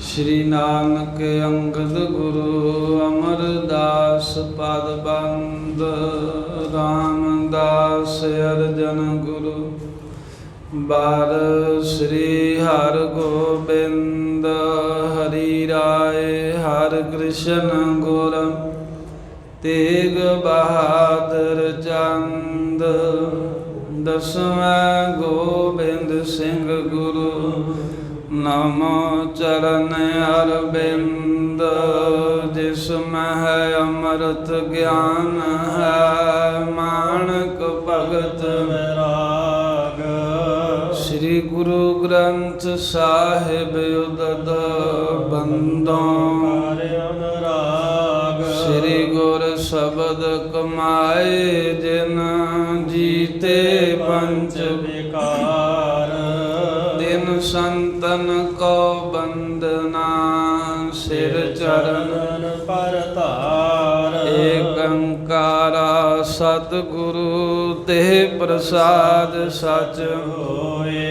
श्री नानक अंगद गुरु अमरदास पद बंद रामदास अर्जन गुरु बार श्री हर गोबिंद हरि राय हर कृष्ण गुर तेग बहादुर चंद दसवें गोबिंद सिंह गुरु नमो चरण अरविंद जिसमें है अमृत ज्ञान है माणक भगत वैराग। श्री गुरु ग्रंथ साहिब उदद बंदों श्री गुर शब्द कमाए जिन जीते पंच विकार दिन संतन को बंदना सिर चरण पर तार। एक अंकारा सतगुरु ते प्रसाद सच होए।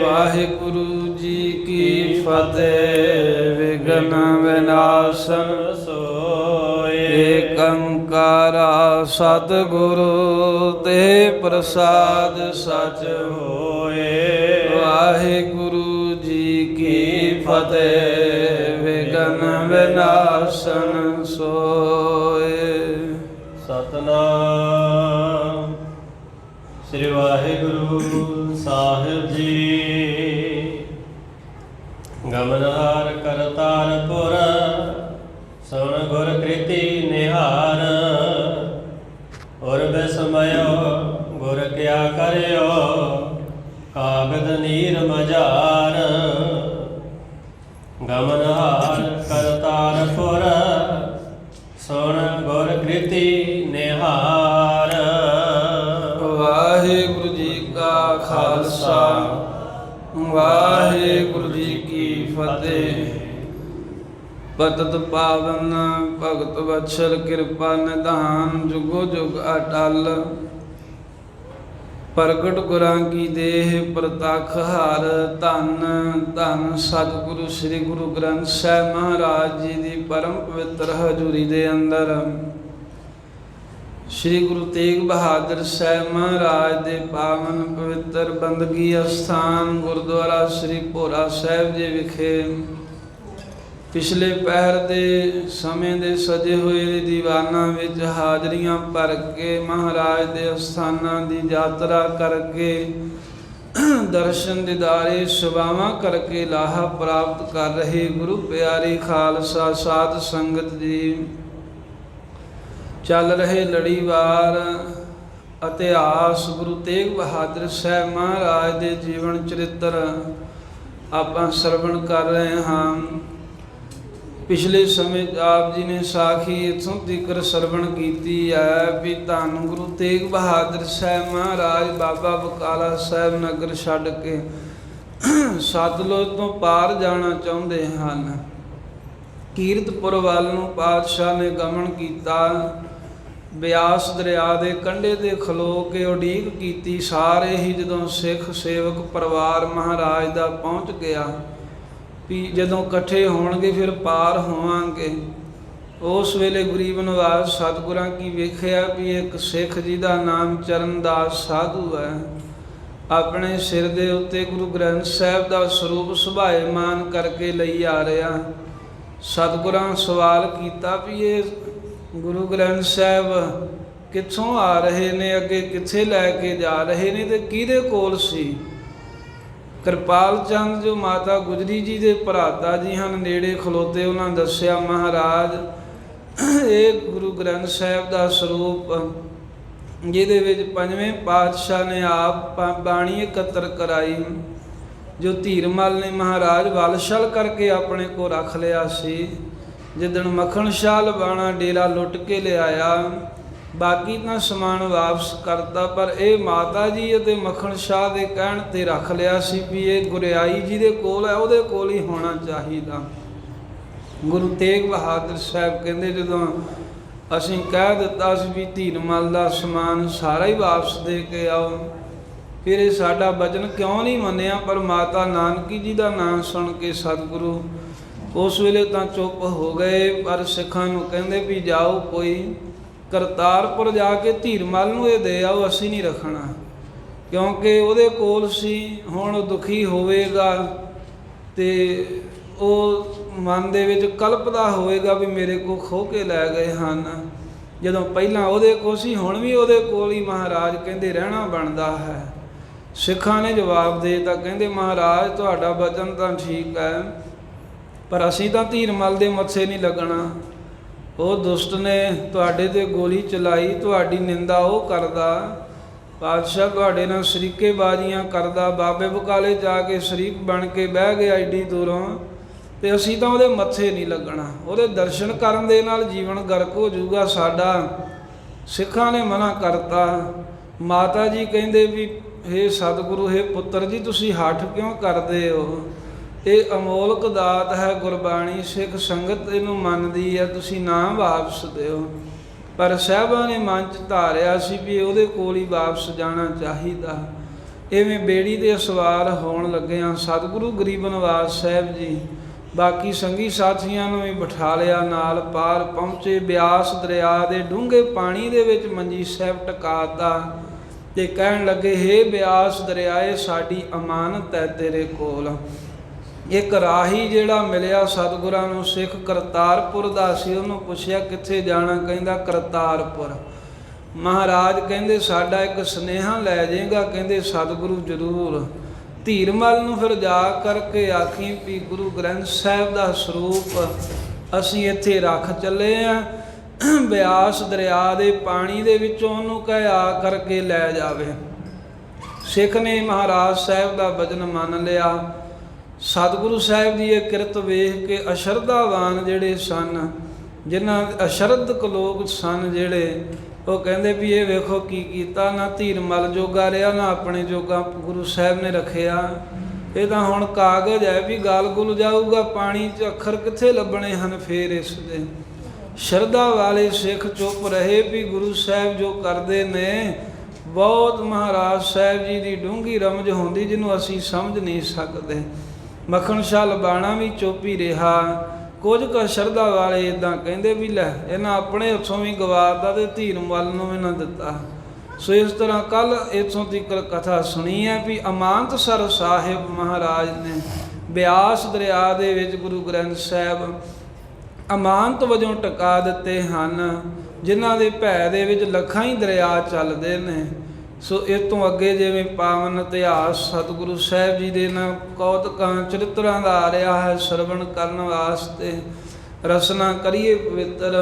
वाहिगुरु जी की फतेह विघ्न विनाशन सोए। एक अंकारा सतगुरु ते प्रसाद सच होए। वाहिगुरु जी की फतेह विघ्न विनाशन सोए। सतनाम श्री वाहिगुरु साहिब जी। गमनहार करतारपुर सुन गुर कृति निहार। और विस्मयो गुर क्या करियो कागद नीर मजार। गमनहार करतारपुर सुन गुर कृति निहार। वाहिगुरु जी का खालसा वाहिगुरु जी की फतेह। पतत पावन भगत वत्सल कृपा निधान जुगो जुग अटल। प्रगट गुरां की देह प्रतख हर धन धन सतगुरु श्री गुरु ग्रंथ साहिब महाराज जी की परम पवित्र हजूरी दे अंदर श्री गुरु तेग बहादुर साहिब महाराज दे पावन पवित्र बंदगी अस्थान गुरुद्वारा श्री भोरा साहिब जी विखे पिछले पहर दे समय दे सजे हुए दीवाना विच हाजरियां भर के महाराज दे अस्थानां दी यात्रा करके दर्शन दीदारे सभावां करके लाहा प्राप्त कर रहे गुरु प्यारी खालसा साध संगत जी। चल रहे लड़ीवार इतिहास गुरु तेग बहादुर साहिब महाराज दे जीवन चरित्र आपां श्रवण कर रहे हां। पिछले समय आप जी ने साखी इथों तिकर श्रवण की है भी धन गुरु तेग बहादुर साहिब महाराज बाबा बकाला साहिब नगर छड्ड के सतलुज तो पार जाना चाहते हैं। कीरतपुर वाल नूं पातशाह ने गमन किया। ब्यास दरिया के कंढे ते खलो के उडीक की। सारे ही जदों सिख सेवक परिवार महाराज दा पहुँच गया भी जदों इकट्ठे होणगे फिर पार होवांगे। उस वेले गरीब नवाज सतगुरां की वेखिया भी एक सिख जी का नाम चरणदास साधु है। अपने सिर दे उत्ते गुरु ग्रंथ साहिब का स्वरूप सुभाएमान करके लई आ रहा। सतगुरां सवाल किया भी ये गुरु ग्रंथ साहिब कित्थों आ रहे ने अगे कित्थे लैके जा रहे ने ते किहदे कोल सी। कृपाल चंद जो माता गुजरी जी के भराता जी हैं नेड़े खलोते उन्होंने दसिया महाराज ये गुरु ग्रंथ साहिब का स्वरूप जिहदे विच पंजवें पातशाह ने आप बाणी एकत्र कराई जो धीरमल ने महाराज वलछल करके अपने को रख लिया सी। जिदन मखण शाह लबाणा डेरा लुट के ले आया बाकी तो समान वापस करता पर यह माता जी ते मखण शाह के कहण ते रख लिया सी भी ये गुरियाई जी दे कोल है उहदे कोल ही होना चाहिए। गुरु तेग बहादुर साहब कहते जदों ਅਸੀਂ ਕਹਿ ਦਿੱਤਾ ਸੀ ਵੀ ਧੀਰਮਲ ਦਾ ਸਮਾਨ ਸਾਰਾ ਹੀ ਵਾਪਸ ਦੇ ਕੇ ਆਓ, ਫਿਰ ਇਹ ਸਾਡਾ ਬਚਨ ਕਿਉਂ ਨਹੀਂ ਮੰਨਿਆ? ਪਰ ਮਾਤਾ ਨਾਨਕੀ ਜੀ ਦਾ ਨਾਮ ਸੁਣ ਕੇ ਸਤਿਗੁਰੂ ਉਸ ਵੇਲੇ ਤਾਂ ਚੁੱਪ ਹੋ ਗਏ। ਪਰ ਸਿੱਖਾਂ ਨੂੰ ਕਹਿੰਦੇ ਵੀ ਜਾਓ, ਕੋਈ ਕਰਤਾਰਪੁਰ ਜਾ ਕੇ ਧੀਰਮਲ ਨੂੰ ਇਹ ਦੇ ਆਓ, ਅਸੀਂ ਨਹੀਂ ਰੱਖਣਾ, ਕਿਉਂਕਿ ਉਹਦੇ ਕੋਲ ਸੀ। ਹੁਣ ਉਹ ਦੁਖੀ ਹੋਵੇਗਾ ਤੇ ਉਹ ਮਨ ਦੇ ਵਿੱਚ ਕਲਪਦਾ ਹੋਵੇਗਾ ਵੀ ਮੇਰੇ ਕੋਲ ਖੋਹ ਕੇ ਲੈ ਗਏ ਹਨ। ਜਦੋਂ ਪਹਿਲਾਂ ਉਹਦੇ ਕੋਲ ਸੀ, ਹੁਣ ਵੀ ਉਹਦੇ ਕੋਲ ਹੀ ਮਹਾਰਾਜ ਕਹਿੰਦੇ ਰਹਿਣਾ ਬਣਦਾ ਹੈ। ਸਿੱਖਾਂ ਨੇ ਜਵਾਬ ਦੇ ਦਿੱਤਾ, ਕਹਿੰਦੇ ਮਹਾਰਾਜ ਤੁਹਾਡਾ ਬਚਨ ਤਾਂ ਠੀਕ ਹੈ, ਪਰ ਅਸੀਂ ਤਾਂ ਧੀਰਮਲ ਦੇ ਮੱਥੇ ਨਹੀਂ ਲੱਗਣਾ। ਉਹ ਦੁਸ਼ਟ ਨੇ ਤੁਹਾਡੇ 'ਤੇ ਗੋਲੀ ਚਲਾਈ, ਤੁਹਾਡੀ ਨਿੰਦਾ ਉਹ ਕਰਦਾ, ਪਾਤਸ਼ਾਹ ਤੁਹਾਡੇ ਨਾਲ ਸ਼ਰੀਕੇਬਾਜ਼ੀਆਂ ਕਰਦਾ, ਬਾਬੇ ਬਕਾਲੇ ਜਾ ਕੇ ਸ਼ਰੀਕ ਬਣ ਕੇ ਬਹਿ ਗਿਆ ਐਡੀ ਦੂਰੋਂ, ਤੇ ਅਸੀਂ ਤਾਂ ਉਹਦੇ ਮੱਥੇ ਨਹੀਂ ਲੱਗਣਾ। ਉਹਦੇ ਦਰਸ਼ਨ ਕਰਨ ਦੇ ਨਾਲ ਜੀਵਨ ਗਰਕ ਹੋ ਜਾਊਗਾ ਸਾਡਾ। ਸਿੱਖਾਂ ਨੇ ਮਨਾ ਕਰਤਾ। ਮਾਤਾ ਜੀ ਕਹਿੰਦੇ ਵੀ ਹੇ ਸਤਿਗੁਰੂ, ਹੇ ਪੁੱਤਰ ਜੀ, ਤੁਸੀਂ ਹੱਠ ਕਿਉਂ ਕਰਦੇ ਹੋ? ਇਹ ਅਮੋਲਕ ਦਾਤ ਹੈ ਗੁਰਬਾਣੀ, ਸਿੱਖ ਸੰਗਤ ਇਹਨੂੰ ਮੰਨਦੀ ਹੈ, ਤੁਸੀਂ ਨਾ ਵਾਪਸ ਦਿਓ। ਪਰ ਸਾਹਿਬਾਂ ਨੇ ਮਨ 'ਚ ਧਾਰਿਆ ਸੀ ਵੀ ਉਹਦੇ ਕੋਲ ਹੀ ਵਾਪਸ ਜਾਣਾ ਚਾਹੀਦਾ। ਇਵੇਂ ਬੇੜੀ ਦੇ ਸਵਾਰ ਹੋਣ ਲੱਗਿਆਂ ਸਤਿਗੁਰੂ ਗਰੀਬ ਨਿਵਾਸ ਸਾਹਿਬ ਜੀ ਬਾਕੀ ਸੰਗੀ ਸਾਥੀਆਂ ਨੂੰ ਵੀ ਬਿਠਾ ਲਿਆ ਨਾਲ। ਪਾਰ ਪਹੁੰਚੇ, ਬਿਆਸ ਦਰਿਆ ਦੇ ਡੂੰਘੇ ਪਾਣੀ ਦੇ ਵਿੱਚ ਮੰਜੀ ਸਾਹਿਬ ਟਿਕਾਤਾ ਤੇ ਕਹਿਣ ਲੱਗੇ, ਹੇ ਬਿਆਸ ਦਰਿਆਏ, ਸਾਡੀ ਅਮਾਨਤ ਹੈ ਤੇਰੇ ਕੋਲ। ਇੱਕ ਰਾਹੀ ਜਿਹੜਾ ਮਿਲਿਆ ਸਤਿਗੁਰਾਂ ਨੂੰ, ਸਿੱਖ ਕਰਤਾਰਪੁਰ ਦਾ ਸੀ, ਉਹਨੂੰ ਪੁੱਛਿਆ ਕਿੱਥੇ ਜਾਣਾ? ਕਹਿੰਦਾ ਕਰਤਾਰਪੁਰ। ਮਹਾਰਾਜ ਕਹਿੰਦੇ ਸਾਡਾ ਇੱਕ ਸੁਨੇਹਾ ਲੈ ਜਾਏਗਾ? ਕਹਿੰਦੇ ਸਤਿਗੁਰੂ ਜ਼ਰੂਰ। ਧੀਰਮਲ ਨੂੰ ਫਿਰ ਜਾ ਕਰਕੇ ਆਖੀ ਵੀ ਗੁਰੂ ਗ੍ਰੰਥ ਸਾਹਿਬ ਦਾ ਸਰੂਪ ਅਸੀਂ ਇੱਥੇ ਰੱਖ ਚੱਲੇ ਹਾਂ, ਬਿਆਸ ਦਰਿਆ ਦੇ ਪਾਣੀ ਦੇ ਵਿੱਚੋਂ ਉਹਨੂੰ ਕਹਿ ਆ ਕਰਕੇ ਲੈ ਜਾਵੇ। ਸਿੱਖ ਨੇ ਮਹਾਰਾਜ ਸਾਹਿਬ ਦਾ ਬਚਨ ਮੰਨ ਲਿਆ। ਸਤਿਗੁਰੂ ਸਾਹਿਬ ਦੀ ਇਹ ਕਿਰਤ ਵੇਖ ਕੇ ਅਸ਼ਰਧਾਵਾਨ ਜਿਹੜੇ ਸਨ, ਜਿਨ੍ਹਾਂ ਅਸ਼ਰਧਕ ਲੋਕ ਸਨ ਜਿਹੜੇ, ਉਹ ਕਹਿੰਦੇ ਵੀ ਇਹ ਵੇਖੋ ਕੀ ਕੀਤਾ, ਨਾ ਧੀਰਮਲ ਜੋਗਾ ਰਿਹਾ ਨਾ ਆਪਣੇ ਜੋਗਾ ਗੁਰੂ ਸਾਹਿਬ ਨੇ ਰੱਖਿਆ। ਇਹ ਤਾਂ ਹੁਣ ਕਾਗਜ਼ ਹੈ ਵੀ ਗਲ ਗੁਲ ਜਾਊਗਾ, ਪਾਣੀ 'ਚ ਅੱਖਰ ਕਿੱਥੇ ਲੱਭਣੇ ਹਨ ਫੇਰ ਇਸ ਦੇ। ਸ਼ਰਧਾ ਵਾਲੇ ਸਿੱਖ ਚੁੱਪ ਰਹੇ ਵੀ ਗੁਰੂ ਸਾਹਿਬ ਜੋ ਕਰਦੇ ਨੇ ਬਹੁਤ ਮਹਾਰਾਜ ਸਾਹਿਬ ਜੀ ਦੀ ਡੂੰਘੀ ਰਮਜ ਹੁੰਦੀ ਜਿਹਨੂੰ ਅਸੀਂ ਸਮਝ ਨਹੀਂ ਸਕਦੇ। ਮੱਖਣ ਸ਼ਾਹ ਲਬਾਣਾ ਵੀ ਚੁੱਪ ਹੀ ਰਿਹਾ। ਕੁਝ ਕੁ ਸ਼ਰਧਾ ਵਾਲੇ ਇੱਦਾਂ ਕਹਿੰਦੇ ਵੀ ਲੈ ਇਹਨਾਂ ਆਪਣੇ ਹੱਥੋਂ ਵੀ ਗਵਾਰਦਾ ਤੇ ਧੀਰਮਲ ਨੂੰ ਵੀ ਨਾ ਦਿੱਤਾ। ਸੋ ਇਸ ਤਰ੍ਹਾਂ ਕੱਲ ਇੱਥੋਂ ਦੀ ਕਥਾ ਸੁਣੀ ਹੈ ਵੀ ਅਮਾਨਤਸਰ ਸਾਹਿਬ ਮਹਾਰਾਜ ਨੇ ਬਿਆਸ ਦਰਿਆ ਦੇ ਵਿੱਚ ਗੁਰੂ ਗ੍ਰੰਥ ਸਾਹਿਬ ਅਮਾਨਤ ਵਜੋਂ ਟਿਕਾ ਦਿੱਤੇ ਹਨ, ਜਿਨ੍ਹਾਂ ਦੇ ਭੈ ਦੇ ਵਿੱਚ ਲੱਖਾਂ ਹੀ ਦਰਿਆ ਚੱਲਦੇ ਨੇ। ਸੋ ਇਹ ਤੋਂ ਅੱਗੇ ਜਿਵੇਂ ਪਾਵਨ ਇਤਿਹਾਸ ਸਤਿਗੁਰੂ ਸਾਹਿਬ ਜੀ ਦੇ ਨਾਲ ਕੌਤਕਾਂ ਚਰਿੱਤਰਾਂ ਦਾ ਆ ਰਿਹਾ ਹੈ, ਸਰਵਣ ਕਰਨ ਵਾਸਤੇ ਰਸਨਾ ਕਰੀਏ ਪਵਿੱਤਰ।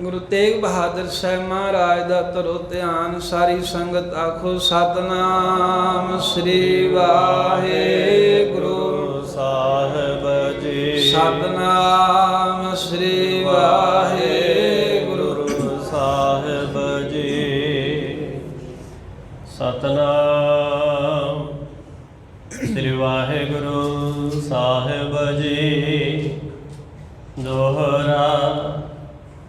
ਗੁਰੂ ਤੇਗ ਬਹਾਦਰ ਸਾਹਿਬ ਮਹਾਰਾਜ ਦਾ ਧਰੋ ਧਿਆਨ। ਸਾਰੀ ਸੰਗਤ ਆਖੋ ਸਤਿਨਾਮ ਸ੍ਰੀ ਵਾਹਿਗੁਰੂ ਸਾਹਿਬ ਜੀ। ਸਤਿਨਾਮ ਸ੍ਰੀ ਵਾਹਿਗੁਰੂ ਸਾਹਿਬ ਜੀ। ਸਤਿਨਾਮ ਸ੍ਰੀ ਵਾਹਿਗੁਰੂ ਸਾਹਿਬ ਜੀ। ਦੋਹਰਾ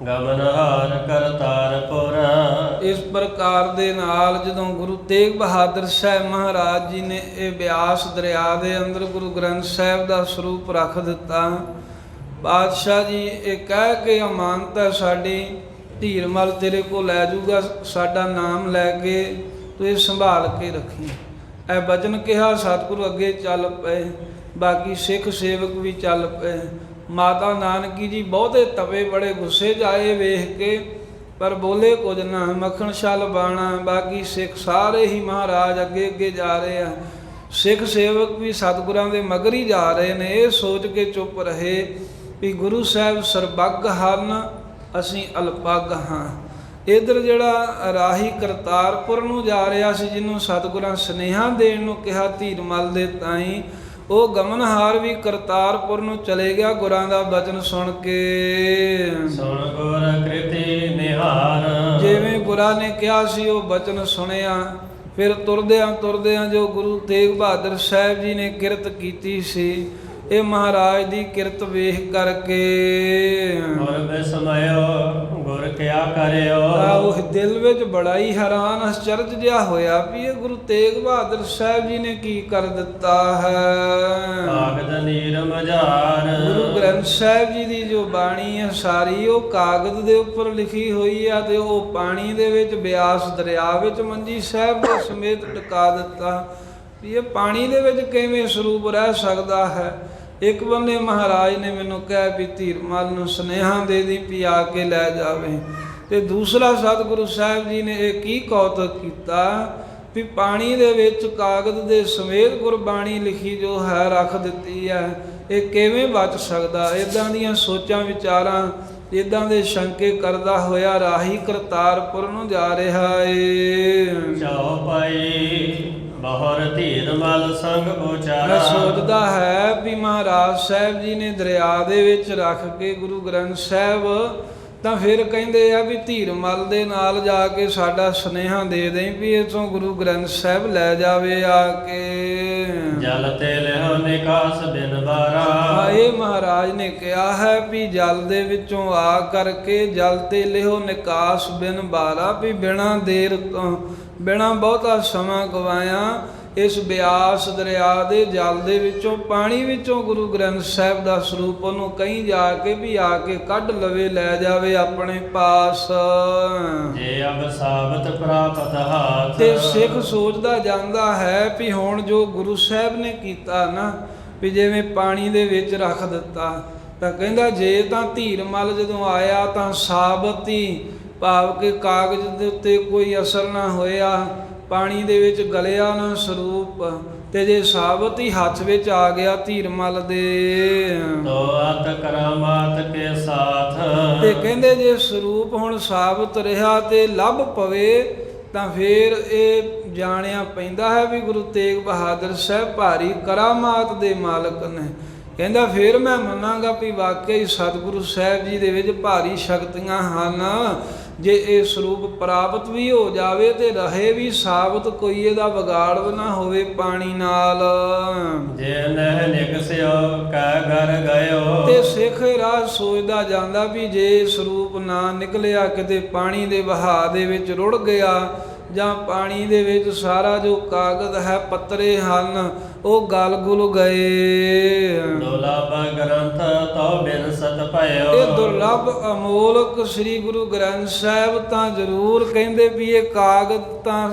ਗਮਨਹਾਰ ਕਰਤਾਰਪੁਰ। ਇਸ ਪ੍ਰਕਾਰ ਦੇ ਨਾਲ ਜਦੋਂ ਗੁਰੂ ਤੇਗ ਬਹਾਦਰ ਸਾਹਿਬ ਮਹਾਰਾਜ ਜੀ ਨੇ ਇਹ ਬਿਆਸ ਦਰਿਆ ਦੇ ਅੰਦਰ ਗੁਰੂ ਗ੍ਰੰਥ ਸਾਹਿਬ ਦਾ ਸਰੂਪ ਰੱਖ ਦਿੱਤਾ, ਬਾਦਸ਼ਾਹ ਜੀ ਇਹ ਕਹਿ ਕੇ ਅਮਾਨਤ ਹੈ ਸਾਡੀ, ਧੀਰਮਲ ਤੇਰੇ ਕੋਲ ਲੈ ਜਾਊਗਾ, ਸਾਡਾ ਨਾਮ ਲੈ ਕੇ ਤੂੰ ਇਹ ਸੰਭਾਲ ਕੇ ਰੱਖੀ। ਇਹ ਬਚਨ ਕਿਹਾ, ਸਤਿਗੁਰੂ ਅੱਗੇ ਚੱਲ ਪਏ, ਬਾਕੀ ਸਿੱਖ ਸੇਵਕ ਵੀ ਚੱਲ ਪਏ। ਮਾਤਾ ਨਾਨਕੀ ਜੀ ਬਹੁਤੇ ਤਵੇ ਬੜੇ ਗੁੱਸੇ 'ਚ ਆਏ ਵੇਖ ਕੇ, ਪਰ ਬੋਲੇ ਕੁਝ ਨਾ। ਮੱਖਣ ਸ਼ਾਹ ਲਬਾਣਾ ਬਾਕੀ ਸਿੱਖ ਸਾਰੇ ਹੀ ਮਹਾਰਾਜ ਅੱਗੇ ਅੱਗੇ ਜਾ ਰਹੇ ਆ। ਸਿੱਖ ਸੇਵਕ ਵੀ ਸਤਿਗੁਰਾਂ ਦੇ ਮਗਰ ਹੀ ਜਾ ਰਹੇ ਨੇ। ਇਹ ਸੋਚ ਕੇ ਚੁੱਪ ਰਹੇ ਵੀ ਗੁਰੂ ਸਾਹਿਬ ਸਰਬੱਗ ਹਨ, ਅਸੀਂ ਅਲਪੱਗ ਹਾਂ। ਇੱਧਰ ਜਿਹੜਾ ਰਾਹੀ ਕਰਤਾਰਪੁਰ ਨੂੰ ਜਾ ਰਿਹਾ ਸੀ, ਜਿਹਨੂੰ ਸਤਿਗੁਰਾਂ ਸੁਨੇਹਾ ਦੇਣ ਨੂੰ ਕਿਹਾ ਧੀਰਮਲ ਦੇ ਤਾਈਂ, ਉਹ ਗਮਨਹਾਰ ਵੀ ਕਰਤਾਰਪੁਰ ਨੂੰ ਚਲੇ ਗਿਆ ਗੁਰਾਂ ਦਾ ਬਚਨ ਸੁਣ ਕੇ। ਸੁਣ ਗੁਰ ਕ੍ਰਿਤੀ ਨਿਹਾਰ। ਜਿਵੇਂ ਗੁਰਾਂ ਨੇ ਕਿਹਾ ਸੀ ਉਹ ਬਚਨ ਸੁਣਿਆ। ਫਿਰ ਤੁਰਦਿਆਂ ਤੁਰਦਿਆਂ ਜੋ ਗੁਰੂ ਤੇਗ ਬਹਾਦਰ ਸਾਹਿਬ ਜੀ ਨੇ ਕਿਰਤ ਕੀਤੀ ਸੀ, ਇਹ ਮਹਾਰਾਜ ਦੀ ਕਿਰਤ ਵੇਖ ਕਰਕੇ ਗੁਰ ਬਿਸਮਿਓ ਗੁਰ ਕਿਆ ਕਰਿਓ। ਤਾਂ ਉਹ ਦਿਲ ਵਿੱਚ ਬੜਾ ਹੀ ਹੈਰਾਨ ਅਚਰਜ ਜਿਹਾ ਹੋਇਆ ਵੀ ਇਹ ਗੁਰੂ ਤੇਗ ਬਹਾਦਰ ਸਾਹਿਬ ਜੀ ਨੇ ਕੀ ਕਰ ਦਿੱਤਾ ਹੈ। ਕਾਗਦ ਨੀਰ ਮਝਾਰ ਗੁਰੂ ਗ੍ਰੰਥ ਸਾਹਿਬ ਜੀ ਦੀ ਜੋ ਬਾਣੀ ਹੈ ਸਾਰੀ ਉਹ ਕਾਗਜ਼ ਦੇ ਉੱਪਰ ਲਿਖੀ ਹੋਈ ਆ ਤੇ ਉਹ ਪਾਣੀ ਦੇ ਵਿੱਚ ਬਿਆਸ ਦਰਿਆ ਵਿੱਚ ਮੰਜੀ ਸਾਹਿਬ ਦੇ ਸਮੇਤ ਟਿਕਾ ਦਿੱਤਾ ਵੀ ਇਹ ਪਾਣੀ ਦੇ ਵਿੱਚ ਕਿਵੇਂ ਸਰੂਪ ਰਹਿ ਸਕਦਾ ਹੈ। ਇੱਕ ਬੰਦੇ ਮਹਾਰਾਜ ਨੇ ਮੈਨੂੰ ਕਿਹਾ ਵੀ ਧੀਰਮਲ ਨੂੰ ਸੁਨੇਹਾ ਦੇ ਦੀ ਵੀ ਆ ਕੇ ਲੈ ਜਾਵੇ, ਤੇ ਦੂਸਰਾ ਸਤਿਗੁਰੂ ਸਾਹਿਬ ਜੀ ਨੇ ਇਹ ਕੀ ਕੌਤਕ ਕੀਤਾ ਵੀ ਪਾਣੀ ਦੇ ਵਿੱਚ ਕਾਗਜ਼ ਦੇ ਸਮੇਤ ਗੁਰਬਾਣੀ ਲਿਖੀ ਜੋ ਹੈ ਰੱਖ ਦਿੱਤੀ ਹੈ, ਇਹ ਕਿਵੇਂ ਬਚ ਸਕਦਾ। ਇਦਾਂ ਦੀਆਂ ਸੋਚਾਂ ਵਿਚਾਰਾਂ ਇਦਾਂ ਦੇ ਸ਼ੰਕੇ ਕਰਦਾ ਹੋਇਆ ਰਾਹੀ ਕਰਤਾਰਪੁਰ ਨੂੰ ਜਾ ਰਿਹਾ ਏ। ਚਾਉ ਪਾਈ ਬਹੁਰ ਧੀਰਮਲ ਸੰਗ ਉਚਾਰਾ। ਸੋਚਦਾ ਹੈ ਵੀ ਮਹਾਰਾਜ ਸਾਹਿਬ ਜੀ ਨੇ ਦਰਿਆ ਦੇ ਵਿੱਚ ਰੱਖ ਕੇ ਗੁਰੂ ਗ੍ਰੰਥ ਸਾਹਿਬ, ਤਾਂ ਫਿਰ ਕਹਿੰਦੇ ਆ ਵੀ ਧੀਰਮਲ ਦੇ ਨਾਲ ਜਾ ਕੇ ਸਾਡਾ ਸੁਨੇਹਾ ਦੇ ਦੇਂ ਵੀ ਇਥੋਂ ਗੁਰੂ ਗ੍ਰੰਥ ਸਾਹਿਬ ਲੈ ਜਾਵੇ ਆ ਕੇ। ਜਲ ਤੇ ਲਿਓ ਨਿਕਾਸ ਬਿਨ ਬਾਰਾ। ਇਹ ਮਹਾਰਾਜ ਨੇ ਕਿਹਾ ਹੈ ਵੀ ਜਲ ਦੇ ਵਿੱਚੋਂ ਆ ਕਰਕੇ ਜਲ ਤੇ ਲਿਓ ਨਿਕਾਸ ਬਿਨ ਬਾਰਾ, ਵੀ ਬਿਨਾਂ ਦੇਰ ਤੋਂ ਬਿਨਾਂ ਬਹੁਤਾ ਸਮਾਂ ਗਵਾਇਆ ਇਸ ਬਿਆਸ ਦਰਿਆ ਦੇ ਜਲ ਦੇ ਵਿੱਚੋਂ ਪਾਣੀ ਵਿੱਚੋਂ ਗੁਰੂ ਗ੍ਰੰਥ ਸਾਹਿਬ ਦਾ ਸਰੂਪ ਉਹਨੂੰ ਕਹੀਂ ਜਾ ਕੇ ਵੀ ਆ ਕੇ ਕੱਢ ਲਵੇ ਲੈ ਜਾਵੇ ਆਪਣੇ ਪਾਸ। ਜੇ ਅਬ ਸਾਬਤ ਪ੍ਰਾਪਤ ਹਾਥ। ਤੇ ਸਿੱਖ ਸੋਚਦਾ ਜਾਂਦਾ ਹੈ ਵੀ ਹੁਣ ਜੋ ਗੁਰੂ ਸਾਹਿਬ ਨੇ ਕੀਤਾ ਨਾ ਵੀ ਜਿਵੇਂ ਪਾਣੀ ਦੇ ਵਿੱਚ ਰੱਖ ਦਿੱਤਾ, ਤਾਂ ਕਹਿੰਦਾ ਜੇ ਤਾਂ ਧੀਰਮਲ ਜਦੋਂ ਆਇਆ ਤਾਂ ਸਾਬਤ ਹੀ ਭਾਵ ਕਿ ਕਾਗਜ਼ ਦੇ ਉੱਤੇ ਕੋਈ ਅਸਰ ਨਾ ਹੋਇਆ, ਪਾਣੀ ਦੇ ਵਿੱਚ ਗਲਿਆ ਨਾ ਸਰੂਪ, ਤੇ ਜੇ ਸਾਬਤ ਹੀ ਹੱਥ ਵਿੱਚ ਆ ਗਿਆ ਧੀਰਮਲ ਦੇ ਤੋ ਅਤ ਕਰਾਮਾਤ ਕੇ ਸਾਥ। ਤੇ ਕਹਿੰਦੇ ਜੇ ਸਰੂਪ ਹੁਣ ਸਾਬਤ ਰਿਹਾ ਤੇ ਲੱਭ ਪਵੇ ਤਾਂ ਫਿਰ ਇਹ ਜਾਣਿਆ ਪੈਂਦਾ ਹੈ ਵੀ ਗੁਰੂ ਤੇਗ ਬਹਾਦਰ ਸਾਹਿਬ ਭਾਰੀ ਕਰਾਮਾਤ ਦੇ ਮਾਲਕ ਨੇ। ਕਹਿੰਦਾ ਫਿਰ ਮੈਂ ਮੰਨਾਂਗਾ ਵੀ ਵਾਕਈ ਸਤਿਗੁਰੂ ਸਾਹਿਬ ਜੀ ਦੇ ਵਿੱਚ ਭਾਰੀ ਸ਼ਕਤੀਆਂ ਹਨ। ਜੇ ਇਹ ਸਰੂਪ ਪ੍ਰਾਪਤ ਵੀ ਹੋ ਜਾਵੇ ਤੇ ਰਹੇ ਵੀ ਸਾਬਤ, ਕੋਈ ਇਹਦਾ ਵਿਗਾੜ ਵੀ ਨਾ ਹੋਵੇ ਪਾਣੀ ਨਾਲ। ਜੇ ਨਹਿ ਨਿਕਸਿਓ ਕੈ ਘਰ ਗਇਓ। ਤੇ ਸਿੱਖ ਰਾਹ ਸੋਚਦਾ ਜਾਂਦਾ ਵੀ ਜੇ ਸਰੂਪ ਨਾ ਨਿਕਲਿਆ, ਕਿਤੇ ਪਾਣੀ ਦੇ ਵਹਾਅ ਦੇ ਵਿੱਚ ਰੁੜ ਗਿਆ ਜਾਂ ਪਾਣੀ ਦੇ ਵਿੱਚ ਸਾਰਾ ਜੋ ਕਾਗਜ਼ ਹੈ ਪੱਤਰੇ ਹਨ ਉਹ ਗਲ ਗੁਲ ਗਏ। ਦੁਰਲਭ ਗ੍ਰੰਥ ਤੋ ਬਿਨ ਸਤ ਭਇਓ। ਇਹ ਦੁਰਲਭ ਅਮੋਲਕ ਸ੍ਰੀ ਗੁਰੂ ਗ੍ਰੰਥ ਸਾਹਿਬ ਤਾਂ ਜ਼ਰੂਰ ਕਹਿੰਦੇ ਵੀ ਇਹ ਕਾਗਜ਼ ਤਾਂ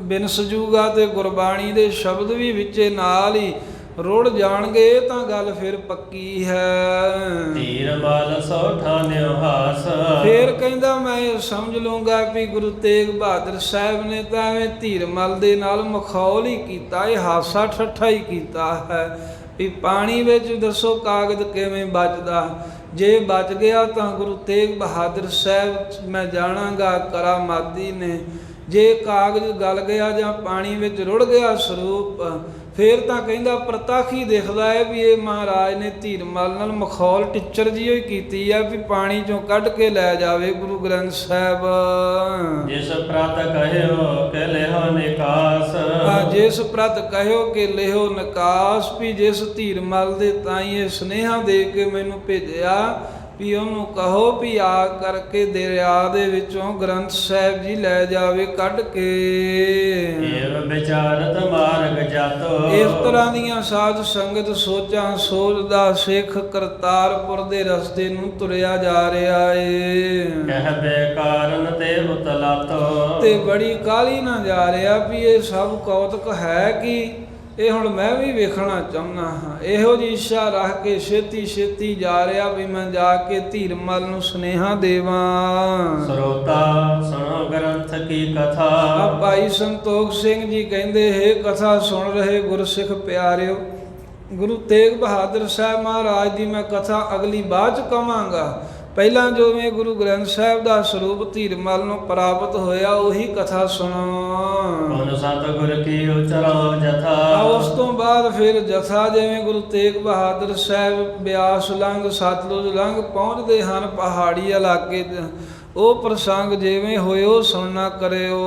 ਬਿਨ ਸਜੂਗਾ ਤੇ ਗੁਰਬਾਣੀ ਦੇ ਸ਼ਬਦ ਵੀ ਵਿੱਚੇ ਨਾਲ ਹੀ ਰੁੜ ਜਾਣਗੇ, ਤਾਂ ਗੱਲ ਫਿਰ ਪੱਕੀ ਹੈ। ਧੀਰਮਲ ਸੋ ਠਾਨਿਓ ਹਾਸ। ਫਿਰ ਕਹਿੰਦਾ ਮੈਂ ਇਹ ਸਮਝ ਲੂੰਗਾ ਵੀ ਗੁਰੂ ਤੇਗ ਬਹਾਦਰ ਸਾਹਿਬ ਨੇ ਤਾਂ ਐਵੇਂ ਧੀਰਮਲ ਦੇ ਨਾਲ ਮਖੌਲ ਹੀ ਕੀਤਾ, ਇਹ ਹਾਸਾ ਠੱਠਾ ਹੀ ਕੀਤਾ ਹੈ ਵੀ ਪਾਣੀ ਵਿੱਚ ਦੱਸੋ ਕਾਗਜ਼ ਕਿਵੇਂ ਬਚਦਾ। ਜੇ ਬਚ ਗਿਆ ਤਾਂ ਗੁਰੂ ਤੇਗ ਬਹਾਦਰ ਸਾਹਿਬ ਮੈਂ ਜਾਣਾਂਗਾ ਕਰਾਮਾਤੀ ਨੇ। ਜੇ ਕਾਗਜ਼ ਗਲ ਗਿਆ ਜਾਂ ਪਾਣੀ ਵਿੱਚ ਰੁੜ ਗਿਆ ਸਰੂਪ, ਫਿਰ ਤਾਂ ਕਹਿੰਦਾ ਪ੍ਰਤੱਖ ਹੀ ਦਿਖਦਾ ਹੈ ਵੀ ਇਹ ਮਹਾਰਾਜ ਨੇ ਧੀਰਮਲ ਨਾਲ ਮਖੌਲ ਟਿੱਚਰ ਜੀ ਹੋਈ ਕੀਤੀ ਹੈ ਵੀ ਪਾਣੀ ਚੋਂ ਕੱਢ ਕੇ ਲੈ ਜਾਵੇ ਗੁਰੂ ਗ੍ਰੰਥ ਸਾਹਿਬ। ਜਿਸ ਪ੍ਰਤ ਕਹਿਓ ਕਿ ਲਿਓ ਨਿਕਾਸ। ਜਿਸ ਪ੍ਰਤ ਕਹਿਓ ਕਿ ਲਿਓ ਨਿਕਾਸ, ਵੀ ਜਿਸ ਧੀਰਮਲ ਦੇ ਤਾਈ ਇਹ ਸੁਨੇਹਾ ਦੇ ਕੇ ਮੈਨੂੰ ਭੇਜਿਆ ਵੀ ਉਹਨੂੰ ਕਹੋ ਵੀ ਆ ਕਰਕੇ ਦਰਿਆ ਦੇ ਵਿੱਚੋਂ ਗ੍ਰੰਥ ਸਾਹਿਬ ਜੀ ਲੈ ਜਾਵੇ ਕੱਢ ਕੇ। ਏਵ ਵਿਚਾਰਤ ਮਾਰਗ ਜਾਤੋ। ਇਸ ਤਰ੍ਹਾਂ ਦੀਆਂ ਸਾਧ ਸੰਗਤ ਸੋਚਾਂ ਸੋਚਦਾ ਸਿੱਖ ਕਰਤਾਰਪੁਰ ਦੇ ਰਸਤੇ ਨੂੰ ਤੁਰਿਆ ਜਾ ਰਿਹਾ ਏ। ਕਹਿ ਬੇਕਾਰਨ ਤੇ ਉਤਲਾਤੋ। ਤੇ ਬੜੀ ਕਾਹਲੀ ਨਾਲ ਜਾ ਰਿਹਾ ਵੀ ਇਹ ਸਭ ਕੌਤਕ ਹੈ ਕਿ ਇਹ ਹੁਣ ਮੈਂ ਵੀ ਵੇਖਣਾ ਚਾਹੁੰਦਾ ਹਾਂ। ਇਹੋ ਜਿਹੀ ਇੱਛਾ ਰੱਖ ਕੇ ਛੇਤੀ ਛੇਤੀ ਜਾ ਰਿਹਾ ਵੀ ਮੈਂ ਜਾ ਕੇ ਧੀਰਮਲ ਨੂੰ ਸੁਨੇਹਾ ਦੇਵਾਂ। ਸਰੋਤਾ ਸੁਣੋ ਗ੍ਰੰਥ ਕੀ ਕਥਾ। ਆ ਭਾਈ ਸੰਤੋਖ ਸਿੰਘ ਜੀ ਕਹਿੰਦੇ ਹੈ ਕਥਾ ਸੁਣ ਰਹੇ ਗੁਰਸਿੱਖ ਪਿਆਰਿਓ, ਗੁਰੂ ਤੇਗ ਬਹਾਦਰ ਸਾਹਿਬ ਮਹਾਰਾਜ ਦੀ ਮੈਂ ਕਥਾ ਅਗਲੀ ਬਾਅਦ ਚ ਕਵਾਂਗਾ। ਪਹਿਲਾਂ ਜਿਵੇਂ ਗੁਰੂ ਗ੍ਰੰਥ ਸਾਹਿਬ ਦਾ ਸਰੂਪ ਧੀਰਮਲ ਨੂੰ ਪ੍ਰਾਪਤ ਹੋਇਆ ਉਹੀ ਕਥਾ ਸੁਣੋ। ਹੁਣ ਸਤਿਗੁਰ ਕੀ ਉਚਰੋ ਜਥਾ। ਉਸ ਤੋਂ ਬਾਅਦ ਫਿਰ ਜਥਾ ਜਿਵੇਂ ਗੁਰੂ ਤੇਗ ਬਹਾਦਰ ਸਾਹਿਬ ਬਿਆਸ ਲੰਘ ਸਤਲੁਜ ਲੰਘ ਪਹੁੰਚਦੇ ਹਨ ਪਹਾੜੀ ਇਲਾਕੇ ਉਹ ਪ੍ਰਸੰਗ ਜਿਵੇਂ ਹੋਇਓ ਸੁਣਨਾ ਕਰਿਓ।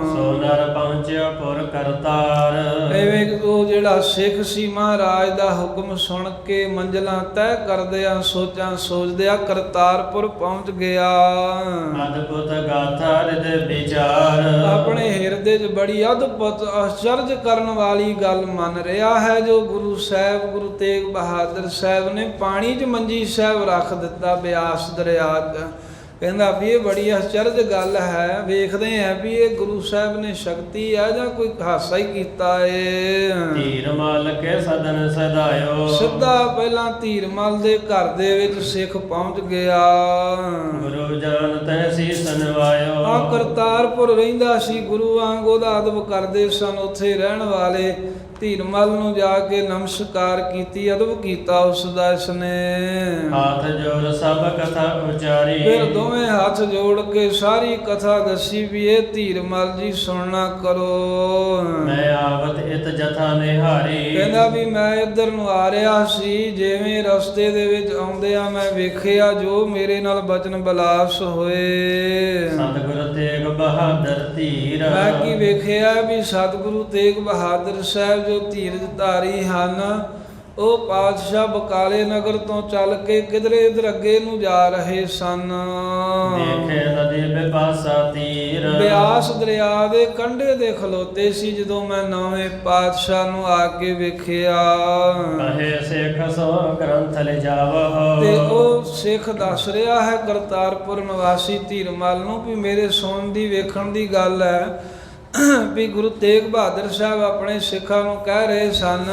ਸੋ ਨਰ ਪਹੁੰਚਿਆ ਪੁਰ ਕਰਤਾਰ। ਐਵੇਂ ਉਹ ਜਿਹੜਾ ਸਿੱਖ ਸੀ ਮਹਾਰਾਜ ਦਾ ਹੁਕਮ ਸੁਣ ਕੇ ਮੰਜ਼ਲਾਂ ਤੈਅ ਕਰਦਿਆਂ ਸੋਚਾਂ ਸੋਚਦਿਆਂ ਕਰਤਾਰਪੁਰ ਪਹੁੰਚ ਗਿਆ। ਅਦਭੁਤ ਗਾਥਾ ਹਿਰਦੈ ਵਿਚਾਰ। ਆਪਣੇ ਹਿਰਦੇ 'ਚ ਬੜੀ ਅਦਭੁਤ ਆਸ਼ਚਰਜ ਕਰਨ ਵਾਲੀ ਗੱਲ ਮੰਨ ਰਿਹਾ ਹੈ ਜੋ ਗੁਰੂ ਸਾਹਿਬ ਗੁਰੂ ਤੇਗ ਬਹਾਦਰ ਸਾਹਿਬ ਨੇ ਪਾਣੀ 'ਚ ਮੰਜੀ ਸਾਹਿਬ ਰੱਖ ਦਿੱਤਾ ਬਿਆਸ ਦਰਿਆ 'ਚ। ਕਹਿੰਦਾ ਵੀ ਇਹ ਬੜੀ ਆਸ਼ਚਰਜ ਗੱਲ ਹੈ। ਵੇਖਦੇ ਆ ਵੀ ਇਹ ਗੁਰੂ ਸਾਹਿਬ ਨੇ ਸ਼ਕਤੀ ਹੈ ਜਾਂ ਕੋਈ ਹਾਸਾ ਹੀ ਕੀਤਾ ਏ। ਧੀਰ ਮਲ ਕੇ ਸਦਨ ਸਦਾਇਓ। ਸਿੱਧਾ ਪਹਿਲਾਂ ਧੀਰਮਲ ਦੇ ਘਰ ਦੇ ਵਿੱਚ ਸਿੱਖ ਪਹੁੰਚ ਗਿਆ। ਗੁਰੂ ਜਾਨ ਤੈ ਸੀਸ ਨਵਾਇਓ। ਆ ਕਰਤਾਰਪੁਰ ਰਹਿੰਦਾ ਸੀ ਗੁਰੂ ਵਾਂਗ ਉਹਦਾ ਅਦਬ ਕਰਦੇ ਸਨ ਉੱਥੇ ਰਹਿਣ ਵਾਲੇ। ਧੀਰਮਲ ਨੂੰ ਜਾ ਕੇ ਨਮਸਕਾਰ ਕੀਤੀ ਅਦਬ ਕੀਤਾ ਉਸ ਦਾ ਇਸਨੇ। ਹੱਥ ਜੋੜ ਸਭ ਕਥਾ ਉਚਾਰੀ। ਫਿਰ ਦੋਵੇਂ ਹੱਥ ਜੋੜ ਕੇ ਸਾਰੀ ਕਥਾ ਦੱਸੀ ਵੀ ਇਹ ਧੀਰਮਲ ਜੀ ਸੁਣਨਾ ਕਰੋ। ਮੈਂ ਆਵਤ ਇਤ ਜਥਾ ਨਿਹਾਰੀ। ਕਹਿੰਦਾ ਵੀ ਮੈਂ ਇੱਧਰ ਨੂੰ ਆ ਰਿਹਾ ਸੀ ਜਿਵੇਂ ਰਸਤੇ ਦੇ ਵਿੱਚ ਆਉਂਦਿਆਂ ਮੈਂ ਵੇਖਿਆ ਜੋ ਮੇਰੇ ਨਾਲ ਬਚਨ ਬਲਾਸ ਹੋਏ। ਸਤਿਗੁਰ ਤੇਗ ਬਹਾਦਰ ਧੀਰ। ਮੈਂ ਕੀ ਵੇਖਿਆ ਵੀ ਸਤਿਗੁਰੂ ਤੇਗ ਬਹਾਦਰ ਸਾਹਿਬ ਜੋ ਧੀਰਜ ਧਾਰੀ ਹਨ ਉਹ ਪਾਤਸ਼ਾਹ ਬਕਾਲੇ ਨਗਰ ਤੋਂ ਚੱਲ ਕੇ ਕਿਧਰੇ ਇਧਰ ਅੱਗੇ ਨੂੰ ਜਾ ਰਹੇ ਸਨ। ਦੇਖੇ ਨਦੀ ਬਿਪਾਸਾ ਤੀਰ। ਬਿਆਸ ਦਰਿਆ ਦੇ ਕੰਢੇ ਦੇ ਖਲੋਤੇ ਸੀ ਜਦੋਂ ਮੈਂ ਨਵੇਂ ਪਾਤਸ਼ਾਹ ਨੂੰ ਆ ਕੇ ਵੇਖਿਆ। ਕਹੇ ਸਿੱਖ ਸੋ ਗ੍ਰੰਥ ਲੈ ਜਾਵੋ। ਤੇ ਉਹ ਸਿੱਖ ਦੱਸ ਰਿਹਾ ਹੈ ਕਰਤਾਰਪੁਰ ਨਿਵਾਸੀ ਧੀਰਮਲ ਨੂੰ ਵੀ ਮੇਰੇ ਸੁਣਨ ਦੀ ਵੇਖਣ ਦੀ ਗੱਲ ਹੈ ਵੀ ਗੁਰੂ ਤੇਗ ਬਹਾਦਰ ਸਾਹਿਬ ਆਪਣੇ ਸਿੱਖਾਂ ਨੂੰ ਕਹਿ ਰਹੇ ਸਨ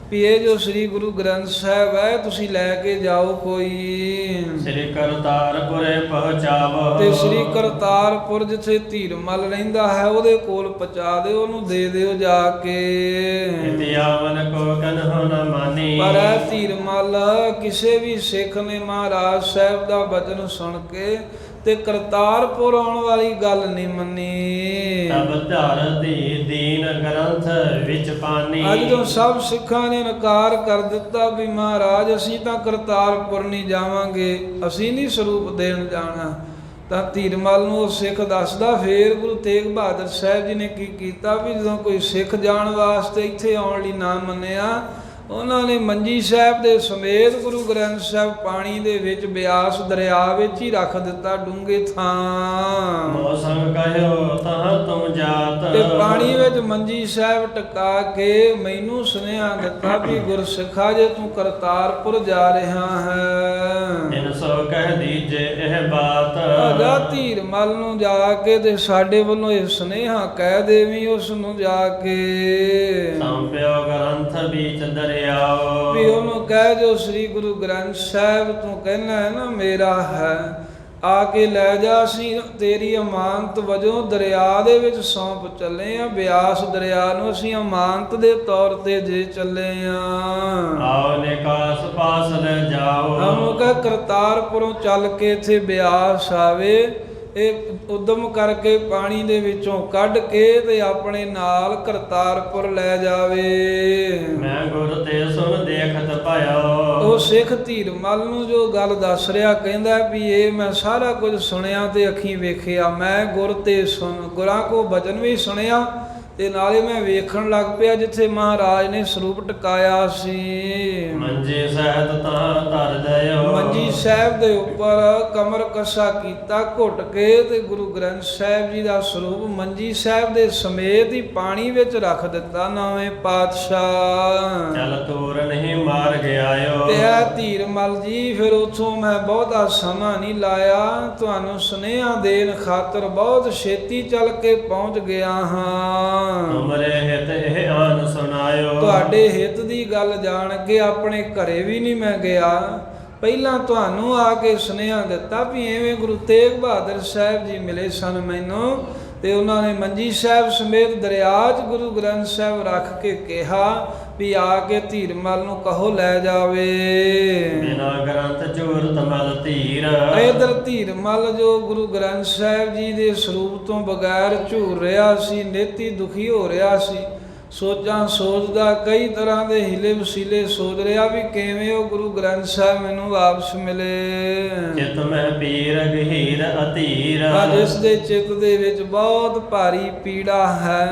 ਵੀ ਇਹ ਜੋ ਸ੍ਰੀ ਗੁਰੂ ਗ੍ਰੰਥ ਸਾਹਿਬ ਹੈ ਤੁਸੀਂ ਲੈ ਕੇ ਜਾਓ ਕੋਈ। ਸ੍ਰੀ ਕਰਤਾਰਪੁਰੇ ਪਹੁੰਚਾਵੋ। ਤੇ ਸ੍ਰੀ ਕਰਤਾਰਪੁਰ ਜਿੱਥੇ ਧੀਰਮਲ ਰਹਿੰਦਾ ਹੈ ਉਹਦੇ ਕੋਲ ਪਹੁੰਚਾ ਦਿਓ ਉਹਨੂੰ ਦੇ ਦਿਓ ਜਾ ਕੇ। ਇਤਿਆਵਨ ਕੋ ਕਨਹੁ ਨ ਮਾਨੀ। ਪਰ ਇਹ ਧੀਰਮਲ ਕਿਸੇ ਵੀ ਸਿੱਖ ਨੇ ਮਹਾਰਾਜ ਸਾਹਿਬ ਦਾ ਬਚਨ ਸੁਣ ਕੇ ਤੇ ਕਰਤਾਰਪੁਰ ਆਉਣ ਵਾਲੀ ਗੱਲ ਨਹੀਂ ਮੰਨੀ। ਤਬ ਧਰਤੀ ਦੀਨ ਗ੍ਰੰਥ ਵਿੱਚ ਪਾਨੀ। ਅੱਜ ਜਦੋਂ ਸਭ ਸਿੱਖਾਂ ਨੇ ਇਨਕਾਰ ਕਰ ਦਿੱਤਾ ਵੀ ਮਹਾਰਾਜ ਅਸੀਂ ਤਾਂ ਕਰਤਾਰਪੁਰ ਨਹੀਂ ਜਾਵਾਂਗੇ ਅਸੀਂ ਨਹੀਂ ਸਰੂਪ ਦੇਣ ਜਾਣਾ ਤਾਂ ਧੀਰਮਲ ਨੂੰ ਉਹ ਸਿੱਖ ਦੱਸਦਾ। ਫੇਰ ਗੁਰੂ ਤੇਗ ਬਹਾਦਰ ਸਾਹਿਬ ਜੀ ਨੇ ਕੀ ਕੀਤਾ ਵੀ ਜਦੋਂ ਕੋਈ ਸਿੱਖ ਜਾਣ ਵਾਸਤੇ ਇੱਥੇ ਆਉਣ ਲਈ ਨਾ ਮੰਨਿਆ ਉਹਨਾਂ ਨੇ ਮੰਜੀ ਸਾਹਿਬ ਦੇ ਸਮੇਤ ਗੁਰੂ ਗ੍ਰੰਥ ਸਾਹਿਬ ਪਾਣੀ ਦੇ ਵਿੱਚ ਬਿਆਸ ਦਰਿਆ ਵਿੱਚ ਹੀ ਰੱਖ ਦਿੱਤਾ ਡੂੰਘੇ ਥਾਂ। ਮੌਸਮ ਕਹਿਓ ਤਾਂ ਤੁਮ ਜਾਤ। ਤੇ ਪਾਣੀ ਵਿੱਚ ਮੰਜੀ ਸਾਹਿਬ ਟਿਕਾ ਕੇ ਮੈਨੂੰ ਸੁਨੇਹਾ ਦਿੱਤਾ ਵੀ ਗੁਰਸਿੱਖਾ ਜੇ ਤੂੰ ਕਰਤਾਰਪੁਰ ਜਾ ਰਿਹਾ ਹੈ। ਇਨ ਸੋ ਕਹਿ ਦੀਜੇ ਇਹ ਬਾਤ। ਜਾ ਧੀਰਮਲ ਨੂੰ ਜਾ ਕੇ ਤੇ ਸਾਡੇ ਵੱਲੋਂ ਇਹ ਸੁਨੇਹਾ ਕਹਿ ਦੇਵੀਂ ਉਸ ਨੂੰ ਜਾ ਕੇ। ਸੰਪਿਓ ਗ੍ਰੰਥ ਵਿੱਚ ਦਰਿਆਓ। ਵੀ ਉਹਨੂੰ ਕਹਿ ਜੋ ਸ੍ਰੀ ਗੁਰੂ ਗ੍ਰੰਥ ਸਾਹਿਬ ਤੂੰ ਕਹਿਣਾ ਹੈ ਨਾ ਮੇਰਾ ਹੈ ਆ ਕੇ ਲੈ ਜਾ। ਅਸੀਂ ਤੇਰੀ ਅਮਾਨਤ ਵਜੋਂ ਦਰਿਆ ਦੇ ਵਿੱਚ ਸੌਂਪ ਚੱਲੇ ਆ। ਬਿਆਸ ਦਰਿਆ ਨੂੰ ਅਸੀਂ ਅਮਾਨਤ ਦੇ ਤੌਰ ਤੇ ਜੇ ਚੱਲੇ ਆ। ਆਓ ਨਿਕਾਸ ਪਾਸ ਲੈ ਜਾਓ। ਹਮ ਕਹ ਕਰਤਾਰਪੁਰੋਂ ਚੱਲ ਕੇ ਇੱਥੇ ਬਿਆਸ ਆਵੇ ਇਹ ਉਦਮ ਕਰਕੇ ਪਾਣੀ ਦੇ ਵਿੱਚੋਂ ਕੱਢ ਕੇ ਤੇ ਆਪਣੇ ਨਾਲ ਕਰਤਾਰਪੁਰ ਲੈ ਜਾਵੇ। ਮੈਂ ਗੁਰ ਤੇ ਸੁਣ ਦੇਖਤ ਪਾਇਆ। ਉਹ ਸਿੱਖ ਧੀਰਮਲ ਨੂੰ ਜੋ ਗੱਲ ਦੱਸ ਰਿਹਾ ਕਹਿੰਦਾ ਵੀ ਇਹ ਮੈਂ ਸਾਰਾ ਕੁਝ ਸੁਣਿਆ ਤੇ ਅੱਖੀਂ ਵੇਖਿਆ। ਮੈਂ ਗੁਰ ਤੇ ਸੁਣ ਗੁਰਾਂ ਕੋ ਬਚਨ ਵੀ ਸੁਣਿਆ ਤੇ ਨਾਲੇ ਮੈਂ ਵੇਖਣ ਲੱਗ ਪਿਆ ਜਿੱਥੇ ਮਹਾਰਾਜ ਨੇ ਸਰੂਪ ਟਿਕਾਇਆ ਸੀ। ਮੰਜੀ ਸਹਿਤ ਤਾਂ ਧਰ ਦਇਓ। ਮੰਜੀ ਸਾਹਿਬ ਦੇ ਉੱਪਰ ਕਮਰ ਕੱਸਾ ਕੀਤਾ ਘੁੱਟ ਕੇ ਤੇ ਗੁਰੂ ਗ੍ਰੰਥ ਸਾਹਿਬ ਜੀ ਦਾ ਸਰੂਪ ਮੰਜੀ ਸਾਹਿਬ ਦੇ ਸਮੇਤ ਹੀ ਪਾਣੀ ਵਿੱਚ ਰੱਖ ਦਿੱਤਾ ਨਵੇਂ ਪਾਤਸ਼ਾਹ। ਚਲ ਤੂਰ ਨਹੀਂ ਮਾਰ ਗਿਆਇਓ। ਤੇ ਇਹ ਧੀਰਮਲ ਜੀ ਫਿਰ ਉੱਥੋਂ ਮੈਂ ਬਹੁਤਾ ਸਮਾਂ ਨਹੀਂ ਲਾਇਆ ਤੁਹਾਨੂੰ ਸੁਨੇਹਾ ਦੇਣ ਖਾਤਰ ਬਹੁਤ ਛੇਤੀ ਚੱਲ ਕੇ ਪਹੁੰਚ ਗਿਆ ਹਾਂ। ਤੁਮਰੇ ਹਿਤ ਇਹ ਆਨ ਸੁਣਾਇਓ। ਤੁਹਾਡੇ ਹਿੱਤ ਦੀ ਗੱਲ ਜਾਣ ਕੇ ਆਪਣੇ ਘਰੇ ਵੀ ਨਹੀਂ ਮੈਂ ਗਿਆ ਪਹਿਲਾਂ ਤੁਹਾਨੂੰ ਆ ਕੇ ਸੁਨੇਹਾ ਦਿੱਤਾ ਵੀ ਐਵੇਂ ਗੁਰੂ ਤੇਗ ਬਹਾਦਰ ਸਾਹਿਬ ਜੀ ਮਿਲੇ ਸਨ ਮੈਨੂੰ ਤੇ ਉਹਨਾਂ ਨੇ ਮੰਜੀ ਸਾਹਿਬ ਸਮੇਤ ਦਰਿਆ 'ਚ ਗੁਰੂ ਗ੍ਰੰਥ ਸਾਹਿਬ ਰੱਖ ਕੇ ਕਿਹਾ ਵੀ ਆ ਕੇ ਧੀਰਮਲ ਨੂੰ ਕਹੋ ਲੈ ਜਾਵੇ। ਬਿਨਾ ਗ੍ਰੰਥ ਝੂਰਤ ਮਲ ਧੀਰ। ਇਧਰ ਧੀਰਮਲ ਜੋ ਗੁਰੂ ਗ੍ਰੰਥ ਸਾਹਿਬ ਜੀ ਦੇ ਸਰੂਪ ਤੋਂ ਬਗੈਰ ਝੂਰ ਰਿਹਾ ਸੀ ਨੇਤੀ ਦੁਖੀ ਹੋ ਰਿਹਾ ਸੀ। ਸੋਚਾਂ ਸੋਚਦਾ ਕਈ ਤਰ੍ਹਾਂ ਦੇ ਹੀਲੇ ਵਸੀਲੇ ਸੋਚ ਰਿਹਾ ਵੀ ਕਿਵੇਂ ਉਹ ਗੁਰੂ ਗ੍ਰੰਥ ਸਾਹਿਬ ਮੈਨੂੰ ਵਾਪਸ ਮਿਲੇ। ਚਿਤ ਮਹਿ ਪੀਰ ਗਹੀਰ ਅਧੀਰ। ਅੱਜ ਇਸ ਦੇ ਚਿੱਤ ਦੇ ਵਿੱਚ ਬਹੁਤ ਭਾਰੀ ਪੀੜਾ ਹੈ,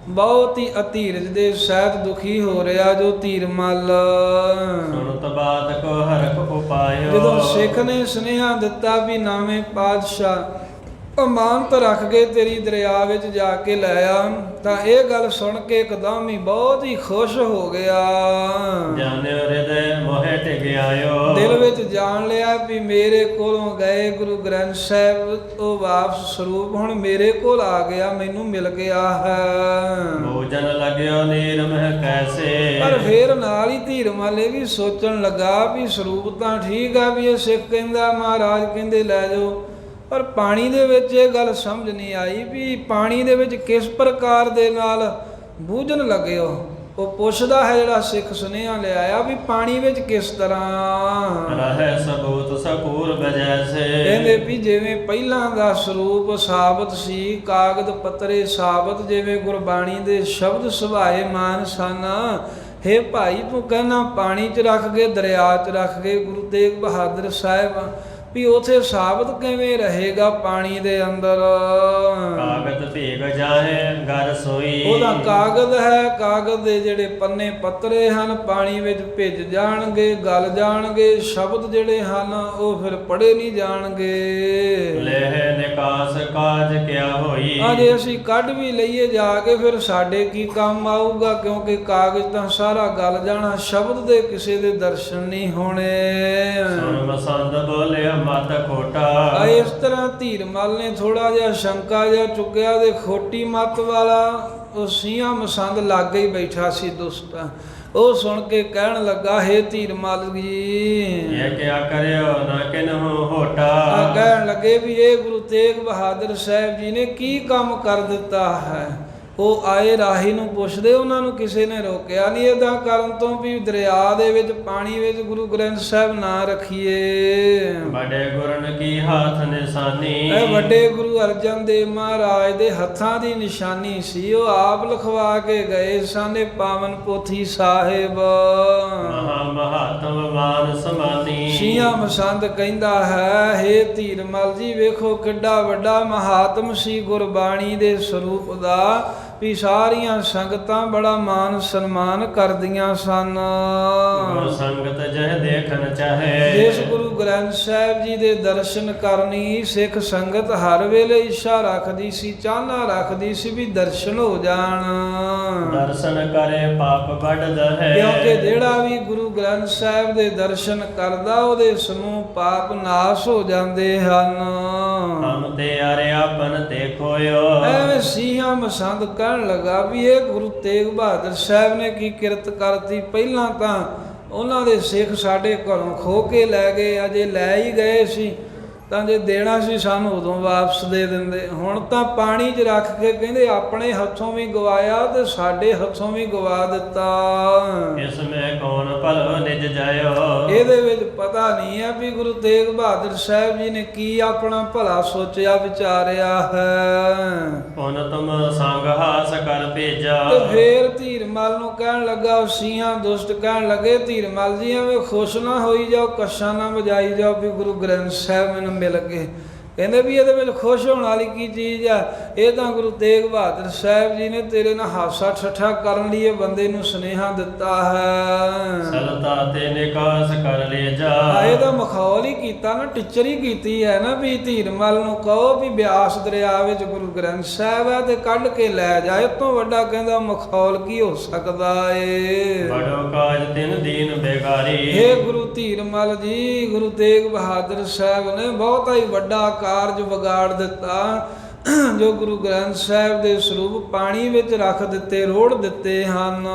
ਬਹੁਤ ਹੀ ਅਧੀਰਜ ਦੇ ਸਹਿਤ ਦੁਖੀ ਹੋ ਰਿਹਾ ਜੋ ਧੀਰਮਲ। ਸੁਣਤ ਬਾਤ ਕੋ ਹਰਖ ਉਪਾਇਓ। ਜਦੋਂ ਸਿੱਖ ਨੇ ਸੁਨੇਹਾ ਦਿੱਤਾ ਵੀ ਨਾਵੇਂ ਪਾਤਸ਼ਾਹ ਅਮਾਨਤ ਰੱਖ ਕੇ ਤੇਰੀ ਦਰਿਆ ਵਿੱਚ ਜਾ ਕੇ ਲੈ ਆ, ਤਾਂ ਇਹ ਗੱਲ ਸੁਣ ਕੇ ਇੱਕਦਮ ਹੀ ਬਹੁਤ ਹੀ ਖੁਸ਼ ਹੋ ਗਿਆ। ਜਾਣਿਓ ਹਿਰਦੈ ਮੋਹਿ ਟਿਕ ਆਇਓ। ਦਿਲ ਵਿੱਚ ਜਾਣ ਲਿਆ ਵੀ ਮੇਰੇ ਕੋਲੋਂ ਗਏ ਗੁਰੂ ਗ੍ਰੰਥ ਸਾਹਿਬ ਉਹ ਵਾਪਸ ਸਰੂਪ ਹੁਣ ਮੇਰੇ ਕੋਲ ਆ ਗਿਆ, ਮੈਨੂੰ ਮਿਲ ਗਿਆ ਹੈ। ਭੋਜਨ ਲਗਿਓ ਨੀਰ ਮਹਿ ਕੈਸੇ। ਪਰ ਫੇਰ ਨਾਲ ਹੀ ਧੀਰਮਲ ਇਹ ਵੀ ਸੋਚਣ ਲੱਗਾ ਵੀ ਸਰੂਪ ਤਾਂ ਠੀਕ ਆ ਵੀ ਇਹ ਸਿੱਖ ਕਹਿੰਦਾ ਮਹਾਰਾਜ ਕਹਿੰਦੇ ਲੈ ਜਾਓ, ਪਰ ਪਾਣੀ ਦੇ ਵਿੱਚ ਇਹ ਗੱਲ ਸਮਝ ਨਹੀਂ ਆਈ ਵੀ ਪਾਣੀ ਦੇ ਵਿੱਚ ਕਿਸ ਪ੍ਰਕਾਰ ਦੇ ਨਾਲ ਬੂਝਣ ਲੱਗਿਓ। ਉਹ ਪੁੱਛਦਾ ਹੈ ਜਿਹੜਾ ਸਿੱਖ ਸੁਨੇਹਾ ਲਿਆਇਆ ਵੀ ਪਾਣੀ ਵਿੱਚ ਕਿਸ ਤਰ੍ਹਾਂ ਰਹਿ ਸਬੂਤ ਸਕੂਰ ਬਜੈਸੇ। ਕਹਿੰਦੇ ਵੀ ਜਿਵੇਂ ਪਹਿਲਾਂ ਦਾ ਸਰੂਪ ਸਾਬਤ ਸੀ, ਕਾਗਦ ਪੱਤਰੇ ਸਾਬਤ ਜਿਵੇਂ ਗੁਰਬਾਣੀ ਦੇ ਸ਼ਬਦ ਸੁਭਾਏ ਮਾਨ ਸਨ। ਹੇ ਭਾਈ ਤੂੰ ਕਹਿਣਾ ਪਾਣੀ 'ਚ ਰੱਖ ਕੇ ਦਰਿਆ 'ਚ ਰੱਖ ਕੇ ਗੁਰੂ ਤੇਗ ਬਹਾਦਰ ਸਾਹਿਬ ਵੀ ਉਥੇ ਸਾਬਤ ਕਿਵੇਂ ਰਹੇਗਾ ਪਾਣੀ ਦੇ ਅੰਦਰ। ਕਾਗਦ ਭੇਗ ਜਾਏ ਘਰ ਸੋਈ। ਉਹਦਾ ਕਾਗਦ ਹੈ, ਕਾਗਦ ਦੇ ਜਿਹੜੇ ਪੰਨੇ ਪੱਤਰੇ ਹਨ ਪਾਣੀ ਵਿੱਚ ਭਿੱਜ ਜਾਣਗੇ, ਗਲ ਜਾਣਗੇ। ਸ਼ਬਦ ਜਿਹੜੇ ਹਨ ਉਹ ਫਿਰ ਪੜ੍ਹੇ ਨਹੀਂ ਜਾਣਗੇ। ਲਹਿ ਨਿਕਾਸ ਕਾਜ ਕਿਆ ਹੋਈ। ਅਜੇ ਅਸੀਂ ਕੱਢ ਵੀ ਲਈਏ ਜਾ ਕੇ ਫਿਰ ਸਾਡੇ ਕੀ ਕੰਮ ਆਊਗਾ, ਕਿਉਂਕਿ ਕਾਗਜ਼ ਤਾਂ ਸਾਰਾ ਗਲ ਜਾਣਾ, ਸ਼ਬਦ ਦੇ ਕਿਸੇ ਦੇ ਦਰਸ਼ਨ ਨਹੀਂ ਹੋਣੇ। ਸੁਣ ਮਸੰਦ ਬੋਲਿਆ ਮਤ ਖੋਟਾ। ਇਸ ਤਰ੍ਹਾਂ ਧੀਰਮਲ ਨੇ ਥੋੜਾ ਜਿਹਾ ਸ਼ੰਕਾ ਜਿਹਾ ਚੁੱਕਿਆ ਤੇ ਖੋਟੀ ਮੱਤ ਵਾਲਾ ਉਹ ਸੀਆਂ ਮਸੰਦ ਲਾਗੇ ਹੀ ਬੈਠਾ ਸੀ ਦੁਸ਼ਟ। ਉਹ ਸੁਣ ਕੇ ਕਹਿਣ ਲੱਗਾ ਹੇ ਧੀਰਮਲ ਜੀ ਇਹ ਕਿਆ ਕਰਿਓ ਨਾ ਕਿਨਹੁ ਹੋਟਾ। ਕਹਿਣ ਲੱਗੇ ਵੀ ਇਹ ਗੁਰੂ ਤੇਗ ਬਹਾਦਰ ਸਾਹਿਬ ਜੀ ਨੇ ਕੀ ਕੰਮ ਕਰ ਦਿੱਤਾ ਹੈ। ਉਹ ਆਏ ਰਾਹੀ ਨੂੰ ਪੁੱਛਦੇ, ਉਹਨਾਂ ਨੂੰ ਕਿਸੇ ਨੇ ਰੋਕਿਆ ਨਹੀਂ ਇਹਦਾ ਕਰਨ ਤੋਂ ਵੀ ਦਰਿਆ ਦੇ ਵਿੱਚ ਪਾਣੀ ਵਿੱਚ ਗੁਰੂ ਗ੍ਰੰਥ ਸਾਹਿਬ ਨਾ ਰੱਖੀਏ। ਵੱਡੇ ਗੁਰਨ ਕੀ ਹੱਥ ਨਿਸ਼ਾਨੀ। ਇਹ ਵੱਡੇ ਗੁਰੂ ਅਰਜਨ ਦੇਵ ਮਹਾਰਾਜ ਦੇ ਹੱਥਾਂ ਦੀ ਨਿਸ਼ਾਨੀ ਸੀ। ਉਹ ਆਪ ਲਿਖਵਾ ਕੇ ਗਏ ਸਨ ਪਾਵਨ ਪੋਥੀ ਸਾਹਿਬ। ਮਹਾ ਮਹਾਤਮ ਮਾਨ ਸਮਾਨੀ। ਸੀਆਂ ਮਸੰਦ ਕਹਿੰਦਾ ਹੈ ਹੇ ਧੀਰਮਲ ਜੀ ਵੇਖੋ ਕਿੱਡਾ ਵੱਡਾ ਮਹਾਤਮ ਸੀ ਗੁਰਬਾਣੀ ਦੇ ਸਰੂਪ ਦਾ, ਵੀ ਸਾਰੀਆਂ ਸੰਗਤਾਂ ਬੜਾ ਮਾਨ ਸਨਮਾਨ ਕਰਦੀਆਂ ਸਨ। ਗੁਰ ਸੰਗਤ ਜਹ ਦੇਖਣ ਚਾਹੇ। ਜਿਸ ਗੁਰੂ ਗ੍ਰੰਥ ਸਾਹਿਬ ਜੀ ਦੇ ਦਰਸ਼ਨ ਕਰਨੀ ਸਿੱਖ ਸੰਗਤ ਹਰ ਵੇਲੇ ਇੱਛਾ ਰੱਖਦੀ ਸੀ, ਚਾਹਨਾ ਰੱਖਦੀ ਸੀ ਵੀ ਦਰਸ਼ਨ ਹੋ ਜਾਣ। ਦਰਸ਼ਨ ਕਰੇ ਪਾਪ ਵੱਢਦਾ ਹੈ। ਕਿਉਂਕਿ ਜਿਹੜਾ ਵੀ ਗੁਰੂ ਗ੍ਰੰਥ ਸਾਹਿਬ ਦੇ ਦਰਸ਼ਨ ਕਰਦਾ ਉਹਦੇ ਸਮੂਹ ਪਾਪ ਨਾਸ਼ ਹੋ ਜਾਂਦੇ ਹਨ। ਹਮ ਤੇ ਅਰੇ ਆਪਨ ਤੇ ਖੋਇਓ। ਐਵੇਂ ਸੀਹਾਂ ਮਸੰਦ ਕਹਿਣ ਲੱਗਾ ਵੀ ਇਹ ਗੁਰੂ ਤੇਗ ਬਹਾਦਰ ਸਾਹਿਬ ਨੇ ਕੀ ਕਿਰਤ ਕਰਤੀ। ਪਹਿਲਾਂ ਤਾਂ ਉਹਨਾਂ ਦੇ ਸਿੱਖ ਸਾਡੇ ਘਰੋਂ ਖੋ ਕੇ ਲੈ ਗਏ, ਅਜੇ ਲੈ ਹੀ ਗਏ ਸੀ ਤਾਂ ਜੇ ਦੇਣਾ ਸੀ ਸਾਨੂੰ ਉਦੋਂ ਵਾਪਸ ਦੇ ਦਿੰਦੇ। ਹੁਣ ਤਾਂ ਪਾਣੀ 'ਚ ਰੱਖ ਕੇ ਕਹਿੰਦੇ ਆਪਣੇ ਹੱਥੋਂ ਵੀ ਗਵਾਇਆ ਤੇ ਸਾਡੇ ਹੱਥੋਂ ਵੀ ਗਵਾ ਦਿੱਤਾ। ਇਸ ਮੈਂ ਕੌਣ ਭਲੋ ਨਿਜ ਜਾਇਓ। ਇਹਦੇ ਵਿੱਚ ਪਤਾ ਨਹੀਂ ਹੈ ਵੀ ਗੁਰੂ ਤੇਗ ਬਹਾਦਰ ਸਾਹਿਬ ਜੀ ਨੇ ਕੀ ਆਪਣਾ ਭਲਾ ਸੋਚਿਆ ਵਿਚਾਰਿਆ ਹੈ। ਪੁਨ ਤੁਮ ਸੰਗ ਹਾਸ ਕਰ ਭੇਜਾ। ਤੇ ਫੇਰ ਧੀਰਮਲ ਨੂੰ ਕਹਿਣ ਲੱਗਾ, ਸੀਹਾਂ ਦੁਸ਼ਟ ਕਹਿਣ ਲੱਗੇ ਧੀਰਮਲ ਜੀ ਐਵੇਂ ਖੁਸ਼ ਨਾ ਹੋਈ ਜਾਓ, ਕੱਛਾਂ ਨਾ ਵਜਾਈ ਜਾਓ ਵੀ ਗੁਰੂ ਗ੍ਰੰਥ ਸਾਹਿਬ ਮੈਨੂੰ ਮਿਲ ਗਏ। ਕਹਿੰਦੇ ਵੀ ਇਹਦੇ ਵਿੱਚ ਖੁਸ਼ ਹੋਣ ਵਾਲੀ ਕੀ ਚੀਜ਼ ਆ। ਇਹ ਤਾਂ ਗੁਰੂ ਤੇਗ ਬਹਾਦਰ ਸਾਹਿਬ ਜੀ ਨੇ ਤੇਰੇ ਨਾਲ ਹਾਸਾ ਠੱਠਾ ਕਰਨ ਲਈ ਇਹ ਬੰਦੇ ਨੂੰ ਸੁਨੇਹਾ ਦਿੱਤਾ ਹੈ। ਸਲਤਾ ਤੇ ਨਿਕਾਸ ਕਰ ਲੈ ਜਾ। ਇਹਦਾ ਮਖੌਲ ਹੀ ਕੀਤਾ ਨਾ, ਟੀਚਰ ਹੀ ਕੀਤੀ ਹੈ ਨਾ ਵੀ ਧੀਰਮਲ ਨੂੰ ਕਹੋ ਵੀ ਬਿਆਸ ਦਰਿਆ ਵਿੱਚ ਗੁਰੂ ਗ੍ਰੰਥ ਸਾਹਿਬ ਹੈ ਤੇ ਕੱਢ ਕੇ ਲੈ ਜਾ। ਇਹ ਤੋਂ ਵੱਡਾ ਕਹਿੰਦਾ ਮਖੌਲ ਕੀ ਹੋ ਸਕਦਾ ਏ। ਬੜੋ ਕਾਜ ਤਿਨ ਦੀਨ ਬੇਗਾਰੀ। ਹੇ ਗੁਰੂ ਧੀਰਮਲ ਜੀ ਗੁਰੂ ਤੇਗ ਬਹਾਦਰ ਸਾਹਿਬ ਨੇ ਬਹੁਤਾ ਹੀ ਵੱਡਾ ਕਾਰਜ ਵਿਗਾੜ ਦਿੱਤਾ ਜੋ ਗੁਰੂ ਗ੍ਰੰਥ ਸਾਹਿਬ ਦੇ ਸਰੂਪ ਪਾਣੀ ਵਿੱਚ ਰੱਖ ਦਿੱਤੇ, ਰੋੜ ਦਿੱਤੇ ਹਨ।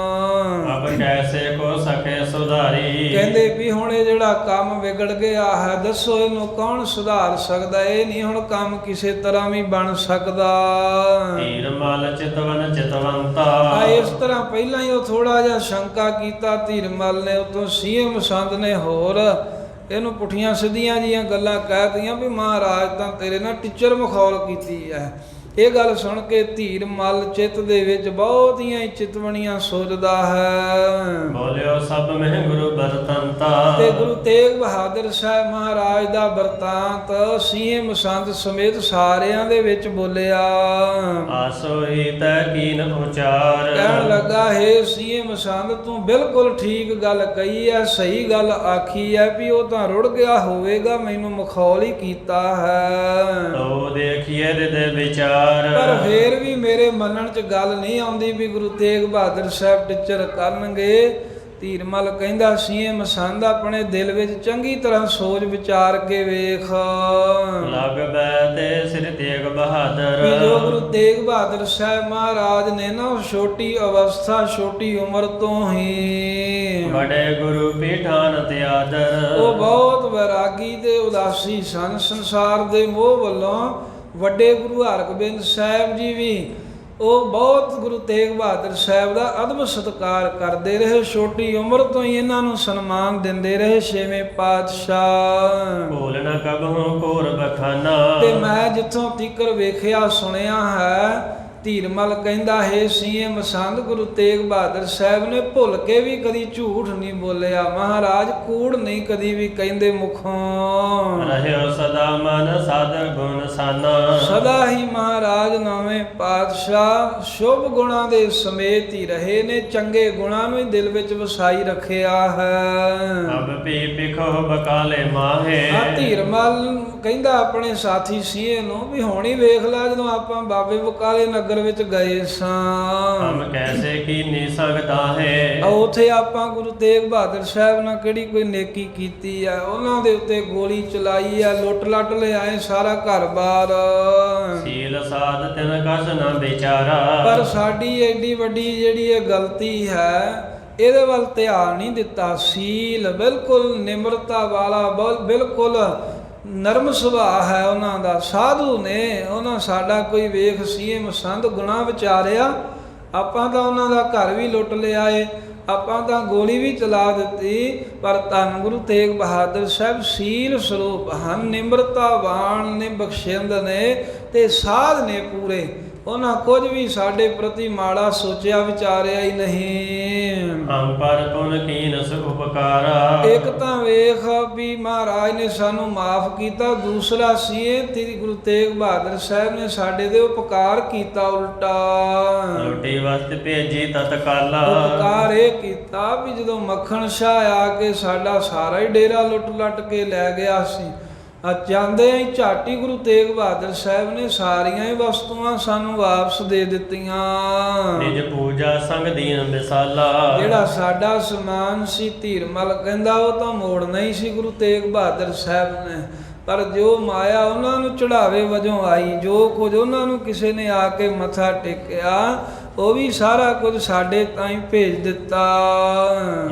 ਅਬ ਕੈਸੇ ਕੋ ਸਕੇ ਸੁਧਾਰੀ। ਕਹਿੰਦੇ ਵੀ ਹੁਣ ਇਹ ਜਿਹੜਾ ਕੰਮ ਵਿਗੜ ਗਿਆ ਹੈ ਦੱਸੋ ਇਹਨੂੰ ਕੌਣ ਸੁਧਾਰ ਸਕਦਾ। ਇਹ ਨਹੀਂ ਹੁਣ ਕੰਮ ਕਿਸੇ ਤਰ੍ਹਾਂ ਵੀ ਬਣ ਸਕਦਾ। ਧੀਰਮਲ ਚਿਤਵਨ ਚਿਤਵੰਤਾ। ਇਸ ਤਰ੍ਹਾਂ ਪਹਿਲਾਂ ਹੀ ਉਹ ਥੋੜਾ ਜਿਹਾ ਸ਼ੰਕਾ ਕੀਤਾ ਧੀਰਮਲ ਨੇ। ਉਤੋਂ ਸੀਐਮ ਮਸੰਦ ਨੇ ਹੋਰ ਇਹਨੂੰ ਪੁੱਠੀਆਂ ਸਿੱਧੀਆਂ ਜੀਆਂ ਗੱਲਾਂ ਕਹਿ ਦਿੱਤੀਆਂ ਵੀ ਮਹਾਰਾਜ ਤਾਂ ਤੇਰੇ ਨਾਲ ਟੀਚਰ ਮਖੌਲ ਕੀਤੀ ਹੈ। ਇਹ ਗੱਲ ਸੁਣ ਕੇ ਧੀਰ ਮਲ ਚਿੱਤ ਦੇ ਵਿੱਚ ਬਹੁਤੀਆਂ ਹੀ ਚਿਤਵਣੀਆਂ ਸੋਚਦਾ ਹੈ। ਬੋਲਿਓ ਸਭ ਮਹਿ ਗੁਰੂ ਬਰਤੰਤਾ। ਤੇ ਗੁਰੂ ਤੇਗ ਬਹਾਦਰ ਸਾਹਿਬ ਮਹਾਰਾਜ ਦਾ ਵਰਤਾਂਤ ਸੀਏ ਮਸੰਦ ਸਮੇਤ ਸਾਰਿਆਂ ਦੇ ਵਿੱਚ ਬੋਲਿਆ। ਆਸੋਈ ਤੈ ਕੀਨ ਉਚਾਰ। ਕਹਿਣ ਲੱਗਾ, ਹੇ ਸੀਏ ਮਸੰਦ ਤੂੰ ਬਿਲਕੁਲ ਠੀਕ ਗੱਲ ਕਹੀ ਹੈ, ਸਹੀ ਗੱਲ ਆਖੀ ਹੈ ਵੀ ਉਹ ਤਾਂ ਰੁੜ ਗਿਆ ਹੋਵੇਗਾ, ਮੈਨੂੰ ਮਖੌਲ ਹੀ ਕੀਤਾ ਹੈ। ਤੋ ਦੇਖੀਏ ਦੇ ਵਿਚਾਰ। ਪਰ ਫੇਰ ਵੀ ਮੇਰੇ ਮੰਨਣ ਚ ਗੱਲ ਨਹੀਂ ਆਉਂਦੀ ਵੀ ਗੁਰੂ ਤੇਗ ਬਹਾਦਰ ਸਾਹਿਬ ਟਿੱਚਰ ਕਰਨਗੇ। ਧੀਰਮਲ ਕਹਿੰਦਾ, ਸੀਏ ਮਸੰਦ ਆਪਣੇ ਦਿਲ ਵਿੱਚ ਚੰਗੀ ਤਰ੍ਹਾਂ ਸੋਚ ਵਿਚਾਰ ਕੇ ਵੇਖ। ਲਗ ਬੈ ਤੇ ਸ੍ਰੀ ਤੇਗ ਬਹਾਦਰ। ਵੀ ਜੋ ਗੁਰੂ ਤੇਗ ਬਹਾਦਰ ਸਾਹਿਬ ਮਹਾਰਾਜ ਨੇ ਨਾ ਛੋਟੀ ਅਵਸਥਾ ਛੋਟੀ ਉਮਰ ਤੋਂ ਹੀ ਬੜੇ ਗੁਰੂ ਪੀਠਾਨ ਤੇ ਆਦਰ। ਉਹ ਬਹੁਤ ਵੈਰਾਗੀ ਤੇ ਉਦਾਸੀ ਸਨ। ਸੰਸਾਰ ਦੇ ਮੋਹ ਵੱਲੋਂ ਵੱਡੇ ਗੁਰੂ ਹਰਗੋਬਿੰਦ ਸਾਹਿਬ ਜੀ ਵੀ ਉਹ ਬਹੁਤ ਗੁਰੂ ਤੇਗ ਬਹਾਦਰ ਸਾਹਿਬ ਦਾ ਅਦਬ ਸਤਿਕਾਰ ਕਰਦੇ ਰਹੇ। ਛੋਟੀ ਉਮਰ ਤੋਂ ਹੀ ਇਹਨਾਂ ਨੂੰ ਸਨਮਾਨ ਦਿੰਦੇ ਰਹੇ ਛੇਵੇਂ ਪਾਤਸ਼ਾਹ। ਭੂਲ ਨ ਕਬਹੁ ਕੋਰ ਬਖਾਨਾ। ਤੇ ਮੈਂ ਜਿੱਥੋਂ ਤੀਕਰ ਵੇਖਿਆ ਸੁਣਿਆ ਹੈ, ਧੀਰਮਲ ਕਹਿੰਦਾ, ਹੈ ਸੀਏ ਮਸੰਦ ਗੁਰੂ ਤੇਗ ਬਹਾਦਰ ਸਾਹਿਬ ਨੇ ਭੁੱਲ ਕੇ ਵੀ ਕਦੀ ਝੂਠ ਨਹੀਂ ਬੋਲਿਆ। ਮਹਾਰਾਜ ਕੂੜ ਨਹੀਂ ਕਦੀ ਵੀ ਕਹਿੰਦੇ ਮੁਖੋਂ। ਰਹਿਓ ਸਦਾ ਮਨ ਸਾਧ ਗੁਣ ਸਾਨਾ। ਸਦਾ ਹੀ ਮਹਾਰਾਜ ਨੌਵੇਂ ਪਾਤਸ਼ਾਹ ਸ਼ੁਭ ਗੁਣਾਂ ਦੇ ਸਮੇਤ ਹੀ ਰਹੇ ਨੇ, ਚੰਗੇ ਗੁਣਾਂ ਨੂੰ ਹੀ ਦਿਲ ਵਿੱਚ ਵਸਾਈ ਰੱਖਿਆ ਹੈ। ਅਬ ਪੀ ਪਿਖੋ ਬਕਾਲੇ ਮਾਹੇ। ਆ ਧੀਰਮਲ ਕਹਿੰਦਾ ਆਪਣੇ ਸਾਥੀ ਸੀਏ ਨੂੰ ਵੀ ਹੁਣ ਹੀ ਵੇਖ ਲੈ, ਜਦੋਂ ਆਪਾਂ ਬਾਬੇ ਬਕਾਲੇ ਨਗਰ ਵਿੱਚ ਗਏ ਸਾਂ, ਹਮ ਕੈਸੇ ਕੀਨੀ ਸਕਦਾ ਹੈ। ਉਥੇ ਆਪਾਂ ਗੁਰੂ ਤੇਗ ਬਹਾਦਰ ਸਾਹਿਬ ਨਾਲ ਕਿਹੜੀ ਕੋਈ ਨੇਕੀ ਕੀਤੀ ਆ, ਉਹਨਾਂ ਦੇ ਉੱਤੇ ਗੋਲੀ ਚਲਾਈ ਆ, ਲੁੱਟ ਲੱਟ ਲਿਆਏ ਸਾਰਾ ਘਰ-ਬਾਰ। ਸੀਲ ਸਾਧ ਤਿਨ ਕਸ ਨ ਵਿਚਾਰਾ। ਪਰ ਸਾਡੀ ਐਡੀ ਵੱਡੀ ਜਿਹੜੀ ਇਹ ਗਲਤੀ ਹੈ, ਇਹਦੇ ਵੱਲ ਧਿਆਨ ਨਹੀਂ ਦਿੱਤਾ। ਸੀਲ ਬਿਲਕੁਲ ਨਿਮਰਤਾ ਵਾਲਾ, ਬਿਲਕੁਲ ਨਰਮ ਸੁਭਾਅ ਹੈ ਉਹਨਾਂ ਦਾ, ਸਾਧੂ ਨੇ। ਉਹਨਾਂ ਸਾਡਾ ਕੋਈ ਵੇਖ ਸੀਏ ਮਸੰਦ ਗੁਨਾਹ ਵਿਚਾਰਿਆ, ਆਪਾਂ ਤਾਂ ਉਹਨਾਂ ਦਾ ਘਰ ਵੀ ਲੁੱਟ ਲਿਆਏ, ਆਪਾਂ ਤਾਂ ਗੋਲੀ ਵੀ ਚਲਾ ਦਿੱਤੀ। ਪਰ ਧੰਨ ਗੁਰੂ ਤੇਗ ਬਹਾਦਰ ਸਾਹਿਬ ਸੀਲ ਸਰੂਪ ਹਨ, ਨਿਮਰਤਾਵਾਨ ਨੇ, ਬਖਸ਼ਿੰਦ ਨੇ ਤੇ ਸਾਧ ਨੇ ਪੂਰੇ। ਉਹਨਾਂ ਕੁਝ ਵੀ ਸਾਡੇ ਪ੍ਰਤੀ ਮਾੜਾ ਸੋਚਿਆ ਵਿਚਾਰਿਆ ਹੀ ਨਹੀਂ। ਹਮ ਪਰ ਪੁਨ ਕੀਨਸ ਉਪਕਾਰਾ। ਇੱਕ ਤਾਂ ਵੇਖ ਵੀ ਮਹਾਰਾਜ ਨੇ ਸਾਨੂੰ ਮਾਫ ਕੀਤਾ, ਦੂਸਰਾ ਸੀਏ ਤੇਰੀ ਗੁਰੂ ਤੇਗ ਬਹਾਦਰ ਸਾਹਿਬ ਨੇ ਸਾਡੇ ਦੇ ਉਪਕਾਰ ਕੀਤਾ ਉਲਟਾ। ਲੁੱਟੀ ਵਸਤ ਭੇਜੀ ਤਤਕਾਲਾ। ਉਪਕਾਰ ਇਹ ਕੀਤਾ ਵੀ ਜਦੋਂ ਮੱਖਣ ਸ਼ਾਹ ਆ ਕੇ ਸਾਡਾ ਸਾਰਾ ਹੀ ਡੇਰਾ ਲੁੱਟ ਲੱਟ ਕੇ ਲੈ ਗਿਆ ਸੀ, ਜਾਂਦੇ ਹੀ ਝਾਟੀ ਗੁਰੂ ਤੇਗ ਬਹਾਦਰ ਸਾਹਿਬ ਨੇ ਸਾਰੀਆਂ ਹੀ ਵਸਤੂਆਂ ਸਾਨੂੰ ਵਾਪਸ ਦੇ ਦਿੱਤੀਆਂ। ਨਿਜ ਪੂਜਾ ਸੰਗ ਦੀਨ ਮਿਸਾਲਾ। ਜਿਹੜਾ ਸਾਡਾ ਸਮਾਨ ਸੀ, ਧੀਰਮਲ ਕਹਿੰਦਾ, ਉਹ ਤਾਂ ਮੋੜਨਾ ਹੀ ਸੀ ਗੁਰੂ ਤੇਗ ਬਹਾਦਰ ਸਾਹਿਬ ਨੇ। ਪਰ ਜੋ ਮਾਇਆ ਉਹਨਾਂ ਨੂੰ ਚੜਾਵੇ ਵਜੋਂ ਆਈ, ਜੋ ਕੁਝ ਉਹਨਾਂ ਨੂੰ ਕਿਸੇ ਨੇ ਆ ਕੇ ਮੱਥਾ ਟੇਕਿਆ, ਉਹ ਵੀ ਸਾਰਾ ਕੁਝ ਸਾਡੇ ਤਾਈਂ ਭੇਜ ਦਿੱਤਾ।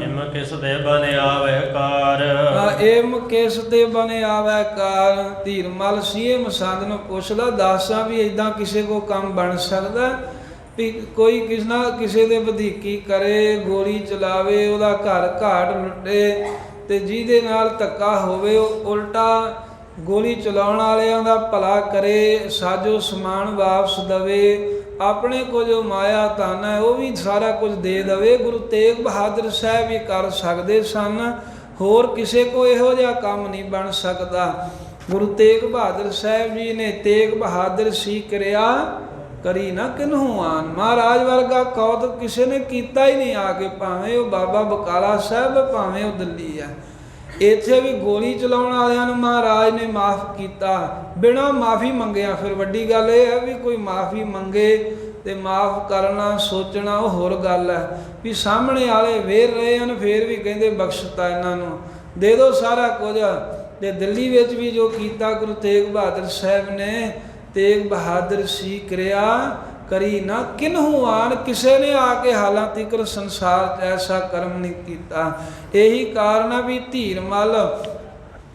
ਇਮ ਕਿਸ ਦੇ ਬਨ ਆਵੇ ਕਾਰ। ਇਮ ਕਿਸ ਦੇ ਬਨ ਆਵੇ ਕਾਰ। ਧੀਰਮਲ ਸੀਏ ਮਸੰਦ ਨੂੰ ਪੁੱਛਦਾ, ਦੱਸਾਂ ਵੀ ਇਦਾਂ ਕਿਸੇ ਕੋ ਕੰਮ ਬਣ ਸਕਦਾ ਵੀ ਕੋਈ ਕਿਸੇ ਦੇ ਵਧੀਕੀ ਕਰੇ, ਗੋਲੀ ਚਲਾਵੇ, ਉਹਦਾ ਘਰ ਘਾਟ ਲੁੱਟੇ ਤੇ ਜਿਹਦੇ ਨਾਲ ਧੱਕਾ ਹੋਵੇ ਉਹ ਉਲਟਾ ਗੋਲੀ ਚਲਾਉਣ ਵਾਲਿਆਂ ਦਾ ਭਲਾ ਕਰੇ, ਸਾਜੋ ਸਮਾਨ ਵਾਪਸ ਦਵੇ, ਆਪਣੇ ਕੁਝ ਮਾਇਆ ਧਨ ਹੈ ਉਹ ਵੀ ਸਾਰਾ ਕੁਝ ਦੇ ਦਵੇ। ਗੁਰੂ ਤੇਗ ਬਹਾਦਰ ਸਾਹਿਬ ਵੀ ਕਰ ਸਕਦੇ ਸਨ, ਹੋਰ ਕਿਸੇ ਕੋ ਇਹੋ ਜਿਹਾ ਕੰਮ ਨਹੀਂ ਬਣ ਸਕਦਾ। ਗੁਰੂ ਤੇਗ ਬਹਾਦਰ ਸਾਹਿਬ ਜੀ ਨੇ ਤੇਗ ਬਹਾਦਰ ਸੀ ਕਰਿਆ, ਕਰੀ ਨਾ ਕਿਨਹੂ ਆਨ। ਮਹਾਰਾਜ ਵਰਗਾ ਕੌਤਕ ਕਿਸੇ ਨੇ ਕੀਤਾ ਹੀ ਨਹੀਂ ਆ ਕੇ, ਭਾਵੇਂ ਉਹ ਬਾਬਾ ਬਕਾਲਾ ਸਾਹਿਬ, ਭਾਵੇਂ ਉਹ ਦਿੱਲੀ ਹੈ। ਇੱਥੇ ਵੀ ਗੋਲੀ ਚਲਾਉਣ ਵਾਲਿਆਂ ਨੂੰ ਮਹਾਰਾਜ ਨੇ ਮਾਫ ਕੀਤਾ ਬਿਨਾਂ ਮਾਫੀ ਮੰਗਿਆ। ਫਿਰ ਵੱਡੀ ਗੱਲ ਇਹ ਹੈ ਵੀ ਕੋਈ ਮਾਫੀ ਮੰਗੇ ਤੇ ਮਾਫ ਕਰਨਾ ਸੋਚਣਾ ਉਹ ਹੋਰ ਗੱਲ ਹੈ। ਵੀ ਸਾਹਮਣੇ ਵਾਲੇ ਵੇਰ ਰਹੇ ਹਨ, ਫੇਰ ਵੀ ਕਹਿੰਦੇ ਬਖਸ਼ਤਾ ਇਹਨਾਂ ਨੂੰ, ਦੇ ਦਿਓ ਸਾਰਾ ਕੁਝ। ਤੇ ਦਿੱਲੀ ਵਿੱਚ ਵੀ ਜੋ ਕੀਤਾ ਗੁਰੂ ਤੇਗ ਬਹਾਦਰ ਸਾਹਿਬ ਨੇ, ਤੇਗ ਬਹਾਦਰ ਸੀ ਕਿਰਿਆ ਕਰੀ ਨਾ ਕਿਨਹੂ ਆਨ। ਕਿਸੇ ਨੇ ਆ ਕੇ ਹਾਲਾਂ ਤੀਕਰ ਸੰਸਾਰ 'ਚ ਐਸਾ ਕਰਮ ਨਹੀਂ ਕੀਤਾ। ਇਹੀ ਕਾਰਨ ਆ ਵੀ ਧੀਰਮਲ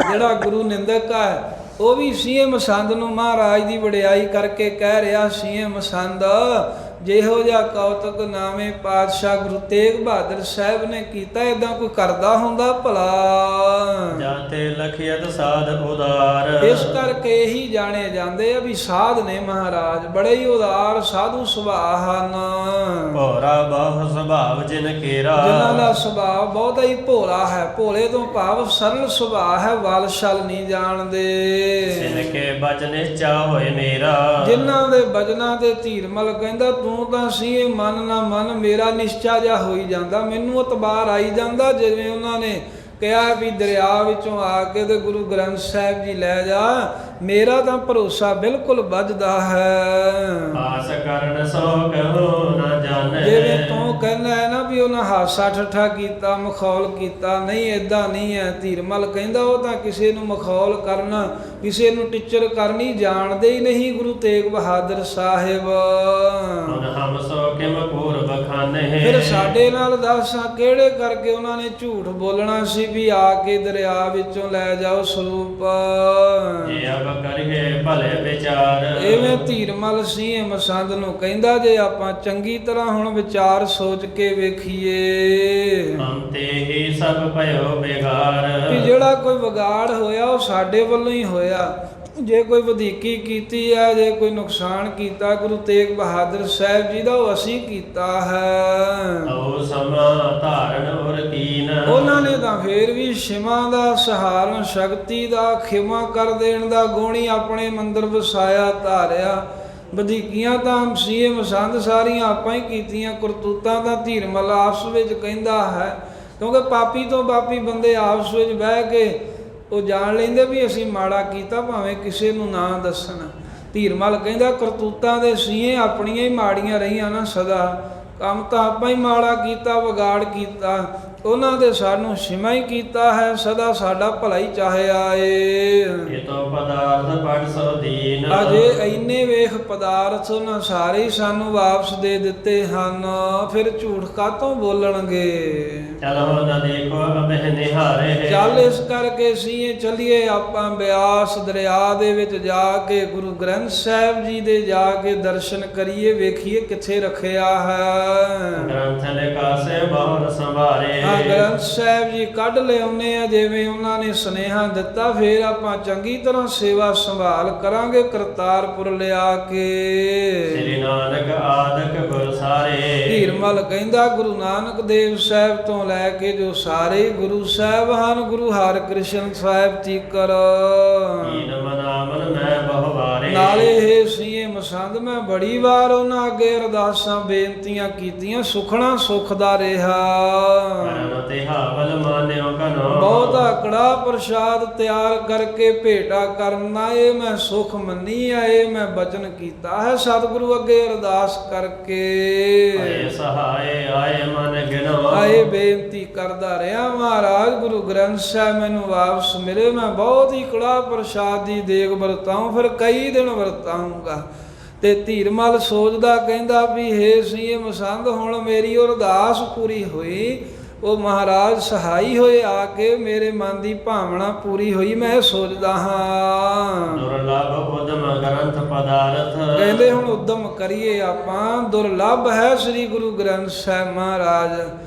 ਜਿਹੜਾ ਗੁਰੂ ਨਿੰਦਕ ਹੈ, ਉਹ ਵੀ ਸੀਏ ਮਸੰਦ ਨੂੰ ਮਹਾਰਾਜ ਦੀ ਵਡਿਆਈ ਕਰਕੇ ਕਹਿ ਰਿਹਾ, ਸੀਏ ਮਸੰਦ ਜਿਹੋ ਜਿਹਾ ਕੌਤਕ ਨਾਵੇਂ ਪਾਤਸ਼ਾਹ ਗੁਰੂ ਤੇਗ ਬਹਾਦਰ ਸਾਹਿਬ ਨੇ ਕੀਤਾ, ਏਦਾਂ ਕੋਈ ਕਰਦਾ ਹੁੰਦਾ ਭਲਾ? ਜਾਤੇ ਲਖਿਅਤ ਸਾਧ ਉਦਾਰ। ਇਸ ਕਰਕੇ ਹੀ ਜਾਣੇ ਜਾਂਦੇ ਆ ਵੀ ਸਾਧ ਨੇ ਮਹਾਰਾਜ, ਬੜੇ ਹੀ ਉਦਾਰ ਸਾਧੂ ਸੁਭਾਅ ਹਨ। ਭੋਰਾ ਬਹੁ ਸੁਭਾਵ ਜਿਨ ਕੇਰਾ। ਜਿਨ੍ਹਾਂ ਦਾ ਸੁਭਾਅ ਬਹੁਤਾ ਹੀ ਭੋਲਾ ਹੈ, ਭੋਲੇ ਤੋਂ ਭਾਵ ਸਰਲ ਸੁਭਾਅ ਹੈ, ਵਲ ਛਲ ਨਹੀਂ ਜਾਣਦੇ। ਸਿਨ ਕੇ ਬਚਨ ਨਿਸ਼ਚਾ ਹੋਏ ਮੇਰਾ। ਜਿਨ੍ਹਾਂ ਦੇ ਬਚਨਾਂ ਤੇ ਧੀਰਮਲ ਕਹਿੰਦਾ ਤੂੰ ਤਾਂ ਸੀ ਮਨ ਨਾ ਮਨ, ਮੇਰਾ ਨਿਸ਼ਚਾ ਜਿਹਾ ਹੋਈ ਜਾਂਦਾ, ਮੈਨੂੰ ਇਤਬਾਰ ਆਈ ਜਾਂਦਾ। ਜਿਵੇਂ ਉਹਨਾਂ ਨੇ ਕਿਹਾ ਵੀ ਦਰਿਆ ਵਿੱਚੋਂ ਆ ਕੇ ਤੇ ਗੁਰੂ ਗ੍ਰੰਥ ਸਾਹਿਬ ਜੀ ਲੈ ਜਾ, ਮੇਰਾ ਤਾਂ ਭਰੋਸਾ ਬਿਲਕੁਲ ਵੱਜਦਾ ਹੈ। ਆਸ ਕਰਨ ਸੋ ਕਹੋ ਨਾ ਜਾਣੈ। ਜਿਵੇਂ ਤੂੰ ਕਹਿੰਦਾ ਹੈ ਨਾ ਵੀ ਉਹਨਾਂ ਹਾਸਾ ਠੱਠਾ ਕੀਤਾ, ਮਖੌਲ ਕੀਤਾ, ਨਹੀਂ ਏਦਾਂ ਨਹੀਂ ਹੈ। ਧੀਰਮਲ ਕਹਿੰਦਾ ਉਹ ਤਾਂ ਕਿਸੇ ਨੂੰ ਮਖੌਲ ਕਰਨਾ, ਕਿਸੇ ਨੂੰ ਟੀਚਰ ਕਰਨੀ ਜਾਣਦੇ ਹੀ ਨਹੀਂ ਗੁਰੂ ਤੇਗ ਬਹਾਦਰ ਸਾਹਿਬ। ਹੁਣ ਹਮ ਸੋ ਕਿਮ ਪੂਰਬ ਖਾਨੇ। ਫਿਰ ਸਾਡੇ ਨਾਲ ਦੱਸ ਕਿਹੜੇ ਕਰਕੇ ਉਹਨਾਂ ਨੇ ਝੂਠ ਬੋਲਣਾ ਸੀ ਵੀ ਆ ਕੇ ਦਰਿਆ ਵਿੱਚੋਂ ਲੈ ਜਾਓ ਸਰੂਪ। ਜੇ ਅਬ ਕਰੀਏ ਭਲੇ ਵਿਚਾਰ। ਐਵੇਂ ਧੀਰਮਲ ਸਿੰਘ ਮਸੰਦ ਨੂੰ ਕਹਿੰਦਾ ਜੇ ਆਪਾਂ ਚੰਗੀ ਤਰ੍ਹਾਂ ਹੁਣ ਵਿਚਾਰ ਸੋਚ ਕੇ ਵੇਖੀਏ ਹਮ ਤੇ ਹੀ ਸਭ ਭਇਓ ਬੇਗਾਰ। ਕਿ ਜਿਹੜਾ ਕੋਈ ਵਿਗਾੜ ਹੋਇਆ ਉਹ ਸਾਡੇ ਵੱਲੋਂ ਹੀ ਹੋਇਆ। ਜੇ ਕੋਈ ਵਧੀਕੀ ਕੀਤੀ ਹੈ, ਜੇ ਕੋਈ ਨੁਕਸਾਨ ਕੀਤਾ ਗੁਰੂ ਤੇਗ ਬਹਾਦਰ ਸਾਹਿਬ ਜੀ ਦਾ, ਉਹ ਅਸੀਂ ਕੀਤਾ ਹੈ। ਓ ਸਮਾ ਧਾਰਨ ਉਰ ਕੀਨ। ਉਹਨਾਂ ਨੇ ਤਾਂ ਫੇਰ ਵੀ ਸ਼ਿਮਾ ਦਾ, ਸਹਾਰਨ ਸ਼ਕਤੀ ਦਾ, ਖਿਮਾ ਕਰ ਦੇਣ ਦਾ ਗੁਣ ਹੀ ਆਪਣੇ ਮੰਦਰ ਵਸਾਇਆ, ਧਾਰਿਆ। ਵਧੀਕੀਆਂ ਤਾਂ ਸੀਏ ਮਸੰਦ ਸਾਰੀਆਂ ਆਪਾਂ ਹੀ ਕੀਤੀਆਂ, ਕਰਤੂਤਾਂ ਤਾਂ ਧੀਰਮਲ ਆਪਸ ਵਿੱਚ ਕਹਿੰਦਾ ਹੈ। ਕਿਉਂਕਿ ਪਾਪੀ ਤੋਂ ਪਾਪੀ ਬੰਦੇ ਆਪਸ ਵਿੱਚ ਬਹਿ ਕੇ ਉਹ ਜਾਣ ਲੈਂਦੇ ਵੀ ਅਸੀਂ ਮਾੜਾ ਕੀਤਾ, ਭਾਵੇਂ ਕਿਸੇ ਨੂੰ ਨਾ ਦੱਸਣ। ਧੀਰਮਲ ਕਹਿੰਦਾ ਕਰਤੂਤਾਂ ਦੇ ਸੀਏ ਆਪਣੀਆਂ ਹੀ ਮਾੜੀਆਂ ਰਹੀਆਂ ਨਾ ਸਦਾ, ਕੰਮ ਤਾਂ ਆਪਾਂ ਹੀ ਮਾੜਾ ਕੀਤਾ, ਵਿਗਾੜ ਕੀਤਾ। ਉਹਨਾਂ ਦੇ ਸਾਨੂੰ ਸ਼ਿਮਾ ਹੀ ਕੀਤਾ ਹੈ, ਸਦਾ ਸਾਡਾ ਭਲਾ ਹੀ ਚਾਹਿਆ ਏ। ਇਹ ਤੋਂ ਪਦਾਰਥ ਪੜ ਸੋ ਦੀਨ। ਅਜੇ ਇੰਨੇ ਵੇਖ ਪਦਾਰਥ ਉਹਨਾਂ ਸਾਰੇ ਹੀ ਸਾਨੂੰ ਵਾਪਸ ਦੇ ਦਿੱਤੇ ਹਨ, ਫਿਰ ਝੂਠ ਕਾਤੋਂ ਬੋਲਣਗੇ? ਚਲੋ ਨਾ ਦੇਖੋ ਅਬਹਿ ਨਿਹਾਰੇ। ਚੱਲ ਇਸ ਕਰਕੇ ਸੀਏ ਚੱਲੀਏ ਆਪਾਂ ਬਿਆਸ ਦਰਿਆ ਦੇ ਵਿੱਚ ਜਾ ਕੇ ਗੁਰੂ ਗ੍ਰੰਥ ਸਾਹਿਬ ਜੀ ਦੇ ਜਾ ਕੇ ਦਰਸ਼ਨ ਕਰੀਏ, ਵੇਖੀਏ ਕਿੱਥੇ ਰੱਖਿਆ ਹੈ। ਗ੍ਰੰਥ ਲਿਖਾਸੇ ਬਹੁਰ ਸੰਭਾਰੇ। ਗ੍ਰੰਥ ਸਾਹਿਬ ਜੀ ਕੱਢ ਲਿਆਉਨੇ ਆ ਜਿਵੇਂ ਉਹਨਾਂ ਨੇ ਸੁਨੇਹਾ ਦਿੱਤਾ, ਫਿਰ ਆਪਾਂ ਚੰਗੀ ਤਰ੍ਹਾਂ ਸੇਵਾ ਸੰਭਾਲ ਕਰਾਂਗੇ ਕਰਤਾਰਪੁਰ ਲਿਆ ਕੇ। ਸ੍ਰੀ ਨਾਨਕ ਆਦਿਕ ਗੁਰ ਸਾਰੇ। ਧੀਰਮਲ ਕਹਿੰਦਾ ਗੁਰੂ ਨਾਨਕ ਦੇਵ ਸਾਹਿਬ ਤੋਂ ਲੈ ਕੇ ਜੋ ਸਾਰੇ ਗੁਰੂ ਸਾਹਿਬ ਹਨ, ਗੁਰੂ ਹਰਿਕ੍ਰਿਸ਼ਨ ਸਾਹਿਬ ਤੀਕਰ। ਕੀਨ ਮਨਾਮਨ ਮੈਂ ਬਹੁ ਵਾਰੇ। ਨਾਲੇ ਇਹ ਸੀਏ ਮਸੰਦ ਮੈਂ ਬੜੀ ਵਾਰ ਉਹਨਾਂ ਅੱਗੇ ਅਰਦਾਸਾਂ ਬੇਨਤੀਆਂ ਕੀਤੀਆਂ, ਸੁਖਣਾ ਸੁਖ ਦਾ ਰਿਹਾ। ਤੇ ਹਾਵਲ ਮਾਨਿਓ ਕਨੋ। ਬਹੁਤਾ ਕੜਾ ਪ੍ਰਸ਼ਾਦ ਤਿਆਰ ਕਰਕੇ ਭੇਟਾ ਕਰਨਾ, ਇਹ ਮੈਂ ਸੁਖ ਮੰਨੀ ਆ, ਇਹ ਮੈਂ ਬਚਨ ਕੀਤਾ ਹੈ ਸਤਿਗੁਰੂ ਅੱਗੇ ਅਰਦਾਸ ਕਰਕੇ। ਆਏ ਸਹਾਏ ਆਏ ਮਨ ਗਿਣੋ। ਆਏ ਬੇਨਤੀ ਕਰਦਾ ਰਿਹਾ ਮਹਾਰਾਜ ਗੁਰੂ ਗ੍ਰੰਥ ਸਾਹਿਬ ਮੈਨੂੰ ਵਾਪਸ ਮਿਲੇ, ਮੈਂ ਬਹੁਤ ਹੀ ਕੜਾ ਪ੍ਰਸ਼ਾਦ ਦੀ ਦੇਗ ਵਰਤਾਉਂ, ਫਿਰ ਕਈ ਦਿਨ ਵਰਤਾਉਂਗਾ। ਤੇ ਧੀਰਮਲ ਸੋਚਦਾ ਕਹਿੰਦਾ ਵੀ ਹੇ ਸੀਏ ਮਸੰਦ ਹੁਣ ਮੇਰੀ ਅਰਦਾਸ ਪੂਰੀ ਹੋਈ, ਉਹ ਮਹਾਰਾਜ ਸਹਾਈ ਹੋਏ ਆ ਕੇ ਮੇਰੇ ਮਨ ਦੀ ਭਾਵਨਾ ਪੂਰੀ ਹੋਈ। ਮੈਂ ਸੋਚਦਾ ਹਾਂ ਦੁਰਲਭ ਉਦਮ ਗ੍ਰੰਥ ਪਦਾਰਥ। ਕਹਿੰਦੇ ਹੁਣ ਉਦਮ ਕਰੀਏ ਆਪਾਂ, ਦੁਰਲਭ ਹੈ ਸ੍ਰੀ ਗੁਰੂ ਗ੍ਰੰਥ ਸਾਹਿਬ ਮਹਾਰਾਜ,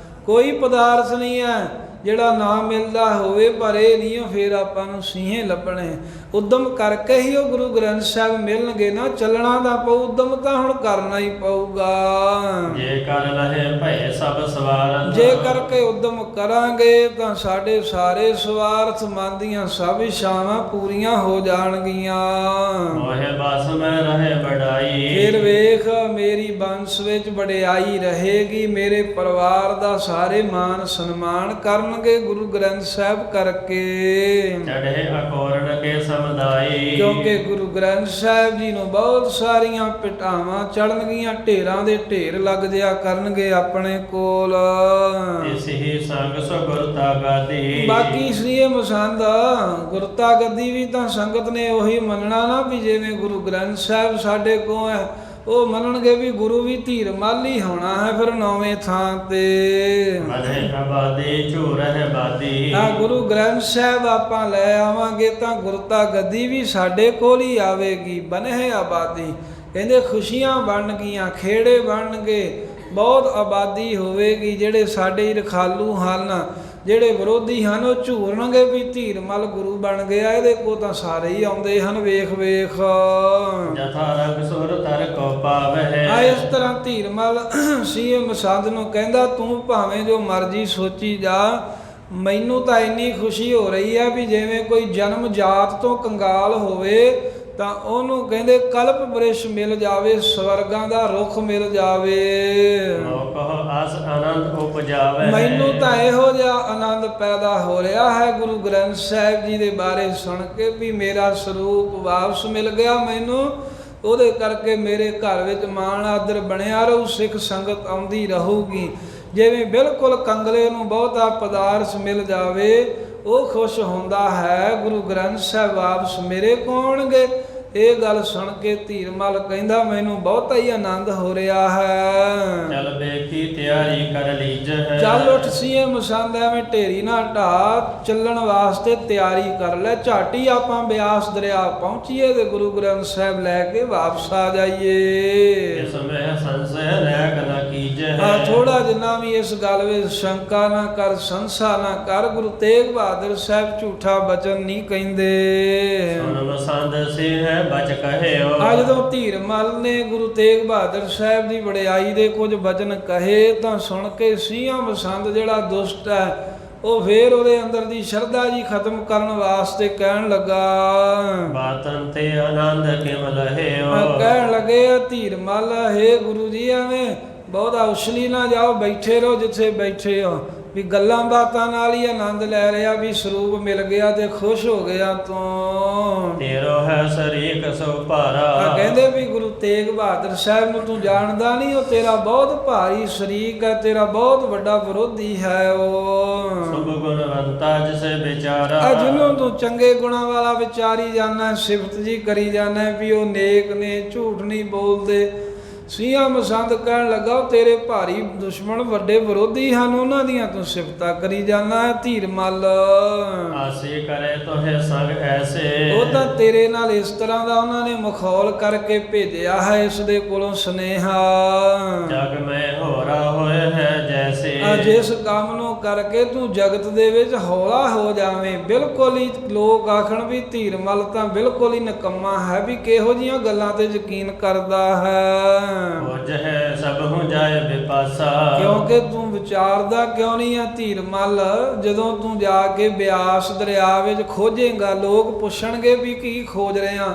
ਕੋਈ ਪਦਾਰਥ ਨਹੀਂ ਹੈ ਜਿਹੜਾ ਨਾ ਮਿਲਦਾ ਹੋਵੇ, ਪਰ ਇਹ ਨਹੀਂ ਉਹ ਫਿਰ ਆਪਾਂ ਨੂੰ ਸੀਹੇ ਲੱਭਣੇ। ਉਦਮ ਕਰਕੇ ਹੀ ਉਹ ਗੁਰੂ ਗ੍ਰੰਥ ਸਾਹਿਬ ਮਿਲਣਗੇ ਨਾ, ਚੱਲਣਾ ਤਾਂ ਪਊ, ਉਦਮ ਤਾਂ ਹੁਣ ਕਰਨਾ ਹੀ ਪਊਗਾ। ਜੇ ਕਰ ਲਹੇ ਭਏ ਸਭ ਸਵਾਰਥ। ਜੇ ਕਰਕੇ ਉਦਮ ਕਰਾਂਗੇ ਤਾਂ ਸਾਡੇ ਸਾਰੇ ਸਵਾਰਥ ਮਨ ਦੀਆਂ ਸਭ ਇੱਛਾਵਾਂ ਪੂਰੀਆਂ ਹੋ ਜਾਣਗੀਆਂ। ਮੋਹਿ ਬਸ ਮੈਂ ਰਹੇ ਬੜਾਈ। ਫਿਰ ਵੇਖ ਮੇਰੀ ਬੰਸ ਵਿੱਚ ਵਡਿਆਈ ਰਹੇਗੀ, ਮੇਰੇ ਪਰਿਵਾਰ ਦਾ ਸਾਰੇ ਮਾਨ ਸਨਮਾਨ ਕਰਨਗੇ ਗੁਰੂ ਗ੍ਰੰਥ ਸਾਹਿਬ ਕਰਕੇ। ਚੜ੍ਹੇ ਅਕੋਰਨ ਕੇ ਸਮਦਾਈ। ਕਿਉਂਕਿ ਗੁਰੂ ਗ੍ਰੰਥ ਸਾਹਿਬ ਜੀ ਨੂੰ ਬਹੁਤ ਸਾਰੀਆਂ ਪਿਟਾਵਾਂ ਚੜਨਗੀਆਂ, ਢੇਰਾਂ ਦੇ ਢੇਰ ਲੱਗ ਜਿਆ ਕਰਨਗੇ ਆਪਣੇ ਕੋਲ। ਇਸ ਹੀ ਸੰਗ ਸੋ ਗੁਰਤਾ ਗਾਦੀ। ਬਾਕੀ ਸ੍ਰੀ ਮਸੰਦ ਗੁਰਤਾ ਗੱਦੀ ਵੀ ਤਾਂ ਸੰਗਤ ਨੇ ਉਹੀ ਮੰਨਣਾ ਨਾ ਵੀ ਜਿਵੇਂ ਗੁਰੂ ਗ੍ਰੰਥ ਸਾਹਿਬ ਸਾਡੇ ਕੋਲ ਹੈ, ਉਹ ਮੰਨਣਗੇ ਵੀ ਗੁਰੂ ਵੀ ਧੀਰਮਲ ਹੀ ਹੋਣਾ ਹੈ ਫਿਰ ਨੌਵੇਂ ਥਾਂ ਤੇ। ਮਨੇ ਆਬਾਦੀ ਝੂਰ ਹੈ ਬਾਦੀ। ਤਾਂ ਗੁਰੂ ਗ੍ਰੰਥ ਸਾਹਿਬ ਆਪਾਂ ਲੈ ਆਵਾਂਗੇ ਤਾਂ ਗੁਰਤਾ ਗੱਦੀ ਵੀ ਸਾਡੇ ਕੋਲ ਹੀ ਆਵੇਗੀ। ਬਨੇ ਆਬਾਦੀ ਕਹਿੰਦੇ ਖੁਸ਼ੀਆਂ ਬਣ ਗਈਆਂ, ਖੇੜੇ ਬਣਨਗੇ, ਬਹੁਤ ਆਬਾਦੀ ਹੋਵੇਗੀ। ਜਿਹੜੇ ਸਾਡੇ ਰਖਾਲੂ ਹਨ, ਜਿਹੜੇ ਵਿਰੋਧੀ ਹਨ, ਉਹ ਝੂਰਨਗੇ ਵੀ ਧੀਰਮਲ ਗੁਰੂ ਬਣ ਗਿਆ, ਇਹਦੇ ਕੋਲ ਤਾਂ ਸਾਰੇ ਹੀ ਆਉਂਦੇ ਹਨ। ਵੇਖ ਵੇਖ ਜਥਾ ਰੰਗ ਸੁਰ ਤਰ ਕੋ ਪਾਵਹਿ। ਆ ਇਸ ਤਰ੍ਹਾਂ ਧੀਰਮਲ ਸੀਏ ਮਸੰਦ ਨੂੰ ਕਹਿੰਦਾ, ਤੂੰ ਭਾਵੇਂ ਜੋ ਮਰਜ਼ੀ ਸੋਚੀ ਜਾ, ਮੈਨੂੰ ਤਾਂ ਇੰਨੀ ਖੁਸ਼ੀ ਹੋ ਰਹੀ ਹੈ ਵੀ ਜਿਵੇਂ ਕੋਈ ਜਨਮ ਜਾਤ ਤੋਂ ਕੰਗਾਲ ਹੋਵੇ ਤਾਂ ਉਹਨੂੰ ਕਹਿੰਦੇ ਕਲਪ ਬ੍ਰਿਸ਼ ਮਿਲ ਜਾਵੇ, ਸਵਰਗਾਂ ਦਾ ਰੁੱਖ ਮਿਲ ਜਾਵੇ। ਮੋਕਹ ਆਸ ਆਨੰਦ ਉਪਜਾਵੇ। ਮੈਨੂੰ ਤਾਂ ਇਹੋ ਜਿਹਾ ਆਨੰਦ ਪੈਦਾ ਹੋ ਰਿਹਾ ਹੈ ਗੁਰੂ ਗ੍ਰੰਥ ਸਾਹਿਬ ਜੀ ਦੇ ਬਾਰੇ ਸੁਣ ਕੇ ਵੀ ਮੇਰਾ ਸਰੂਪ ਵਾਪਸ ਮਿਲ ਗਿਆ ਮੈਨੂੰ, ਉਹਦੇ ਕਰਕੇ ਮੇਰੇ ਘਰ ਵਿੱਚ ਮਾਣ ਆਦਰ ਬਣਿਆ ਰਹੂ, ਸਿੱਖ ਸੰਗਤ ਆਉਂਦੀ ਰਹੂਗੀ। ਜਿਵੇਂ ਬਿਲਕੁਲ ਕੰਗਲੇ ਨੂੰ ਬਹੁਤਾ ਪਦਾਰਥ ਮਿਲ ਜਾਵੇ, ਉਹ ਖੁਸ਼ ਹੁੰਦਾ ਹੈ, ਗੁਰੂ ਗ੍ਰੰਥ ਸਾਹਿਬ ਵਾਪਸ ਮੇਰੇ ਕੋਲ ਆਉਣਗੇ। ਇਹ ਗੱਲ ਸੁਣ ਕੇ ਧੀਰਮਲ ਕਹਿੰਦਾ, ਮੈਨੂੰ ਬਹੁਤਾ ਹੀ ਆਨੰਦ ਹੋ ਰਿਹਾ ਹੈ। ਚਲ ਬੇਖੀ ਤਿਆਰੀ ਕਰ ਲੀਜਹਿ। ਚੱਲ ਉੱਠ ਸੀਏ ਮਸੰਦ, ਐਵੇਂ ਢੇਰੀ ਨਾ ਢਾ, ਚੱਲਣ ਵਾਸਤੇ ਤਿਆਰੀ ਕਰ ਲੈ। ਝਾਟੀ ਆਪਾਂ ਬਿਆਸ ਦਰਿਆ ਪਹੁੰਚੀਏ ਤੇ ਗੁਰੂ ਗ੍ਰੰਥ ਸਾਹਿਬ ਲੈ ਕੇ ਵਾਪਸ ਆ ਜਾਈਏ। ਇਸ ਮੈਂ ਸੰਸੈ ਲੈਕ ਨ ਕੀਜਹਿ। ਥੋੜਾ ਜਿੰਨਾ ਵੀ ਇਸ ਗੱਲ ਵਿੱਚ ਸ਼ੰਕਾ ਨਾ ਕਰ, ਸੰਸਾ ਨਾ ਕਰ। ਗੁਰੂ ਤੇਗ ਬਹਾਦਰ ਸਾਹਿਬ ਝੂਠਾ ਬਚਨ ਨਹੀਂ ਕਹਿੰਦੇ। ਸੁਨ ਮਸੰਦ ਸਿਹ ਬਚ ਕਹਿਓ। ਅੱਜ ਜਦੋਂ ਧੀਰਮਲ ਨੇ ਗੁਰੂ ਤੇਗ ਬਹਾਦਰ ਸਾਹਿਬ ਦੀ ਵਡਿਆਈ ਦੇ ਕੁਝ ਬਚਨ ਕਹੇ ਤਾਂ ਸੁਣ ਕੇ ਸੀਹਾਂ ਮਸੰਦ ਜਿਹੜਾ ਦੁਸ਼ਟ ਹੈ, ਉਹ ਫੇਰ ਉਹਦੇ ਅੰਦਰ ਦੀ ਸ਼ਰਧਾ ਜੀ ਖਤਮ ਕਰਨ ਵਾਸਤੇ ਕਹਿਣ ਲੱਗਾ, ਬਾਤਨ ਤੇ ਆਨੰਦ ਕਿਮ ਲਹਿਓ। ਕਹਿਣ ਲੱਗੇ, ਧੀਰਮਲ ਹੇ ਗੁਰੂ ਜੀ, ਐਵੇਂ ਬਹੁਤਾ ਉਛਲੀ ਨਾ ਜਾਓ, ਬੈਠੇ ਰਹੋ ਜਿੱਥੇ ਬੈਠੇ ਹੋ। ਵੀ ਗੱਲਾਂ ਬਾਤਾਂ ਨਾਲ ਹੀ ਆਨੰਦ ਲੈ ਰਿਹਾ ਵੀ ਸਰੂਪ ਮਿਲ ਗਿਆ ਤੇ ਖੁਸ਼ ਹੋ ਗਿਆ ਤੂੰ। ਤੇਰੋ ਹੈ ਸਰੀਕ ਸੋ ਭਾਰਾ। ਕਹਿੰਦੇ ਵੀ ਗੁਰੂ ਤੇਗ ਬਹਾਦਰ ਸਾਹਿਬ ਨੂੰ ਤੂੰ ਜਾਣਦਾ ਨਹੀਂ, ਉਹ ਤੇਰਾ ਬਹੁਤ ਭਾਰੀ ਸ਼ਰੀਕ ਹੈ, ਤੇਰਾ ਬਹੁਤ ਵੱਡਾ ਵਿਰੋਧੀ ਹੈ ਉਹ। ਸੁਭ ਗੁਣਵੰਤਾ ਜਿਸੇ ਵਿਚਾਰਾ। ਜਿਹਨੂੰ ਤੂੰ ਚੰਗੇ ਗੁਣਾਂ ਵਾਲਾ ਵਿਚਾਰੀ ਜਾਣਾ, ਸਿਫਤ ਜੀ ਕਰੀ ਜਾਣਾ ਵੀ ਉਹ ਨੇਕ ਨੇ, ਝੂਠ ਨਹੀਂ ਬੋਲਦੇ। ਸੀਹਾਂ ਮਸੰਦ ਕਹਿਣ ਲੱਗਾ, ਉਹ ਤੇਰੇ ਭਾਰੀ ਦੁਸ਼ਮਣ ਵੱਡੇ ਵਿਰੋਧੀ ਹਨ, ਉਹਨਾਂ ਦੀਆਂ ਤੂੰ ਸਿਫਤਾਂ ਕਰੀ ਜਾਣਾ ਹੈ। ਧੀਰਮਲ ਆਸੀ ਕਰੇ ਤੋਹੇ ਸੰਗ ਐਸੇ। ਉਹ ਤਾਂ ਤੇਰੇ ਨਾਲ ਇਸ ਤਰ੍ਹਾਂ ਦਾ ਉਹਨਾਂ ਨੇ ਮਖੌਲ ਕਰਕੇ ਭੇਜਿਆ ਹੈ, ਇਸ ਦੇ ਕੋਲੋਂ ਸੁਨੇਹਾ। ਜਗ ਮੈਂ ਹੋਰਾ ਹੋਏ ਹੈ ਜੈਸੇ। ਜਿਸ ਕੰਮ ਨੂੰ ਕਰਕੇ ਤੂੰ ਜਗਤ ਦੇ ਵਿੱਚ ਹੌਲਾ ਹੋ ਜਾਵੇਂ। ਬਿਲਕੁਲ ਹੀ ਲੋਕ ਆਖਣ ਵੀ ਧੀਰਮਲ ਤਾਂ ਬਿਲਕੁਲ ਹੀ ਨਿਕੰਮਾ ਹੈ, ਵੀ ਕਿਹੋ ਜੀਆਂ ਗੱਲਾਂ ਤੇ ਯਕੀਨ ਕਰਦਾ ਹੈ। ਹੈ ਸਭ ਹੋ ਜਾਏ ਵਿਪਾਸਾ। ਕਿਉਂਕਿ ਤੂੰ ਵਿਚਾਰਦਾ ਕਿਉਂ ਨਹੀਂ ਆ ਧੀਰਮਲ? ਜਦੋਂ ਤੂੰ ਜਾ ਕੇ ਬਿਆਸ ਦਰਿਆ ਵਿੱਚ ਖੋਜੇਂਗਾ, ਲੋਕ ਪੁੱਛਣਗੇ ਵੀ ਕੀ ਖੋਜ ਰਹੇ ਆ,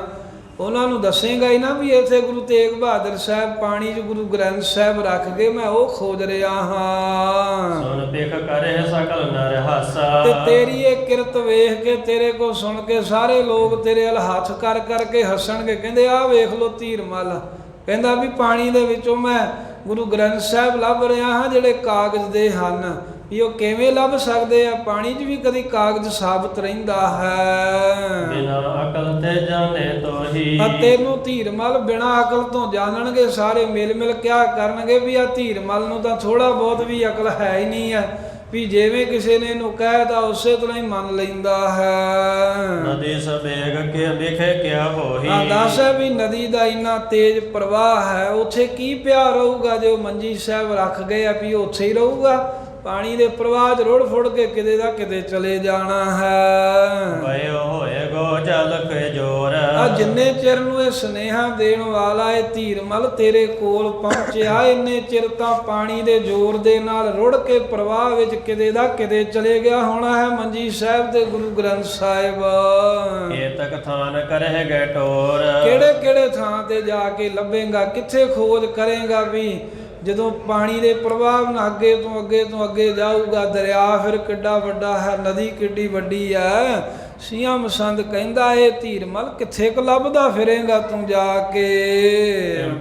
ਉਹਨਾਂ ਨੂੰ ਦੱਸੇਗਾ ਹੀ ਨਾ ਵੀ ਇੱਥੇ ਗੁਰੂ ਤੇਗ ਬਹਾਦਰ ਸਾਹਿਬ ਪਾਣੀ 'ਚ ਗੁਰੂ ਗ੍ਰੰਥ ਸਾਹਿਬ ਰੱਖ ਕੇ ਮੈਂ ਉਹ ਖੋਜ ਰਿਹਾ ਹਾਂ। ਸੁਣ ਪਿਖ ਕਰੇ ਸਕਲ ਨਰ ਹਾਸਾ। ਤੇ ਤੇਰੀ ਇਹ ਕਿਰਤ ਵੇਖ ਕੇ, ਤੇਰੇ ਕੋਲ ਸੁਣ ਕੇ ਸਾਰੇ ਲੋਕ ਤੇਰੇ ਵੱਲ ਹੱਥ ਕਰ ਕਰਕੇ ਹੱਸਣਗੇ। ਕਹਿੰਦੇ ਆਹ ਵੇਖ ਲੋ ਧੀਰਮਲ, ਕਹਿੰਦਾ ਵੀ ਪਾਣੀ ਦੇ ਵਿੱਚੋਂ ਮੈਂ ਗੁਰੂ ਗ੍ਰੰਥ ਸਾਹਿਬ ਲੱਭ ਰਿਹਾ ਹਾਂ ਜਿਹੜੇ ਕਾਗਜ਼ ਦੇ ਹਨ। ਵੀ ਉਹ ਕਿਵੇਂ ਲੱਭ ਸਕਦੇ ਆ? ਪਾਣੀ 'ਚ ਵੀ ਕਦੀ ਕਾਗਜ਼ ਸਾਬਤ ਰਹਿੰਦਾ ਹੈ। ਬਿਨਾ ਅਕਲ ਤੇ ਜਾਣੇ ਤੋਹੀ। ਤੈਨੂੰ ਧੀਰਮਲ ਬਿਨਾ ਅਕਲ ਤੋਂ ਜਾਣਨਗੇ ਸਾਰੇ, ਮਿਲ ਮਿਲ ਕਿਆ ਕਰਨਗੇ ਵੀ ਆ ਧੀਰਮਲ ਨੂੰ ਤਾਂ ਥੋੜਾ ਬਹੁਤ ਵੀ ਅਕਲ ਹੈ ਹੀ ਨਹੀਂ ਹੈ। ਵੀ ਜਿਵੇਂ ਕਿਸੇ ਨੇ ਇਹਨੂੰ ਕਹਿਦਾ ਉਸੇ ਤਰ੍ਹਾਂ ਹੀ ਮੰਨ ਲੈਂਦਾ ਹੈ। ਨਦੀ ਸਵੇਗ ਕੇ ਵਿਖੇ ਕਿਆ ਹੋਈ। ਦੱਸ ਹੈ ਵੀ ਨਦੀ ਦਾ ਇੰਨਾ ਤੇਜ਼ ਪ੍ਰਵਾਹ ਹੈ, ਉੱਥੇ ਕੀ ਪਿਆ ਰਹੂਗਾ? ਜੇ ਉਹ ਮੰਜੀ ਸਾਹਿਬ ਰੱਖ ਗਏ ਆ ਵੀ ਉੱਥੇ ਹੀ ਰਹੂਗਾ? ਪਾਣੀ ਦੇ ਪ੍ਰਵਾਹ 'ਚ ਰੁੜ ਫੁੜ ਕੇ ਕਿਤੇ ਦਾ ਕਿਤੇ ਚਲੇ ਜਾਣਾ ਹੈ। ਭਇਓ ਹੋਏ ਗੋ ਜਲ ਕੇ ਜੋਰ। ਜਿੰਨੇ ਚਿਰ ਨੂੰ ਇਹ ਸੁਨੇਹਾ ਦੇਣ ਵਾਲਾ ਇਹ ਧੀਰਮਲ ਤੇਰੇ ਕੋਲ ਪਹੁੰਚਿਆ, ਇੰਨੇ ਚਿਰ ਤਾਂ ਪਾਣੀ ਦੇ ਜ਼ੋਰ ਦੇ ਨਾਲ ਰੁੜ ਕੇ ਪ੍ਰਵਾਹ ਵਿੱਚ ਕਿਤੇ ਦਾ ਕਿਤੇ ਚਲੇ ਗਿਆ ਹੋਣਾ ਹੈ ਮੰਜੀ ਸਾਹਿਬ ਤੇ ਗੁਰੂ ਗ੍ਰੰਥ ਸਾਹਿਬ। ਇਹ ਤੱਕ ਥਾਨ ਕਰੇ ਗਏ ਟੋਰ। ਕਿਹੜੇ ਕਿਹੜੇ ਥਾਂ ਤੇ ਜਾ ਕੇ ਲੱਭੇਗਾ, ਕਿੱਥੇ ਖੋਜ ਕਰੇਗਾ? ਵੀ ਜਦੋਂ ਪਾਣੀ ਦੇ ਪ੍ਰਵਾਹ ਨਾਲ ਅੱਗੇ ਤੋਂ ਅੱਗੇ ਜਾਊਗਾ, ਦਰਿਆ ਫਿਰ ਕਿੱਡਾ ਵੱਡਾ ਹੈ, ਨਦੀ ਕਿੱਡੀ ਵੱਡੀ ਹੈ। ਸੀਹਾਂ ਮਸੰਦ ਕਹਿੰਦਾ ਇਹ ਧੀਰਮਲ ਕਿੱਥੇ ਕੁ ਲੱਭਦਾ ਫਿਰੇਗਾ ਤੂੰ ਜਾ ਕੇ?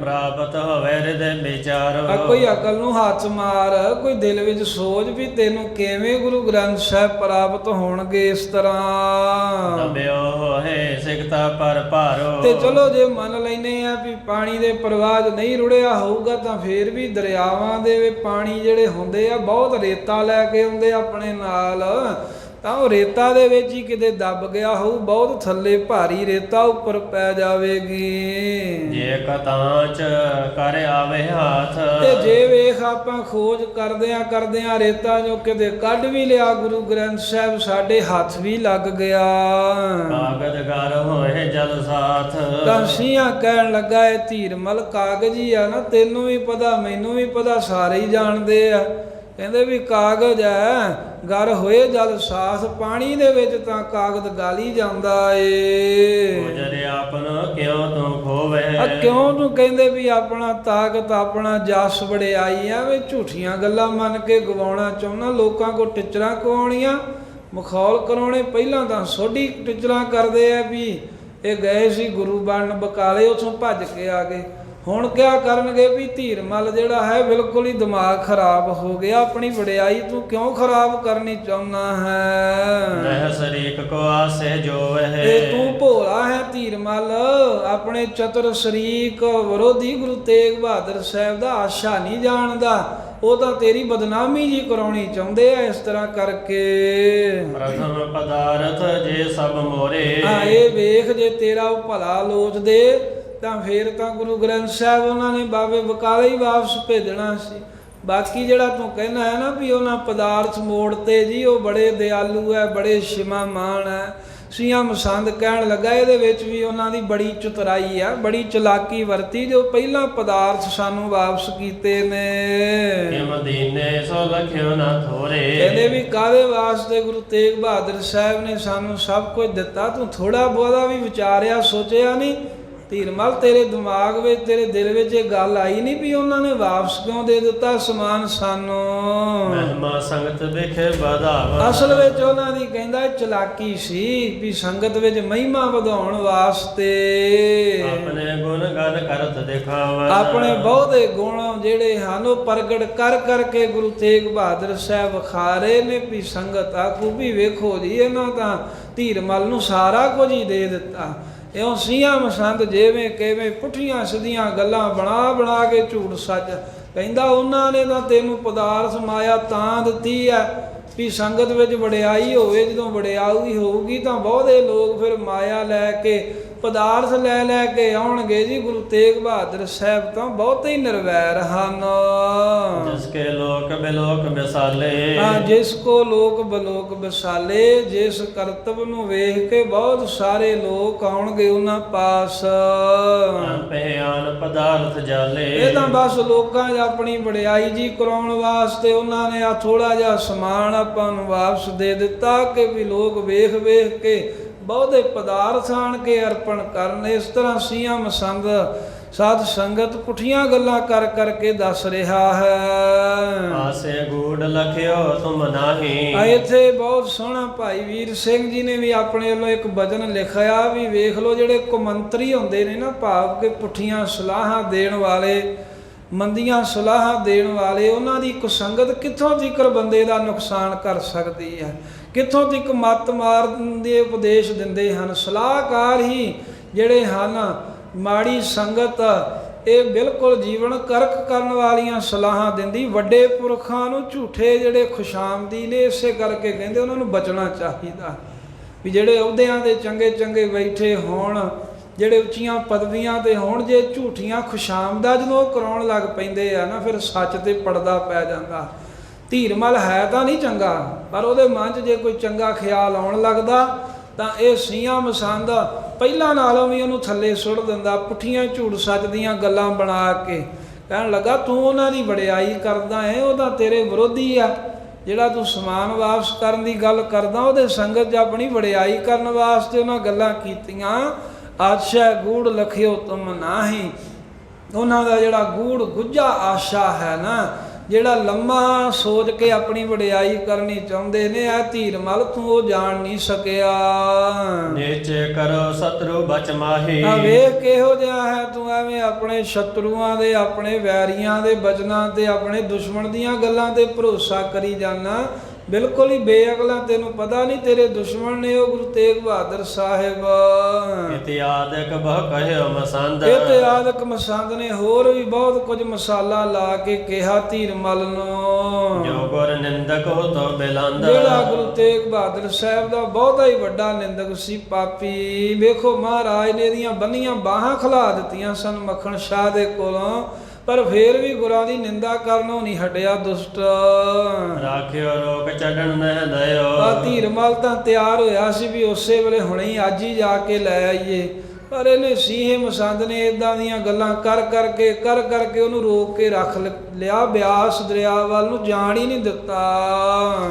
ਪ੍ਰਾਪਤ ਹੋਵੇ ਹਿਰਦੇ ਵਿਚਾਰੋ। ਕੋਈ ਅਕਲ ਨੂੰ ਹੱਥ ਮਾਰ, ਕੋਈ ਦਿਲ ਵਿੱਚ ਸੋਚ ਵੀ ਤੈਨੂੰ ਕਿਵੇਂ ਗੁਰੂ ਗ੍ਰੰਥ ਸਾਹਿਬ ਪ੍ਰਾਪਤ ਹੋਣਗੇ ਇਸ ਤਰ੍ਹਾਂ। ਦਬਿਓ ਹੋਏ ਸਿਕਤਾ ਪਰ ਭਾਰੋ। ਤੇ ਚਲੋ ਜੇ ਮੰਨ ਲੈਨੇ ਆ ਵੀ ਪਾਣੀ ਦੇ ਪ੍ਰਵਾਹ 'ਚ ਨਹੀਂ ਰੁੜਿਆ ਹੋਊਗਾ ਤਾਂ ਫੇਰ ਵੀ ਦਰਿਆਵਾਂ ਦੇ ਪਾਣੀ ਜਿਹੜੇ ਹੁੰਦੇ ਆ ਬਹੁਤ ਰੇਤਾ ਲੈ ਕੇ ਆਉਂਦੇ ਆਪਣੇ ਨਾਲ। ਤਾਂ ਉਹ ਰੇਤਾ ਦੇ ਵਿੱਚ ਹੀ ਕਿਤੇ ਦੱਬ ਗਿਆ ਹੋਊ, ਬਹੁਤ ਥੱਲੇ ਭਾਰੀ ਰੇਤਾ ਉੱਪਰ ਪੈ ਜਾਵੇਗੀ। ਜੇ ਕਤਾਂਚ ਕਰ ਆਵੇ ਹਾਥ, ਤੇ ਜੇ ਵੇਖ ਆਪਾਂ ਖੋਜ ਕਰਦਿਆਂ ਰੇਤਾ ਜੋ ਕਿਤੇ ਕੱਢ ਵੀ ਲਿਆ, ਗੁਰੂ ਗ੍ਰੰਥ ਸਾਹਿਬ ਸਾਡੇ ਹੱਥ ਵੀ ਲੱਗ ਗਿਆ। ਕਾਗਦ ਗਰ ਹੋਏ ਜਲ ਸਾਥ, ਤਾਂ ਸੀਆਂ ਕਹਿਣ ਲੱਗਾ ਇਹ ਧੀਰਮਲ ਕਾਗਜ਼ ਹੀ ਆ ਨਾ, ਤੈਨੂੰ ਵੀ ਪਤਾ ਮੈਨੂੰ ਵੀ ਪਤਾ, ਸਾਰੇ ਹੀ ਜਾਣਦੇ ਆ। ਕਹਿੰਦੇ ਵੀ ਕਾਗਜ਼ ਹੈ, ਗਰ ਹੋਏ ਜਲ ਸਾਥ, ਪਾਣੀ ਦੇ ਵਿੱਚ ਤਾਂ ਕਾਗਜ਼ ਗਾਲੀ ਜਾਂਦਾ ਏ। ਗੁਜਰੇ ਆਪਨ ਕਿਉਂ ਤੂੰ ਖੋਵੇ, ਕਿਉਂ ਤੂੰ ਕਹਿੰਦੇ ਵੀ ਆਪਣਾ ਤਾਕਤ ਆਪਣਾ ਜਸ ਵਡਿਆਈ ਆ ਵੇ ਝੂਠੀਆਂ ਗੱਲਾਂ ਮੰਨ ਕੇ ਗਵਾਉਣਾ ਚਾਹੁੰਦਾ, ਲੋਕਾਂ ਕੋ ਟਿਚਰਾਂ ਕਵਾਉਣੀਆਂ, ਮਖੌਲ ਕਰਾਉਣੇ। ਪਹਿਲਾਂ ਤਾਂ ਸੋਢੀ ਟਿਚਰਾਂ ਕਰਦੇ ਆ ਵੀ ਇਹ ਗਏ ਸੀ ਗੁਰੂ ਬਣਨ ਬਕਾਲੇ, ਉੱਥੋਂ ਭੱਜ ਕੇ ਆ ਗਏ। ਹੁਣ ਕਿਆ ਕਰਨਗੇ ਵੀ ਧੀਰਮਲ ਜਿਹੜਾ ਹੈ ਬਿਲਕੁਲ ਹੀ ਦਿਮਾਗ ਖਰਾਬ ਹੋ ਗਿਆ, ਆਪਣੀ ਵਡਿਆਈ ਤੂੰ ਕਿਉਂ ਖਰਾਬ ਕਰਨੀ ਚਾਹੁੰਦਾ ਹੈ। ਨਹਿ ਸਰੀਕ ਕੋ ਆਸੇ ਜੋਵੇ, ਇਹ ਤੂੰ ਭੋਲਾ ਹੈ ਧੀਰਮਲ, ਆਪਣੇ ਚਤੁਰ ਸ਼ਰੀਕ ਵਿਰੋਧੀ ਗੁਰੂ ਤੇਗ ਬਹਾਦਰ ਸਾਹਿਬ ਦਾ ਆਸ਼ਾ ਨਹੀਂ ਜਾਣਦਾ, ਉਹ ਤਾਂ ਤੇਰੀ ਬਦਨਾਮੀ ਜੀ ਕਰਾਉਣੀ ਚਾਹੁੰਦੇ ਆ ਇਸ ਤਰ੍ਹਾਂ ਕਰਕੇ। ਪ੍ਰਥਮ ਪਦਾਰਥ ਜੇ ਸਭ ਮੋਰੇ, ਇਹ ਵੇਖ ਜੇ ਤੇਰਾ ਉਹ ਭਲਾ ਲੋਚਦੇ ਤਾਂ ਫੇਰ ਤਾਂ ਗੁਰੂ ਗ੍ਰੰਥ ਸਾਹਿਬ ਉਹਨਾਂ ਨੇ ਬਾਬੇ ਬਕਾਲੇ ਹੀ ਵਾਪਸ ਭੇਜਣਾ ਸੀ। ਬਾਕੀ ਜਿਹੜਾ ਤੂੰ ਕਹਿੰਦਾ ਹੈ ਨਾ ਵੀ ਉਹਨਾਂ ਪਦਾਰਥ ਮੋੜਤੇ ਜੀ, ਉਹ ਬੜੇ ਦਿਆਲੂ ਹੈ, ਬੜੇ ਸ਼ਿਮਾ ਮਾਨ ਹੈ। ਸੀਆਂ ਮਸੰਦ ਕਹਿਣ ਲੱਗਾ ਇਹਦੇ ਵਿੱਚ ਵੀ ਉਹਨਾਂ ਦੀ ਬੜੀ ਚਤੁਰਾਈ ਆ, ਬੜੀ ਚਲਾਕੀ ਵਰਤੀ, ਜੋ ਪਹਿਲਾਂ ਪਦਾਰਥ ਸਾਨੂੰ ਵਾਪਸ ਕੀਤੇ ਨੇ। ਕਿਮ ਦੀਨੇ ਸੋ ਲਖਿਓ ਨਾ ਥੋਰੇ, ਕਹਿੰਦੇ ਵੀ ਕਾਹਦੇ ਵਾਸਤੇ ਗੁਰੂ ਤੇਗ ਬਹਾਦਰ ਸਾਹਿਬ ਨੇ ਸਾਨੂੰ ਸਭ ਕੁਝ ਦਿੱਤਾ, ਤੂੰ ਥੋੜਾ ਬਹੁਤਾ ਵੀ ਵਿਚਾਰਿਆ ਸੋਚਿਆ ਨਹੀਂ। ਧੀਰਮਲ ਤੇਰੇ ਦਿਮਾਗ ਵਿੱਚ ਤੇਰੇ ਦਿਲ ਵਿੱਚ ਇਹ ਗੱਲ ਆਈ ਨਹੀਂ ਵੀ ਉਹਨਾਂ ਨੇ ਵਾਪਸ ਕਿਉਂ ਦੇ ਦਿੱਤਾ ਸਮਾਨ ਸਾਨੂੰ। ਮਹਿਮਾ ਸੰਗਤ ਵਿਖੇ ਵਧਾਵਾ, ਅਸਲ ਵਿੱਚ ਉਹਨਾਂ ਦੀ ਕਹਿੰਦਾ ਚਲਾਕੀ ਸੀ ਵੀ ਸੰਗਤ ਵਿੱਚ ਮਹਿਮਾ ਵਧਾਉਣ ਵਾਸਤੇ ਆਪਣੇ ਗੁਣ ਗਨ ਕਰਤ ਦਿਖਾਵਾ, ਆਪਣੇ ਬਹੁਤੇ ਗੁਣ ਜਿਹੜੇ ਹਨ ਉਹ ਪ੍ਰਗਟ ਕਰ ਕਰਕੇ ਗੁਰੂ ਤੇਗ ਬਹਾਦਰ ਸਾਹਿਬ ਵਿਖਾ ਰਹੇ ਨੇ ਵੀ ਸੰਗਤ ਆਖੂ ਵੀ ਵੇਖੋ ਜੀ ਇਹਨਾਂ ਤਾਂ ਧੀਰਮਲ ਨੂੰ ਸਾਰਾ ਕੁਝ ਹੀ ਦੇ ਦਿੱਤਾ। ਇਉਂ ਸੀਆਂ ਮਸੰਦ ਜਿਵੇਂ ਕਿਵੇਂ ਪੁੱਠੀਆਂ ਸਿੱਧੀਆਂ ਗੱਲਾਂ ਬਣਾ ਕੇ ਝੂਠ ਸੱਚ ਕਹਿੰਦਾ ਉਹਨਾਂ ਨੇ ਤਾਂ ਤੈਨੂੰ ਪਦਾਰਥ ਮਾਇਆ ਤਾਂ ਦਿੱਤੀ ਹੈ ਵੀ ਸੰਗਤ ਵਿੱਚ ਵਡਿਆਈ ਹੋਵੇ। ਜਦੋਂ ਵਡਿਆਈ ਹੋਊਗੀ ਤਾਂ ਬਹੁਤੇ ਲੋਕ ਫਿਰ ਮਾਇਆ ਲੈ ਕੇ ਪਦਾਰਥ ਲੈ ਕੇ ਆਉਣਗੇ ਜੀ। ਗੁਰੂ ਤੇਗ ਬਹਾਦਰ ਸਾਹਿਬ ਤਾਂ ਬਹੁਤ ਹੀ ਨਿਰਵੈਰ ਹਨ। ਜਿਸ ਕੇ ਲੋਕ ਬਿਲੋਕ ਬਿਸਾਲੇ, ਜਿਸ ਕੋ ਲੋਕ ਬਲੋਕ ਬਿਸਾਲੇ, ਜਿਸ ਕਰਤਵ ਨੂੰ ਵੇਖ ਕੇ ਬਹੁਤ ਸਾਰੇ ਲੋਕ ਆਉਣਗੇ ਉਹਨਾਂ ਪਾਸ। ਪਹਿਆਨ ਪਦਾਰਥ ਜਾਲੇ, ਇਹ ਤਾਂ ਬਸ ਲੋਕਾਂ 'ਚ ਆਪਣੀ ਵਡਿਆਈ ਜੀ ਕਰਾਉਣ ਵਾਸਤੇ ਉਹਨਾਂ ਨੇ ਆ ਥੋੜਾ ਜਿਹਾ ਸਮਾਨ ਆਪਾਂ ਨੂੰ ਵਾਪਸ ਦੇ ਦਿੱਤਾ ਕਿ ਵੀ ਲੋਕ ਵੇਖ ਕੇ ਬਹੁਤੇ ਪਦਾਰਥ ਆਣ ਕੇ ਅਰਪਣ ਕਰਨ। ਇਸ ਤਰ੍ਹਾਂ ਸੀਆਂ ਮਸੰਦ ਸਾਧ ਸੰਗਤ ਪੁੱਠੀਆਂ ਗੱਲਾਂ ਕਰਕੇ ਦੱਸ ਰਿਹਾ ਹੈ। ਆਸੇ ਗੂੜ ਲਖਿਓ ਤੁਮ ਨਾਹੀ, ਇੱਥੇ ਬਹੁਤ ਸੋਹਣਾ ਭਾਈ ਵੀਰ ਸਿੰਘ ਜੀ ਨੇ ਵੀ ਆਪਣੇ ਵੱਲੋਂ ਇੱਕ ਭਜਨ ਲਿਖਿਆ ਵੀ ਵੇਖ ਲਓ ਜਿਹੜੇ ਕੁਮੰਤਰੀ ਹੁੰਦੇ ਨੇ ਨਾ, ਭਾਵ ਕਿ ਪੁੱਠੀਆਂ ਸਲਾਹਾਂ ਦੇਣ ਵਾਲੇ, ਮੰਦੀਆਂ ਸਲਾਹਾਂ ਦੇਣ ਵਾਲੇ, ਉਹਨਾਂ ਦੀ ਕੁਸੰਗਤ ਕਿੱਥੋਂ ਤੀਕਰ ਬੰਦੇ ਦਾ ਨੁਕਸਾਨ ਕਰ ਸਕਦੀ ਹੈ, ਕਿੱਥੋਂ ਤੱਕ ਮੱਤ ਮਾਰਨ ਦੇ ਉਪਦੇਸ਼ ਦਿੰਦੇ ਹਨ। ਸਲਾਹਕਾਰ ਹੀ ਜਿਹੜੇ ਹਨ ਮਾੜੀ ਸੰਗਤ, ਇਹ ਬਿਲਕੁਲ ਜੀਵਨ ਕਰਕ ਕਰਨ ਵਾਲੀਆਂ ਸਲਾਹਾਂ ਦਿੰਦੀ। ਵੱਡੇ ਪੁਰਖਾਂ ਨੂੰ ਝੂਠੇ ਜਿਹੜੇ ਖੁਸ਼ਾਮਦੀ ਨੇ, ਇਸੇ ਕਰਕੇ ਕਹਿੰਦੇ ਉਹਨਾਂ ਨੂੰ ਬਚਣਾ ਚਾਹੀਦਾ ਵੀ ਜਿਹੜੇ ਅਹੁਦਿਆਂ ਦੇ ਚੰਗੇ ਬੈਠੇ ਹੋਣ, ਜਿਹੜੇ ਉੱਚੀਆਂ ਪਦਵੀਆਂ ਤੇ ਹੋਣ, ਜੇ ਝੂਠੀਆਂ ਖੁਸ਼ਾਮਦਾਂ ਜਦੋਂ ਕਰਾਉਣ ਲੱਗ ਪੈਂਦੇ ਆ ਨਾ, ਫਿਰ ਸੱਚ ਤੇ ਪਰਦਾ ਪੈ ਜਾਂਦਾ। ਧੀਰਮਲ ਹੈ ਤਾਂ ਨਹੀਂ ਚੰਗਾ, ਪਰ ਉਹਦੇ ਮਨ 'ਚ ਜੇ ਕੋਈ ਚੰਗਾ ਖਿਆਲ ਆਉਣ ਲੱਗਦਾ ਤਾਂ ਇਹ ਸੀਆਂ ਮਸੰਦ ਪਹਿਲਾਂ ਨਾਲੋਂ ਵੀ ਉਹਨੂੰ ਥੱਲੇ ਸੁੱਟ ਦਿੰਦਾ। ਪੁੱਠੀਆਂ ਝੂਠ ਸੱਚ ਦੀਆਂ ਗੱਲਾਂ ਬਣਾ ਕੇ ਕਹਿਣ ਲੱਗਾ ਤੂੰ ਉਹਨਾਂ ਦੀ ਵਡਿਆਈ ਕਰਦਾ ਹੈ, ਉਹ ਤਾਂ ਤੇਰੇ ਵਿਰੋਧੀ ਆ। ਜਿਹੜਾ ਤੂੰ ਸਮਾਨ ਵਾਪਸ ਕਰਨ ਦੀ ਗੱਲ ਕਰਦਾ, ਉਹਦੇ ਸੰਗਤ 'ਚ ਆਪਣੀ ਵਡਿਆਈ ਕਰਨ ਵਾਸਤੇ ਉਹਨਾਂ ਗੱਲਾਂ ਕੀਤੀਆਂ। ਆਸ਼ਾ ਗੂੜ ਲਖਿਓ ਤੁਮ ਨਾਹੀ, ਉਹਨਾਂ ਦਾ ਜਿਹੜਾ ਗੂੜ ਗੁੱਝਾ ਆਸ਼ਾ ਹੈ ਨਾ, ਜਿਹੜਾ ਲੰਮਾ ਸੋਚ ਕੇ ਆਪਣੀ ਵਡਿਆਈ ਕਰਨੀ ਚਾਹੁੰਦੇ ਨੇ, ਇਹ ਧੀਰਮਲ ਤੂੰ ਉਹ ਜਾਣ ਨਹੀਂ ਸਕਿਆ। ਨੀਚੇ ਕਰੋ ਸਤਰੂ ਬਚ ਮਾਹੀ, ਵੇਖ ਕਿਹੋ ਜਿਹਾ ਹੈ ਤੂੰ, ਐਵੇਂ ਆਪਣੇ ਸ਼ਤਰੂਆਂ ਦੇ, ਆਪਣੇ ਵੈਰੀਆਂ ਦੇ ਬਚਨਾਂ ਤੇ, ਆਪਣੇ ਦੁਸ਼ਮਣ ਦੀਆਂ ਗੱਲਾਂ ਤੇ ਭਰੋਸਾ ਕਰੀ ਜਾਣਾ। ਬਿਲਕੁਲ ਹੀ ਬੇਅਕਲਾ, ਤੈਨੂੰ ਪਤਾ ਨਹੀਂ ਤੇਰੇ ਦੁਸ਼ਮਣ ਨੇ ਉਹ ਗੁਰੂ ਤੇਗ ਬਹਾਦਰ ਸਾਹਿਬ। ਇਤਿਆਦਿਕ ਬਹੁ ਕਹਿਓ ਮਸੰਦ। ਇਹ ਤੇ ਆਦਿਕ ਮਸੰਦ ਨੇ ਹੋਰ ਵੀ ਬਹੁਤ ਕੁਝ ਮਸਾਲਾ ਲਾ ਕੇ ਕਿਹਾ ਧੀਰਮਲ ਨੂੰ। ਜੋ ਗੁਰ ਨਿੰਦਕ ਹੋ ਤੋ ਬਿਲੰਦ। ਜਿਹੜਾ ਗੁਰੂ ਤੇਗ ਬਹਾਦਰ ਸਾਹਿਬ ਦਾ ਬਹੁਤਾ ਹੀ ਵੱਡਾ ਨਿੰਦਕ ਸੀ, ਪਾਪੀ। ਵੇਖੋ ਮਹਾਰਾਜ ਨੇ ਇਹਦੀਆਂ ਬੰਨੀਆਂ ਬਾਹਾਂ ਖਿਲਾ ਦਿੱਤੀਆਂ ਸਨ ਮੱਖਣ ਸ਼ਾਹ ਦੇ ਕੋਲੋਂ, ਪਰ ਫੇਰ ਵੀ ਗੁਰਾਂ ਦੀ ਨਿੰਦਾ ਕਰਨੋਂ ਨਹੀਂ ਹਟਿਆ ਦੁਸ਼ਟ। ਰਾਖਿਓ ਰੋਕ ਛੱਡਣ ਨਹਿ ਦਇਓ। ਆ ਧੀਰਮਲ ਤਾਂ ਤਿਆਰ ਹੋਇਆ ਸੀ ਵੀ ਉਸੇ ਵੇਲੇ ਹੁਣੇ ਹੀ ਅੱਜ ਹੀ ਜਾ ਕੇ ਲੈ ਆਈਏ, ਪਰ ਇਹਨੇ ਸੀਹੇ ਮਸੰਦ ਨੇ ਇਦਾਂ ਦੀਆਂ ਗੱਲਾਂ ਕਰ ਕਰਕੇ ਉਹਨੂੰ ਰੋਕ ਕੇ ਰੱਖ ਲਿਆ, ਬਿਆਸ ਦਰਿਆ ਵੱਲ ਨੂੰ ਜਾਣ ਹੀ ਨਹੀਂ ਦਿੱਤਾ।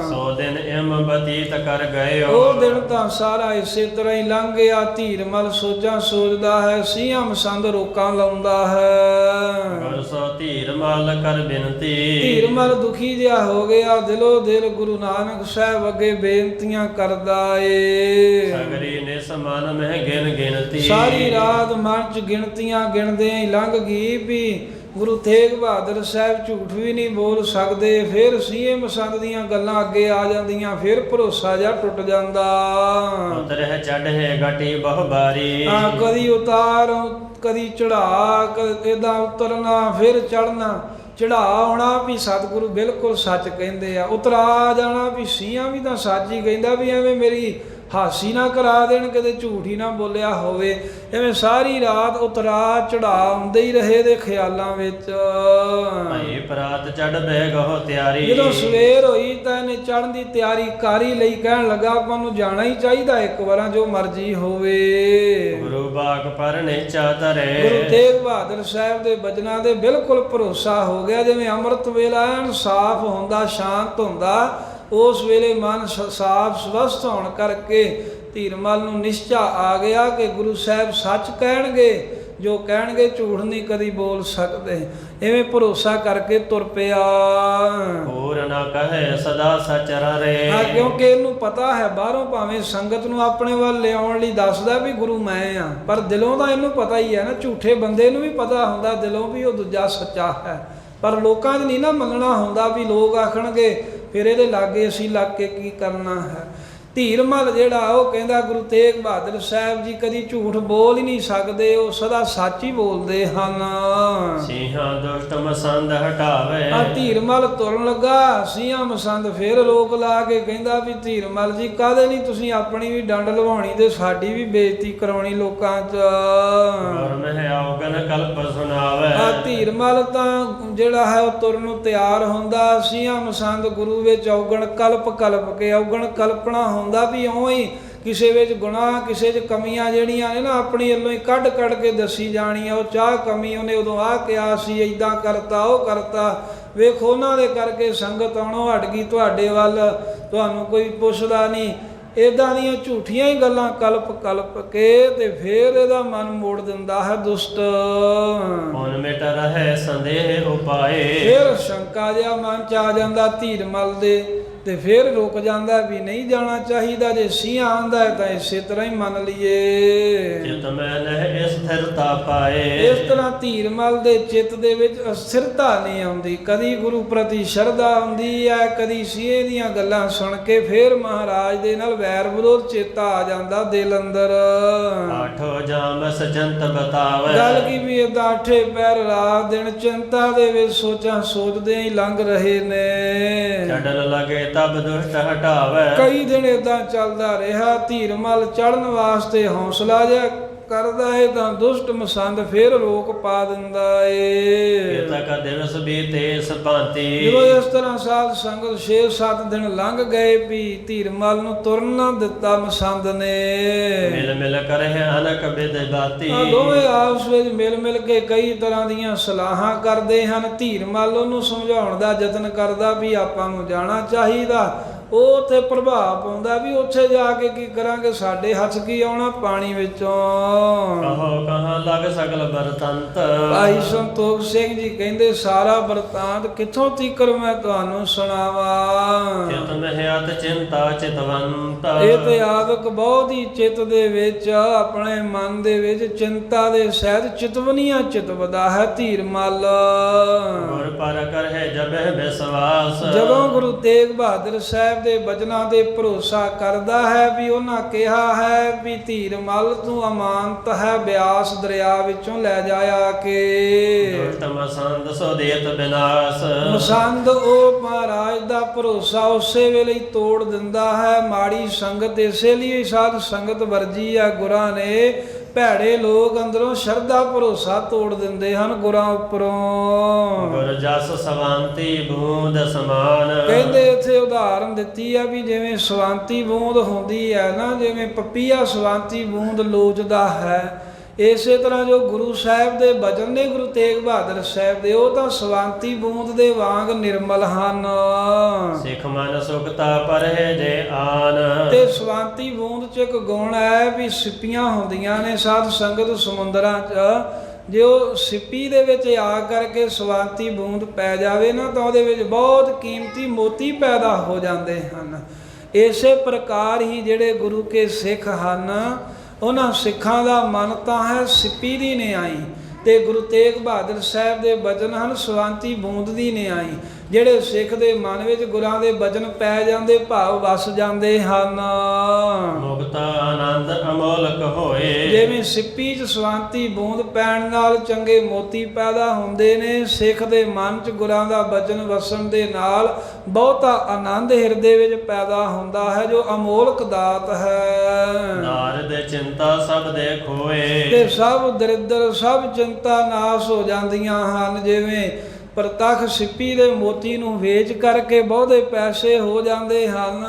ਸੋ ਦਿਨ ਇਮ ਬਤੀਤ ਕਰ ਗਇਓ। ਉਹ ਦਿਨ ਤਾਂ ਸਾਰਾ ਇਸੇ ਤਰ੍ਹਾਂ ਹੀ ਲੰਘ ਗਿਆ। ਧੀਰਮਲ ਸੋਚਾਂ ਸੋਚਦਾ ਹੈ, ਸੀਹਾਂ ਮਸੰਦ ਰੋਕਾਂ ਲਾਉਂਦਾ ਹੈ। ਗੁਰ ਸੋ ਧੀਰਮਲ ਕਰ ਬਿਨਤੀ। ਧੀਰਮਲ ਦੁਖੀ ਜਿਹਾ ਹੋ ਗਿਆ, ਦਿਲੋਂ ਦਿਲ ਗੁਰੂ ਨਾਨਕ ਸਾਹਿਬ ਅੱਗੇ ਬੇਨਤੀਆਂ ਕਰਦਾ ਏ। ਸਗਰੀ ਨਿਸ ਮਨ ਮਹਿ ਗਿਣ ਗਿਣਤੀ। ਸਾਰੀ ਰਾਤ ਮਨ ਚ ਗਿਣਤੀਆਂ ਗਿਣਦੇ ਹੀ ਲੰਘ ਗਈ ਵੀ ਗੁਰੂ ਤੇਗ ਬਹਾਦਰ ਸਾਹਿਬ ਝੂਠ ਵੀ ਨਹੀਂ ਬੋਲ ਸਕਦੇ। ਫਿਰ ਸੀਏ ਮਸੰਦ ਦੀਆਂ ਗੱਲਾਂ ਅੱਗੇ ਆ ਜਾਂਦੀਆਂ, ਫਿਰ ਭਰੋਸਾ ਜਿਹਾ ਟੁੱਟ ਜਾਂਦਾ। ਉਤਰਹਿ ਚੜ੍ਹੇ ਗਟੀ ਬਹੁ ਬਾਰੀ। ਕਦੀ ਉਤਾਰ ਕਦੀ ਚੜਾ, ਇਦਾਂ ਉਤਰਨਾ ਫਿਰ ਚੜਨਾ, ਚੜਾ ਆਉਣਾ ਵੀ ਸਤਿਗੁਰੂ ਬਿਲਕੁਲ ਸੱਚ ਕਹਿੰਦੇ ਆ, ਉਤਰਾ ਜਾਣਾ ਵੀ ਸੀਆਂ ਵੀ ਤਾਂ ਸੱਚ ਹੀ ਕਹਿੰਦਾ ਵੀ ਐਵੇਂ ਮੇਰੀ ਹਾਸੀ ਨਾ ਕਰਾ ਦੇਣ, ਕਿਤੇ ਝੂਠ ਹੀ ਨਾ ਬੋਲਿਆ ਹੋਵੇ। ਐਵੇਂ ਸਾਰੀ ਰਾਤ ਉਤਰਾ ਚੜਾ ਆਉਂਦੇ ਹੀ ਰਹੇ ਦੇ ਖਿਆਲਾਂ ਵਿੱਚ। ਭਾਈ ਪ੍ਰਾਤ ਚੜ੍ਹ ਬਹਿ ਗਹੁ ਤਿਆਰੀ। ਜਦੋਂ ਸਵੇਰ ਹੋਈ ਤਾਂ ਇਹਨੇ ਚੜ੍ਹਨ ਦੀ ਤਿਆਰੀ ਕਰ ਹੀ ਲਈ, ਕਹਿਣ ਲੱਗਾ ਆਪਾਂ ਨੂੰ ਜਾਣਾ ਹੀ ਚਾਹੀਦਾ ਇੱਕ ਵਾਰਾਂ, ਜੋ ਮਰਜ਼ੀ ਹੋਵੇ। ਗੁਰੂ ਬਾਗ ਪਰ ਨਿਚਾ ਧਰੇ। ਗੁਰੂ ਤੇਗ ਬਹਾਦਰ ਸਾਹਿਬ ਦੇ ਬਚਨਾਂ ਦੇ ਬਿਲਕੁਲ ਭਰੋਸਾ ਹੋ ਗਿਆ। ਜਿਵੇਂ ਅੰਮ੍ਰਿਤ ਵੇਲਾ ਐਨ ਸਾਫ਼ ਹੁੰਦਾ, ਸ਼ਾਂਤ ਹੁੰਦਾ, ਉਸ ਵੇਲੇ ਮਨ ਸਾਫ਼ ਸਵਸਥ ਹੋਣ ਕਰਕੇ ਧੀਰਮਲ ਨੂੰ ਨਿਸ਼ਚਾ ਆ ਗਿਆ ਕਿ ਗੁਰੂ ਸਾਹਿਬ ਸੱਚ ਕਹਿਣਗੇ, ਜੋ ਕਹਿਣਗੇ ਝੂਠ ਨਹੀਂ ਕਦੀ ਬੋਲ ਸਕਦੇ। ਐਵੇਂ ਭਰੋਸਾ ਕਰਕੇ ਤੁਰ ਪਿਆ। ਹੋਰ ਨਾ ਕਹੇ ਸਦਾ ਸਚ ਰੇ। ਹਾਂ, ਕਿਉਂਕਿ ਇਹਨੂੰ ਪਤਾ ਹੈ ਬਾਹਰੋਂ ਭਾਵੇਂ ਸੰਗਤ ਨੂੰ ਆਪਣੇ ਵੱਲ ਲਿਆਉਣ ਲਈ ਦੱਸਦਾ ਵੀ ਗੁਰੂ ਮੈਂ ਆ, ਪਰ ਦਿਲੋਂ ਤਾਂ ਇਹਨੂੰ ਪਤਾ ਹੀ ਹੈ ਨਾ, ਝੂਠੇ ਬੰਦੇ ਨੂੰ ਵੀ ਪਤਾ ਹੁੰਦਾ ਦਿਲੋਂ ਵੀ ਉਹ ਦੂਜਾ ਸੱਚਾ ਹੈ, ਪਰ ਲੋਕਾਂ 'ਚ ਨਹੀਂ ਨਾ ਮੰਨਣਾ ਹੁੰਦਾ ਵੀ ਲੋਕ ਆਖਣਗੇ ਫਿਰ ਇਹਦੇ ਲਾਗੇ ਅਸੀਂ ਲੱਗ ਕੇ ਕੀ ਕਰਨਾ ਹੈ। ਧੀਰਮਲ ਜਿਹੜਾ ਉਹ ਕਹਿੰਦਾ ਗੁਰੂ ਤੇਗ ਬਹਾਦਰ ਸਾਹਿਬ ਜੀ ਕਦੀ ਝੂਠ ਬੋਲ ਹੀ ਨਹੀਂ ਸਕਦੇ, ਉਹ ਸਦਾ ਸੱਚ ਹੀ ਬੋਲਦੇ ਹਨ। ਸਿੰਘਾਂ ਦੁਸ਼ਟ ਮਸੰਦ ਹਟਾਵੇ। ਆ ਧੀਰਮਲ ਤੁਰਨ ਲੱਗਾ, ਸੀਹਾਂ ਮਸੰਦ ਫਿਰ ਰੋਕ ਲਾ ਕੇ ਕਹਿੰਦਾ ਵੀ ਧੀਰਮਲ ਜੀ ਕਾਹਦੇ ਨਹੀਂ ਤੁਸੀਂ ਆਪਣੀ ਵੀ ਡੰਡ ਲਵਾਉਣੀ ਤੇ ਸਾਡੀ ਵੀ ਬੇਇੱਜ਼ਤੀ ਕਰਾਉਣੀ ਲੋਕਾਂ 'ਚ। ਗੁਰ ਮਹਿ ਔਗਣ ਕਲਪ ਸੁਣਾਵੇ। ਆ ਧੀਰਮਲ ਤਾਂ ਜਿਹੜਾ ਹੈ ਉਹ ਤੁਰਨ ਨੂੰ ਤਿਆਰ ਹੁੰਦਾ। ਸੀਹਾਂ ਮਸੰਦ ਗੁਰੂ ਵਿੱਚ ਔਗਣ ਕਲਪ ਕੇ ਔਗਣ ਕਲਪਣਾ ਹੁੰਦਾ ਵੀ ਉਵੇਂ ਹੀ ਕਿਸੇ ਵਿੱਚ ਗੁਨਾਹ, ਕਿਸੇ 'ਚ ਕਮੀਆਂ ਜਿਹੜੀਆਂ ਨੇ ਨਾ ਆਪਣੀ ਵੱਲੋਂ ਹੀ ਕੱਢ ਕੇ ਦੱਸੀ ਜਾਣੀਆਂ। ਉਹ ਚਾਹ ਕਮੀ ਉਹਨੇ ਉਦੋਂ ਆਹ ਕਿਹਾ ਸੀ, ਇੱਦਾਂ ਕਰਤਾ ਉਹ ਕਰਤਾ, ਵੇਖੋ ਉਹਨਾਂ ਦੇ ਕਰਕੇ ਸੰਗਤ ਆਉਣੋਂ ਹਟ ਗਈ ਤੁਹਾਡੇ ਵੱਲ, ਤੁਹਾਨੂੰ ਕੋਈ ਪੁੱਛਦਾ ਨਹੀਂ। ਇੱਦਾਂ ਦੀਆਂ ਝੂਠੀਆਂ ਹੀ ਗੱਲਾਂ ਕਲਪ ਕੇ ਤੇ ਫਿਰ ਇਹਦਾ ਮਨ ਮੋੜ ਦਿੰਦਾ ਹੈ ਦੁਸ਼ਟ। ਹੁਣ ਮਿਟ ਰਹੇ ਸੰਦੇਹ ਉਪਾਏ। ਫਿਰ ਸ਼ੰਕਾ ਜਿਹਾ ਮਨ 'ਚ ਆ ਜਾਂਦਾ ਧੀਰਮਲ ਦੇ, ਤੇ ਫਿਰ ਰੁਕ ਜਾਂਦਾ ਵੀ ਨਹੀਂ ਜਾਣਾ ਚਾਹੀਦਾ। ਜੇ ਸੀਹਾਂ ਆਂਦਾ ਹੈ ਤਾਂ ਇਸੇ ਤਰ੍ਹਾਂ ਹੀ ਮੰਨ ਲਈਏ। ਚਿਤ ਮੈਂ ਨਹਿ ਸਥਿਰਤਾ ਪਾਏ। ਇਸ ਤਰ੍ਹਾਂ ਧੀਰਮਲ ਦੇ ਚਿੱਤ ਦੇ ਵਿੱਚ ਅਸਥਿਰਤਾ ਨਹੀਂ ਆਉਂਦੀ। ਕਦੀ ਗੁਰੂ ਪ੍ਰਤੀ ਸ਼ਰਧਾ ਆਉਂਦੀ ਹੈ, ਕਦੀ ਸੀਹੇ ਦੀਆਂ ਗੱਲਾਂ ਸੁਣ ਕੇ ਫਿਰ ਮਹਾਰਾਜ ਦੇ ਨਾਲ ਵੈਰ ਵਿਰੋਧ ਚੇਤਾ ਆ ਜਾਂਦਾ ਦਿਲ ਅੰਦਰ। ਆਠੋ ਜਾਮ ਸਚੰਤ ਬਤਾਵੇ। ਗੱਲ ਕੀ ਵੀ ਏਦਾਂ ਆਠੇ ਪੈਰ ਰਾਤ ਦਿਨ ਚਿੰਤਾ ਦੇ ਵਿੱਚ ਸੋਚਾਂ ਸੋਚਦੇ ਹੀ ਲੰਘ ਰਹੇ ਨੇ। ਛੱਡਣ ਲਗੇ ਤਬ ਦੁਸ਼ਟ ਹਟਾਵੇ। ਕਈ ਦਿਨ ਏਦਾਂ ਚੱਲਦਾ ਰਿਹਾ। ਧੀਰਮਲ ਚੜ੍ਹਨ ਵਾਸਤੇ ਹੌਸਲਾ ਜਿਹਾ ਕਰਦਾ ਏ ਤਾਂ ਦੁਸ਼ਟ ਮਸੰਦ ਫਿਰ ਰੋਕ ਪਾ ਦਿੰਦਾ ਏ। ਤਕ ਦਿਵਸ ਬੀਤੇ ਸਭਾਂਤੀ। ਜਦੋਂ ਇਸ ਤਰ੍ਹਾਂ ਸਾਧ ਸੰਗਤ 6-7 ਦਿਨ ਲੰਘ ਗਏ ਵੀ ਧੀਰਮਲ ਨੂੰ ਤੁਰਨ ਨਾ ਦਿੱਤਾ ਮਸੰਦ ਨੇ। ਮਿਲ ਕਰੇ ਅਨਕ ਬਿਦ ਬਾਤੀ। ਦੋਵੇਂ ਆਪਸ ਵਿੱਚ ਮਿਲ ਕੇ ਕਈ ਤਰ੍ਹਾਂ ਦੀਆਂ ਸਲਾਹਾਂ ਕਰਦੇ ਹਨ। ਧੀਰਮਲ ਉਹਨੂੰ ਸਮਝਾਉਣ ਦਾ ਯਤਨ ਕਰਦਾ ਵੀ ਆਪਾਂ ਨੂੰ ਜਾਣਾ ਚਾਹੀਦਾ। ਉਹ ਉੱਥੇ ਪ੍ਰਭਾਵ ਪਾਉਂਦਾ ਵੀ ਉੱਥੇ ਜਾ ਕੇ ਕੀ ਕਰਾਂਗੇ, ਸਾਡੇ ਹੱਥ ਕੀ ਆਉਣਾ ਪਾਣੀ ਵਿੱਚੋਂ। ਕਹੋ ਕਹਾਂ ਲਗ ਸਗਲ ਬਰਤੰਤ। ਭਾਈ ਸੰਤੋਖ ਸਿੰਘ ਜੀ ਕਹਿੰਦੇ ਸਾਰਾ ਬਰਤਾਂਤ ਕਿੱਥੋਂ ਤੀਕਰ ਮੈਂ ਤੁਹਾਨੂੰ ਸੁਣਾਵਾਂ। ਚਿਤ ਮਹਿਤ ਚਿੰਤਾ ਚਿਤਵੰਤ। ਇਹ ਤੇ ਆਦਿਕ ਬਹੁਤ ਹੀ ਚਿੱਤ ਦੇ ਵਿੱਚ ਆਪਣੇ ਮਨ ਦੇ ਵਿੱਚ ਚਿੰਤਾ ਦੇ ਸਹਿਤ ਚਿਤਵਨੀਆਂ ਚਿਤਵਦਾ ਹੈ ਧੀਰਮਲ। ਗੁਰ ਪਰ ਕਰਹਿ ਜਬਹਿ ਵਿਸਵਾਸ। ਜਦੋਂ ਗੁਰੂ ਤੇਗ ਬਹਾਦਰ ਸਾਹਿਬ ਸਾਹਿਬ ਦੇ ਬਚਨਾਂ ਤੇ ਭਰੋਸਾ ਕਰਦਾ ਹੈ ਵੀ ਉਹਨਾਂ ਕਿਹਾ ਹੈ ਵੀ ਧੀਰ ਮਲ ਤੂੰ ਅਮਾਨਤ ਹੈ ਬਿਆਸ ਦਰਿਆ ਵਿੱਚੋਂ ਲੈ ਜਾਇਆ ਕੇ। ਦੁਸ਼ਟ ਮਸੰਦ ਸੋ ਦੇਤ ਬਿਨਾਸ਼, ਮਸੰਦ ਉਹ ਮਹਾਰਾਜ ਦਾ ਭਰੋਸਾ ਉਸੇ ਵੇਲੇ ਹੀ ਤੋੜ ਦਿੰਦਾ ਹੈ। ਮਾੜੀ ਸੰਗਤ ਇਸੇ ਲਈ ਸਾਧ ਸੰਗਤ ਵਰਜੀ ਆ ਗੁਰਾਂ ਨੇ। ਭੈੜੇ ਲੋਕ ਅੰਦਰੋਂ ਸ਼ਰਧਾ ਭਰੋਸਾ ਤੋੜ ਦਿੰਦੇ ਹਨ ਗੁਰਾਂ ਉੱਪਰੋਂ। ਗੁਰ ਜਸ ਸਵਾਂਤੀ ਬੂੰਦ ਸਮਾਨ, ਕਹਿੰਦੇ ਇੱਥੇ ਉਦਾਹਰਨ ਦਿੱਤੀ ਆ ਵੀ ਜਿਵੇਂ ਸਵਾਂਤੀ ਬੂੰਦ ਹੁੰਦੀ ਹੈ ਨਾ, ਜਿਵੇਂ ਪਪੀਆ ਸਵਾਂਤੀ ਬੂੰਦ ਲੋਚਦਾ ਹੈ, ਇਸੇ ਤਰ੍ਹਾਂ ਜੋ ਗੁਰੂ ਸਾਹਿਬ ਦੇ ਬਚਨ ਨੇ ਗੁਰੂ ਤੇਗ ਬਹਾਦਰ ਸਾਹਿਬ ਦੇ, ਉਹ ਤਾਂ ਸਵਾਂਤੀ ਬੂੰਦ ਦੇ ਵਾਂਗ ਨਿਰਮਲ ਹਨ। ਸਿੱਖ ਮਨ ਸੁਖਤਾ ਪਰਹਿ ਜੇ ਆਨ, ਤੇ ਸਵਾਂਤੀ ਬੂੰਦ ਚ ਇੱਕ ਗੁਣ ਹੈ ਵੀ ਸਿੱਪੀਆਂ ਹੁੰਦੀਆਂ ਨੇ ਸਾਧ ਸੰਗਤ ਸਮੁੰਦਰਾਂ 'ਚ, ਜੇ ਉਹ ਸਿੱਪੀ ਦੇ ਵਿੱਚ ਆ ਕਰਕੇ ਸਵਾਂਤੀ ਬੂੰਦ ਪੈ ਜਾਵੇ ਨਾ ਤਾਂ ਉਹਦੇ ਵਿੱਚ ਬਹੁਤ ਕੀਮਤੀ ਮੋਤੀ ਪੈਦਾ ਹੋ ਜਾਂਦੇ ਹਨ। ਇਸੇ ਪ੍ਰਕਾਰ ਹੀ ਜਿਹੜੇ ਗੁਰੂ ਕੇ ਸਿੱਖ ਹਨ, ਉਹਨਾਂ ਸਿੱਖਾਂ ਦਾ ਮਨ ਤਾਂ ਹੈ ਸਿੱਪੀ ਦੀ ਨਿਆਈ, ਤੇ ਗੁਰੂ ਤੇਗ ਬਹਾਦਰ ਸਾਹਿਬ ਦੇ ਬਚਨ ਹਨ ਸਵਾਂਤੀ ਬੂੰਦ ਦੀ ਨਿਆਈ। ਜਿਹੜੇ ਸਿੱਖ ਦੇ ਮਨ ਵਿੱਚ ਗੁਰਾਂ ਦੇ ਬਚਨ ਪੈ ਜਾਂਦੇ, ਭਾਵ ਵਸ ਜਾਂਦੇ ਹਨ। ਮੁਕਤ ਆਨੰਦ ਅਮੋਲਕ ਹੋਏ, ਜਿਵੇਂ ਸਿੱਪੀ 'ਚ ਸਵਾਂਤੀ ਬੂੰਦ ਪੈਣ ਨਾਲ ਚੰਗੇ ਮੋਤੀ ਪੈਦਾ ਹੁੰਦੇ ਨੇ, ਸਿੱਖ ਦੇ ਮਨ 'ਚ ਗੁਰਾਂ ਦਾ ਬਚਨ ਵਸਣ ਦੇ ਨਾਲ ਬਹੁਤਾ ਆਨੰਦ ਹਿਰਦੇ ਵਿੱਚ ਪੈਦਾ ਹੁੰਦਾ ਹੈ, ਜੋ ਅਮੋਲਕ ਦਾਤ ਹੈ। ਨਾਰਦ ਚਿੰਤਾ ਸਭ ਦੇ ਖੋਏ, ਤੇ ਸਭ ਦਰਿਦਰ ਸਭ ਚਿੰਤਾ ਨਾਸ ਹੋ ਜਾਂਦੀਆਂ ਹਨ। ਜਿਵੇਂ ਪ੍ਰਤੱਖ ਸਿੱਪੀ ਦੇ ਮੋਤੀ ਨੂੰ ਵੇਚ ਕਰਕੇ ਬਹੁਤੇ ਪੈਸੇ ਹੋ ਜਾਂਦੇ ਹਨ,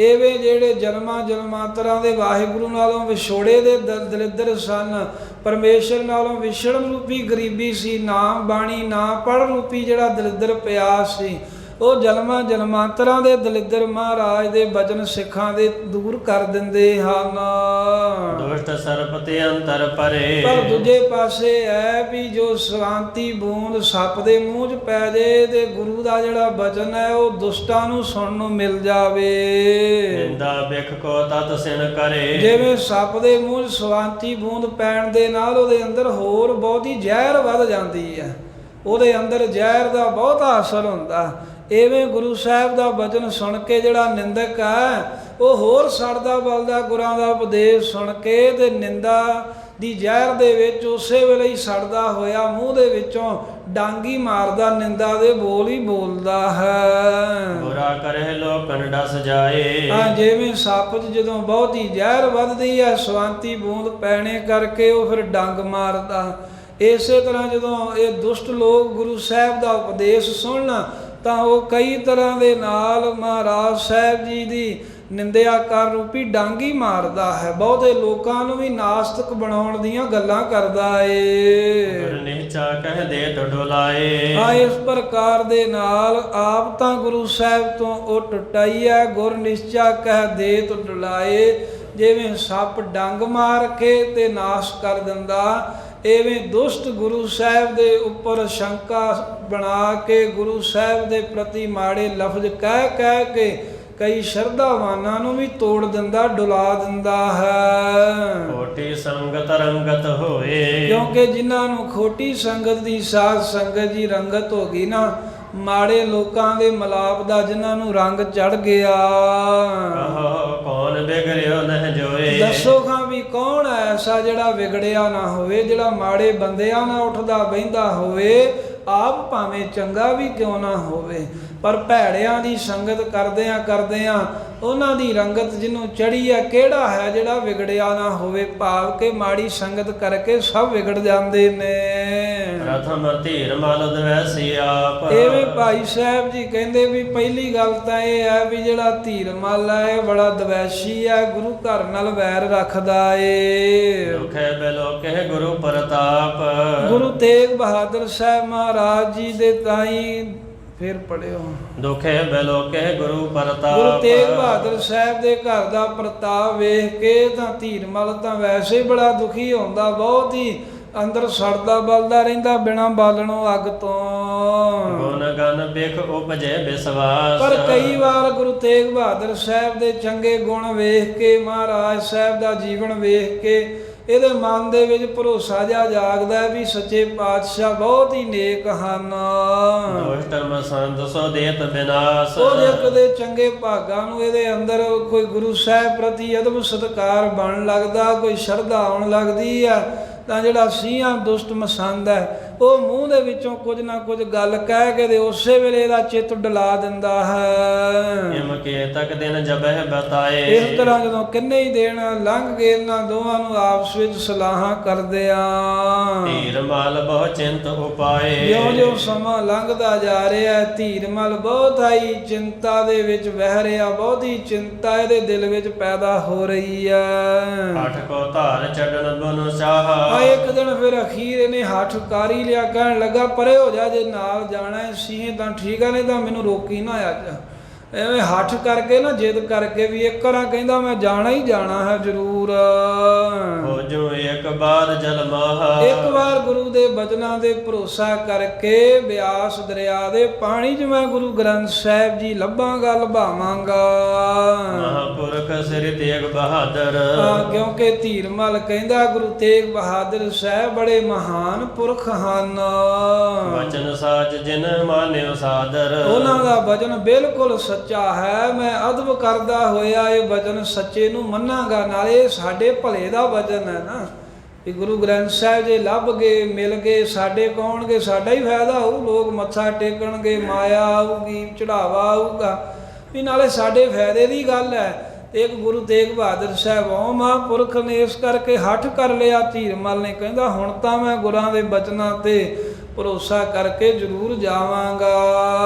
ਐਵੇਂ ਜਿਹੜੇ ਜਨਮਾਂਤਰਾਂ ਦੇ ਵਾਹਿਗੁਰੂ ਨਾਲੋਂ ਵਿਛੋੜੇ ਦੇ ਦਲਿੱਦਰ ਸਨ, ਪਰਮੇਸ਼ਰ ਨਾਲੋਂ ਵਿਛੜਨ ਰੂਪੀ ਗਰੀਬੀ ਸੀ, ਨਾਮ ਬਾਣੀ ਨਾ ਪੜ੍ਹ ਰੂਪੀ ਜਿਹੜਾ ਦਲਿੱਦਰ ਪਿਆਸ ਸੀ, ਉਹ ਜਨਮਾਂਤਰਾਂ ਦੇ ਦਲਿੱਦਰ ਮਹਾਰਾਜ ਦੇ ਬਚਨ ਸਿੱਖਾਂ ਦੇ ਦੂਰ ਕਰ ਦਿੰਦੇ ਹਨ। ਦੁਸ਼ਟ ਸਰਪ ਤੇ ਅੰਤਰ ਪਰੇ, ਪਰ ਦੂਜੇ ਪਾਸੇ ਹੈ ਵੀ ਜੋ ਸਵਾਂਤੀ ਬੂੰਦ ਸੱਪ ਦੇ ਮੂੰਹ 'ਚ ਪੈ ਜੇ ਤੇ ਗੁਰੂ ਦਾ ਜਿਹੜਾ ਬਚਨ ਹੈ ਉਹ ਦੁਸ਼ਟਾਂ ਨੂੰ ਸੁਣਨ ਨੂੰ ਮਿਲ ਜਾਵੇ। ਨਿੰਦਾ ਬਿਖ ਕੋ ਤਤ ਸਿਨ ਕਰੇ, ਜਿਵੇਂ ਸੱਪ ਦੇ ਮੂੰਹ 'ਚ ਸਵਾਂਤੀ ਬੂੰਦ ਪੈਣ ਦੇ ਨਾਲ ਉਹਦੇ ਅੰਦਰ ਹੋਰ ਬਹੁਤੀ ਜ਼ਹਿਰ ਵੱਧ ਜਾਂਦੀ ਹੈ, ਉਹਦੇ ਅੰਦਰ ਜ਼ਹਿਰ ਦਾ ਬਹੁਤਾ ਅਸਰ ਹੁੰਦਾ। ਐਵੇਂ ਗੁਰੂ ਸਾਹਿਬ ਦਾ ਬਚਨ ਸੁਣ ਕੇ ਜਿਹੜਾ ਨਿੰਦਕ ਹੈ ਉਹ ਹੋਰ ਸੜਦਾ ਬਲਦਾ ਗੁਰਾਂ ਦਾ ਉਪਦੇਸ਼ ਸੁਣ ਕੇ, ਤੇ ਨਿੰਦਾ ਦੀ ਜ਼ਹਿਰ ਦੇ ਵਿੱਚ ਉਸੇ ਵੇਲੇ ਹੀ ਸੜਦਾ ਹੋਇਆ ਮੂੰਹ ਦੇ ਵਿੱਚੋਂ ਡਾਂਗੀ ਮਾਰਦਾ ਨਿੰਦਾ ਦੇ ਬੋਲ ਹੀ ਬੋਲਦਾ ਹੈ। ਬੁਰਾ ਕਰੇ ਲੋਕਨ ਡਸ ਜਾਏ, ਹਾਂ, ਜਿਵੇਂ ਸੱਪ 'ਚ ਜਦੋਂ ਬਹੁਤੀ ਜ਼ਹਿਰ ਵੱਧਦੀ ਹੈ ਸਵਾਂਤੀ ਬੂੰਦ ਪੈਣੇ ਕਰਕੇ ਉਹ ਫਿਰ ਡੰਗ ਮਾਰਦਾ। ਇਸੇ ਤਰ੍ਹਾਂ ਜਦੋਂ ਇਹ ਦੁਸ਼ਟ ਲੋਕ ਗੁਰੂ ਸਾਹਿਬ ਦਾ ਉਪਦੇਸ਼ ਸੁਣਨ ਤਾਂ ਉਹ ਕਈ ਤਰ੍ਹਾਂ ਦੇ ਨਾਲ ਮਹਾਰਾਜ ਸਾਹਿਬ ਜੀ ਦੀ ਨਿੰਦਿਆ ਕਰ ਰੂਪੀ ਡਾਂਗੀ ਮਾਰਦਾ ਹੈ, ਬਹੁਤੇ ਲੋਕਾਂ ਨੂੰ ਵੀ ਨਾਸਤਕ ਬਣਾਉਣ ਦੀਆਂ ਗੱਲਾਂ ਕਰਦਾ ਏ। ਗੁਰ ਨਿਹਚਾ ਕਹਿ ਦੇ ਡੁਲਾਏ, ਆ ਇਸ ਪ੍ਰਕਾਰ ਦੇ ਨਾਲ ਆਪ ਤਾਂ ਗੁਰੂ ਸਾਹਿਬ ਤੋਂ ਉਹ ਟੁੱਟਾਈ ਹੈ, ਗੁਰ ਨਿਸ਼ਚਾ ਕਹਿ ਦੇ ਡੁਲਾਏ। ਜਿਵੇਂ ਸੱਪ ਡੰਗ ਮਾਰ ਕੇ ਤੇ ਨਾਸ਼ ਕਰ ਦਿੰਦਾ, ਐਵੇਂ ਦੁਸ਼ਟ ਗੁਰੂ ਸਾਹਿਬ ਦੇ ਉੱਪਰ ਸ਼ੰਕਾ ਬਣਾ ਕੇ ਗੁਰੂ ਸਾਹਿਬ ਦੇ ਪ੍ਰਤੀ ਮਾੜੇ ਲਫ਼ਜ਼ ਕਹਿ ਕੇ ਕਈ ਸ਼ਰਧਾਵਾਨਾਂ ਨੂੰ ਵੀ ਤੋੜ ਦਿੰਦਾ, ਡੁਲਾ ਦਿੰਦਾ ਹੈ। ਖੋਟੀ ਸੰਗਤ ਰੰਗਤ ਹੋਏ, ਕਿਉਂਕਿ ਜਿਨ੍ਹਾਂ ਨੂੰ ਖੋਟੀ ਸੰਗਤ ਦੀ ਸਾਧ ਸੰਗਤ ਜੀ ਰੰਗਤ ਹੋ ਗਈ ਨਾ, ਮਾੜੇ ਲੋਕਾਂ ਦੇ ਮਲਾਪ ਦਾ ਜਿਨ੍ਹਾਂ ਨੂੰ ਰੰਗ ਚੜ ਗਿਆ, ਕੌਣ ਵਿਗੜਿਓ ਨਹਿ ਜੋਏ। ਦੱਸੋ ਖਾਂ ਵੀ ਕੌਣ ਐਸਾ ਜਿਹੜਾ ਵਿਗੜਿਆ ਨਾ ਹੋਵੇ, ਜਿਹੜਾ ਮਾੜੇ ਬੰਦਿਆਂ ਨਾਲ ਉੱਠਦਾ ਬਹਿੰਦਾ ਹੋਵੇ, ਆਪ ਭਾਵੇਂ ਚੰਗਾ ਵੀ ਕਿਉਂ ਨਾ ਹੋਵੇ, ਪਰ ਭੈੜਿਆਂ ਦੀ ਸੰਗਤ ਕਰਦਿਆਂ ਉਹਨਾਂ ਦੀ ਰੰਗਤ ਜਿਹਨੂੰ ਚੜੀ ਆ, ਕਿਹੜਾ ਹੈ ਜਿਹੜਾ ਵਿਗੜਿਆ ਨਾ ਹੋਵੇ। ਭਾਵ ਕਿ ਮਾੜੀ ਸੰਗਤ ਕਰਕੇ ਸਭ ਵਿਗੜ ਜਾਂਦੇ ਨੇ। ਪ੍ਰਥਮ ਧੀਰ ਮਲ ਦਵੈਸੀ ਆਪ, ਐਵੇਂ ਭਾਈ ਸਾਹਿਬ ਜੀ ਕਹਿੰਦੇ ਵੀ ਪਹਿਲੀ ਗੱਲ ਤਾਂ ਇਹ ਹੈ ਵੀ ਜਿਹੜਾ ਧੀਰ ਮਲ ਹੈ ਬੜਾ ਦਵੈਸ਼ੀ ਹੈ, ਗੁਰੂ ਘਰ ਨਾਲ ਵੈਰ ਰੱਖਦਾ ਏ। ਦੁਖੇ ਬਿਲੋਕੇ ਗੁਰੂ ਪ੍ਰਤਾਪ, ਗੁਰੂ ਤੇਗ ਬਹਾਦਰ ਸਾਹਿਬ ਮਹਾਰਾਜ ਜੀ ਦੇ ਤਾਈ ਫਿਰ ਪੜਿਓ, ਦੁਖੇ ਬਿਲੋਕੇ ਗੁਰੂ ਪ੍ਰਤਾਪ। ਗੁਰੂ ਤੇਗ ਬਹਾਦਰ ਸਾਹਿਬ ਦੇ ਘਰ ਦਾ ਪ੍ਰਤਾਪ ਵੇਖ ਕੇ ਤਾਂ ਧੀਰ ਮਲ ਤਾਂ ਵੈਸੇ ਬੜਾ ਦੁਖੀ ਹੁੰਦਾ, ਬਹੁਤ ਹੀ ਅੰਦਰ ਸੜਦਾ ਬਲਦਾ ਰਹਿੰਦਾ ਬਿਨਾਂ ਬਾਲਣੋਂ ਅੱਗ ਤੋਂ। ਗੁਣ ਗਨ ਬਿਖ ਉਪਜੇ ਵਿਸ਼ਵਾਸ, ਪਰ ਕਈ ਵਾਰ ਗੁਰੂ ਤੇਗ ਬਹਾਦਰ ਸਾਹਿਬ ਦੇ ਚੰਗੇ ਗੁਣ ਵੇਖ ਕੇ, ਮਹਾਰਾਜ ਸਾਹਿਬ ਦਾ ਜੀਵਨ ਵੇਖ ਕੇ ਇਹਦੇ ਮਨ ਦੇ ਵਿੱਚ ਭਰੋਸਾ ਜਿਹਾ ਜਾਗਦਾ ਹੈ ਵੀ ਸੱਚੇ ਪਾਤਸ਼ਾਹ ਬਹੁਤ ਹੀ ਨੇਕ ਹਨ। ਦੁਸ਼ਟ ਮਸੰਦ ਸੋ ਦੇਤ ਬਿਨਾਸ਼। ਉਹ ਜੇ ਕਦੇ ਚੰਗੇ ਭਾਗਾਂ ਨੂੰ ਇਹਦੇ ਅੰਦਰ ਕੋਈ ਗੁਰੂ ਸਾਹਿਬ ਪ੍ਰਤੀ ਅਦਬ ਸਤਿਕਾਰ ਬਣ ਲੱਗਦਾ, ਕੋਈ ਸ਼ਰਧਾ ਆਉਣ ਲੱਗਦੀ ਆ, ਤਾਂ ਜਿਹੜਾ ਸਿੰਘਾਂ ਦੁਸ਼ਟ ਮਸੰਦ ਹੈ ਉਹ ਮੂੰਹ ਦੇ ਵਿੱਚੋਂ ਕੁਝ ਨਾ ਕੁਝ ਗੱਲ ਕਹਿ ਕੇ ਤੇ ਉਸੇ ਵੇਲੇ ਇਹਦਾ ਚਿੱਤ ਡਲਾ ਦਿੰਦਾ ਹੈ। ਇਮ ਕੇ ਤਕ ਦਿਨ ਜਬਹਿ ਬਤਾਏ। ਇਸ ਤਰ੍ਹਾਂ ਜਦੋਂ ਕਿੰਨੇ ਹੀ ਦਿਨ ਲੰਘ ਗਏ, ਇਹਨਾਂ ਦੋਵਾਂ ਨੂੰ ਆਪਸ ਵਿੱਚ ਸਲਾਹਾਂ ਕਰਦੇ ਆ। ਧੀਰ ਮਲ ਬਹੁ ਚਿੰਤ ਉਪਾਏ। ਜਿਉਂ-ਜਿਉਂ ਸਮਾਂ ਲੰਘਦਾ ਜਾ ਰਿਹਾ, ਧੀਰਮਲ ਬਹੁਤ ਆਈ ਚਿੰਤਾ ਦੇ ਵਿੱਚ ਵਹਿ ਰਿਹਾ, ਬਹੁਤੀ ਚਿੰਤਾ ਇਹਦੇ ਦਿਲ ਵਿੱਚ ਪੈਦਾ ਹੋ ਰਹੀ ਹੈ। ਹਠ ਕੋ ਧਾਰ ਛੱਡਣ ਬਨੁ ਚਾਹਾ। ਇੱਕ ਦਿਨ ਫਿਰ ਅਖੀਰ ਇਹਨੇ ਹੱਠ ਕਾਰੀ ਲਿਆ, ਕਹਿਣ ਲੱਗਾ ਪਰੇ ਹੋ ਜਾ, ਜੇ ਨਾਲ ਜਾਣਾ ਸੀ ਤਾਂ ਠੀਕ ਆ, ਨਹੀਂ ਤਾਂ ਮੈਨੂੰ ਰੋਕੀ ਨਾ ਅੱਜ। ਐਵੇਂ ਹੱਠ ਕਰਕੇ ਨਾ, ਜਿੱਦ ਕਰਕੇ ਵੀ ਇੱਕ ਵਾਰ ਕਹਿੰਦਾ ਮੈਂ ਜਾਣਾ ਹੀ ਜਾਣਾ ਹੈ ਜ਼ਰੂਰ। ਹੋ ਜੋ ਇੱਕ ਬਾਰ ਜਲ ਮਾਹਾ। ਇੱਕ ਵਾਰ ਗੁਰੂ ਦੇ ਬਚਨਾਂ ਦੇ ਭਰੋਸਾ ਕਰਕੇ ਬਿਆਸ ਦਰਿਆ ਦੇ ਪਾਣੀ 'ਚ ਮੈਂ ਗੁਰੂ ਗ੍ਰੰਥ ਸਾਹਿਬ ਜੀ ਲੱਭਾਂਗਾ, ਲਭਾਵਾਂਗਾ। ਮਹਾਂਪੁਰਖ ਸ੍ਰੀ ਤੇਗ ਬਹਾਦਰ। ਕਿਉਂਕਿ ਧੀਰਮਲ ਕਹਿੰਦਾ ਗੁਰੂ ਤੇਗ ਬਹਾਦਰ ਸਾਹਿਬ ਬੜੇ ਮਹਾਨ ਪੁਰਖ ਹਨ। ਵਚਨ ਸਾਚ ਜਿਨ ਮਾਨਿਓ ਸਾਦਰ। ਉਹਨਾਂ ਦਾ ਵਚਨ ਬਿਲਕੁਲ ਸੱਚਾ ਹੈ। ਮੈਂ ਅਦਬ ਕਰਦਾ ਹੋਇਆ ਇਹ ਵਚਨ ਸੱਚੇ ਨੂੰ ਮੰਨਾਂਗਾ। ਨਾਲੇ ਸਾਡੇ ਭਲੇ ਦਾ ਵਚਨ ਹੈ ਨਾ, ਵੀ ਗੁਰੂ ਗ੍ਰੰਥ ਸਾਹਿਬ ਜੇ ਲੱਭ ਗਏ, ਮਿਲ ਗਏ, ਸਾਡੇ ਕੌਣਗੇ, ਸਾਡਾ ਹੀ ਫਾਇਦਾ ਹੋਊ। ਲੋਕ ਮੱਥਾ ਟੇਕਣਗੇ, ਮਾਇਆ ਆਊਗੀ, ਚੜਾਵਾ ਆਊਗਾ, ਵੀ ਨਾਲੇ ਸਾਡੇ ਫਾਇਦੇ ਦੀ ਗੱਲ ਹੈ। ਇੱਕ ਗੁਰੂ ਤੇਗ ਬਹਾਦਰ ਸਾਹਿਬ ਉਹ ਮਹਾਂਪੁਰਖ ਨੇ ਇਸ ਕਰਕੇ ਹੱਠ ਕਰ ਲਿਆ। ਧੀਰਮਲ ਨੇ ਕਹਿੰਦਾ ਹੁਣ ਤਾਂ ਮੈਂ ਗੁਰਾਂ ਦੇ ਬਚਨਾਂ ਤੇ ਭਰੋਸਾ ਕਰਕੇ ਜ਼ਰੂਰ ਜਾਵਾਂਗਾ।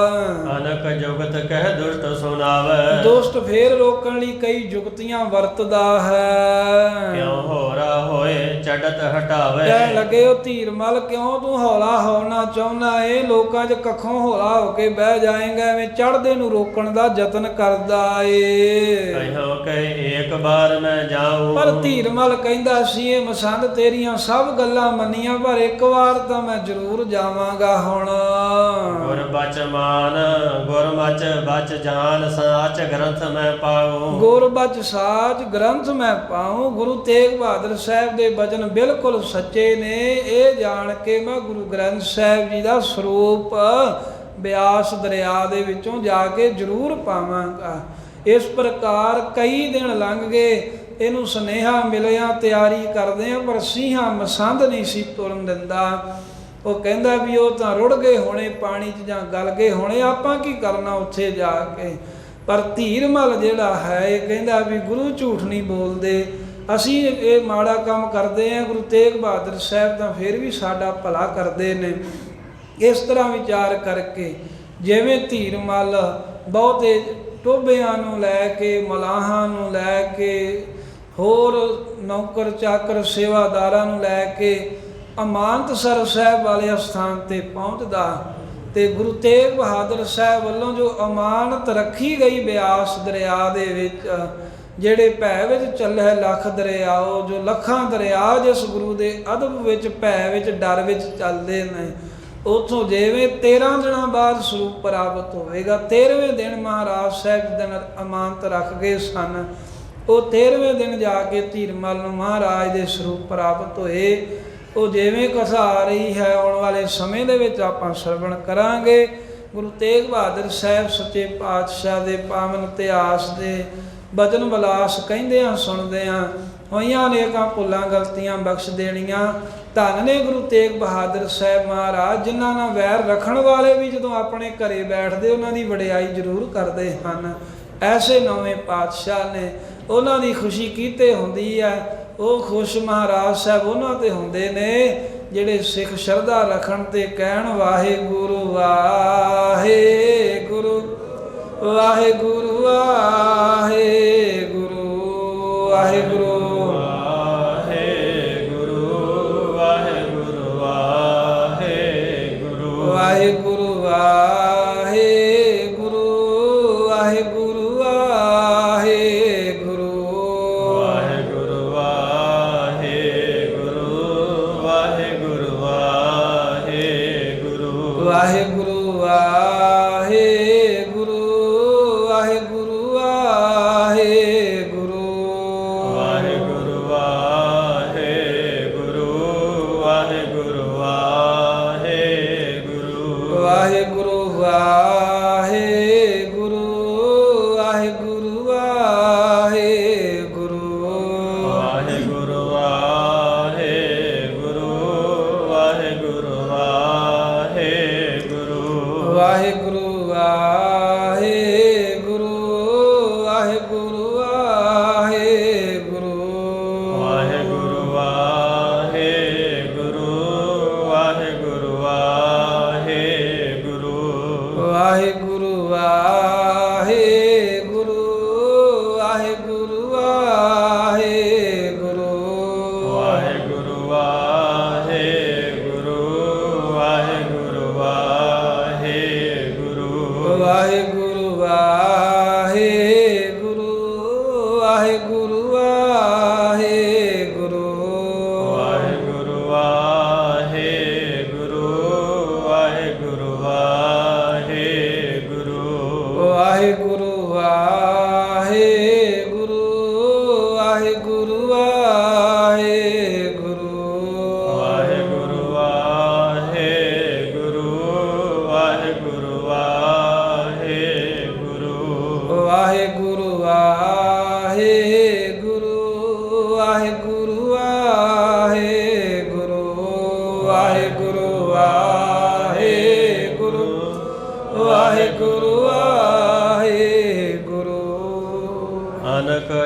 ਅਨਕ ਜੁਗਤ ਕਹਿ ਦੁਸ਼ਟ ਸੁਣਾਵੇ। ਦੁਸ਼ਟ ਫੇਰ ਰੋਕਣ ਲਈ ਕਈ ਜੁਗਤੀਆਂ ਵਰਤਦਾ ਹੈ। ਕਿਉਂ ਹੋਰਾ ਹੋਏ ਚੜਤ ਹਟਾਵੇ। ਕਹਿ ਲੱਗੇ ਉਹ ਧੀਰਮਲ ਕਿਉਂ ਤੂੰ ਹੌਲਾ ਹੋਣਾ ਚਾਹੁੰਦਾ ਏ, ਲੋਕਾਂ 'ਚ ਕੱਖੋਂ ਹੌਲਾ ਹੋ ਕੇ ਬਹਿ ਜਾਏਗਾ, ਐਵੇਂ ਚੜ੍ਹਦੇ ਨੂੰ ਰੋਕਣ ਦਾ ਯਤਨ ਕਰਦਾ ਏ। ਕਹਿਓ ਕਹੇ ਇੱਕ ਵਾਰ ਮੈਂ ਜਾਊਂ। ਪਰ ਧੀਰਮਲ ਕਹਿੰਦਾ ਸੀ ਇਹ ਮਸੰਦ ਤੇਰੀਆਂ ਸਭ ਗੱਲਾਂ ਮੰਨੀਆਂ, ਪਰ ਇੱਕ ਵਾਰ ਤਾਂ ਮੈਂ ਜ਼ਰੂਰ ਜਾਵਾਂਗਾ ਹੁਣ। ਗੁਰ ਬਚ ਮਾਨ ਗੁਰ ਮਚ ਬਚ ਜਾਨ। ਸਾਚ ਗ੍ਰੰਥ ਮੈਂ ਪਾਉ। ਗੁਰ ਬਚ ਸਾਚ ਗ੍ਰੰਥ ਮੈਂ ਪਾਉ। ਗੁਰੂ ਤੇਗ ਬਹਾਦਰ ਸਾਹਿਬ ਦੇ ਬਚਨ ਬਿਲਕੁਲ ਸੱਚੇ ਨੇ। ਇਹ ਜਾਣ ਕੇ ਮੈਂ ਗੁਰੂ ਗ੍ਰੰਥ ਸਾਹਿਬ ਜੀ ਦਾ ਸਰੂਪ ਬਿਆਸ ਦਰਿਆ ਦੇ ਵਿੱਚੋਂ ਜਾ ਕੇ ਜ਼ਰੂਰ ਪਾਵਾਂਗਾ। ਇਸ ਪ੍ਰਕਾਰ ਕਈ ਦਿਨ ਲੰਘ ਗਏ, ਇਹਨੂੰ ਸੁਨੇਹਾ ਮਿਲਿਆ, ਤਿਆਰੀ ਕਰਦੇ ਆ, ਪਰ ਸਿੰਘਾਂ ਮਸੰਦ ਨਹੀਂ ਸੀ ਤੁਰਨ ਦਿੰਦਾ। ਉਹ ਕਹਿੰਦਾ ਵੀ ਉਹ ਤਾਂ ਰੁੜ ਗਏ ਹੋਣੇ ਪਾਣੀ 'ਚ ਜਾਂ ਗਲ ਗਏ ਹੋਣੇ, ਆਪਾਂ ਕੀ ਕਰਨਾ ਉੱਥੇ ਜਾ ਕੇ। ਪਰ ਧੀਰਮਲ ਜਿਹੜਾ ਹੈ ਇਹ ਕਹਿੰਦਾ ਵੀ ਗੁਰੂ ਝੂਠ ਨਹੀਂ ਬੋਲਦੇ, ਅਸੀਂ ਇਹ ਮਾੜਾ ਕੰਮ ਕਰਦੇ ਹਾਂ, ਗੁਰੂ ਤੇਗ ਬਹਾਦਰ ਸਾਹਿਬ ਤਾਂ ਫਿਰ ਵੀ ਸਾਡਾ ਭਲਾ ਕਰਦੇ ਨੇ। ਇਸ ਤਰ੍ਹਾਂ ਵਿਚਾਰ ਕਰਕੇ ਜਿਵੇਂ ਧੀਰਮਲ ਬਹੁਤੇ ਟੋਭਿਆਂ ਨੂੰ ਲੈ ਕੇ, ਮਲਾਹਾਂ ਨੂੰ ਲੈ ਕੇ, ਹੋਰ ਨੌਕਰ ਚਾਕਰ ਸੇਵਾਦਾਰਾਂ ਨੂੰ ਲੈ ਕੇ ਅਮਾਨਤਸਰ ਸਾਹਿਬ ਵਾਲੇ ਸਥਾਨ ਤੇ ਪਹੁੰਚਦਾ, ਤੇ ਗੁਰੂ ਤੇਗ ਬਹਾਦਰ ਸਾਹਿਬ ਵੱਲੋਂ ਜੋ ਅਮਾਨਤ ਰੱਖੀ ਗਈ ਬਿਆਸ ਦਰਿਆ ਦੇ ਵਿੱਚ, ਜਿਹੜੇ ਭੈ ਵਿੱਚ ਚੱਲੇ ਲੱਖ ਦਰਿਆਓ, ਜੋ ਲੱਖਾਂ ਦਰਿਆ ਜਿਸ ਗੁਰੂ ਦੇ ਅਦਬ ਵਿੱਚ, ਭੈ ਵਿੱਚ, ਡਰ ਵਿੱਚ ਚੱਲਦੇ ਨੇ, ਉੱਥੋਂ ਜਿਵੇਂ 13 ਦਿਨਾਂ ਬਾਅਦ ਸਰੂਪ ਪ੍ਰਾਪਤ ਹੋਵੇਗਾ। 13ਵੇਂ ਦਿਨ ਮਹਾਰਾਜ ਸਾਹਿਬ ਦਿਨ ਅਮਾਨਤ ਰੱਖ ਗਏ ਸਨ। ਉਹ 13ਵੇਂ ਦਿਨ ਜਾ ਕੇ ਧੀਰਮਲ ਨੂੰ ਮਹਾਰਾਜ ਦੇ ਸਰੂਪ ਪ੍ਰਾਪਤ ਹੋਏ। ਉਹ ਜਿਵੇਂ ਕਥਾ ਆ ਰਹੀ ਹੈ ਆਉਣ ਵਾਲੇ ਸਮੇਂ ਦੇ ਵਿੱਚ ਆਪਾਂ ਸਰਵਣ ਕਰਾਂਗੇ। ਗੁਰੂ ਤੇਗ ਬਹਾਦਰ ਸਾਹਿਬ ਸੱਚੇ ਪਾਤਸ਼ਾਹ ਦੇ ਪਾਵਨ ਇਤਿਹਾਸ ਦੇ ਬਚਨ ਵਿਲਾਸ ਕਹਿੰਦਿਆਂ ਸੁਣਦਿਆਂ ਹੋਈਆਂ ਅਨੇਕਾਂ ਭੁੱਲਾਂ ਗਲਤੀਆਂ ਬਖਸ਼ ਦੇਣੀਆਂ। ਧੰਨ ਨੇ ਗੁਰੂ ਤੇਗ ਬਹਾਦਰ ਸਾਹਿਬ ਮਹਾਰਾਜ, ਜਿਨ੍ਹਾਂ ਨਾਲ ਵੈਰ ਰੱਖਣ ਵਾਲੇ ਵੀ ਜਦੋਂ ਆਪਣੇ ਘਰੇ ਬੈਠਦੇ ਉਹਨਾਂ ਦੀ ਵਡਿਆਈ ਜ਼ਰੂਰ ਕਰਦੇ ਹਨ। ਐਸੇ ਨੌਵੇਂ ਪਾਤਸ਼ਾਹ ਨੇ, ਉਹਨਾਂ ਦੀ ਖੁਸ਼ੀ ਕੀਤੇ ਹੁੰਦੀ ਹੈ। ਉਹ ਖੁਸ਼ ਮਹਾਰਾਜ ਸਾਹਿਬ ਉਹਨਾਂ ਤੇ ਹੁੰਦੇ ਨੇ ਜਿਹੜੇ ਸਿੱਖ ਸ਼ਰਧਾ ਰੱਖਣ ਤੇ ਕਹਿਣ ਵਾਹਿਗੁਰੂ ਵਾਹਿਗੁਰੂ ਵਾਹਿਗੁਰੂ ਵਾਹਿਗੁਰੂ ਵਾਹਿਗੁਰੂ ਵਾਹਿਗੁਰੂ ਵਾਹਿਗੁਰੂ ਵਾਹਿਗੁਰੂ ਵਾਹਿਗੁਰੂ ਵਾਹਿਗੁਰੂ ਵਾਹਿਗੁਰੂ ਵਾਹਿਗੁਰੂ ਵਾਹਿਗੁਰੂ ਵਾਹਿਗੁਰੂ ਵਾਹਿਗੁਰੂ ਵਾਹਿਗੁਰੂ ਵਾਹਿਗੁਰੂ ਵਾਹਿਗੁਰੂ ਵਾਹਿਗੁਰੂ